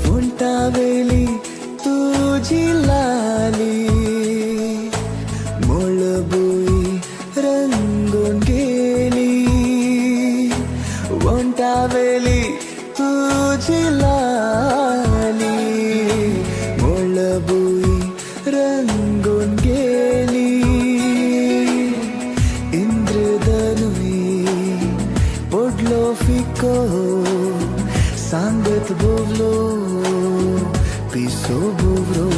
वंटावेली तुझी लाली मोळबुई रंगून गेली वंटावेली तुझी लाली मोळबुई रंगून गेली इंद्रधनुई पडलो फिको सांगत बोवलो पिसो बुवरो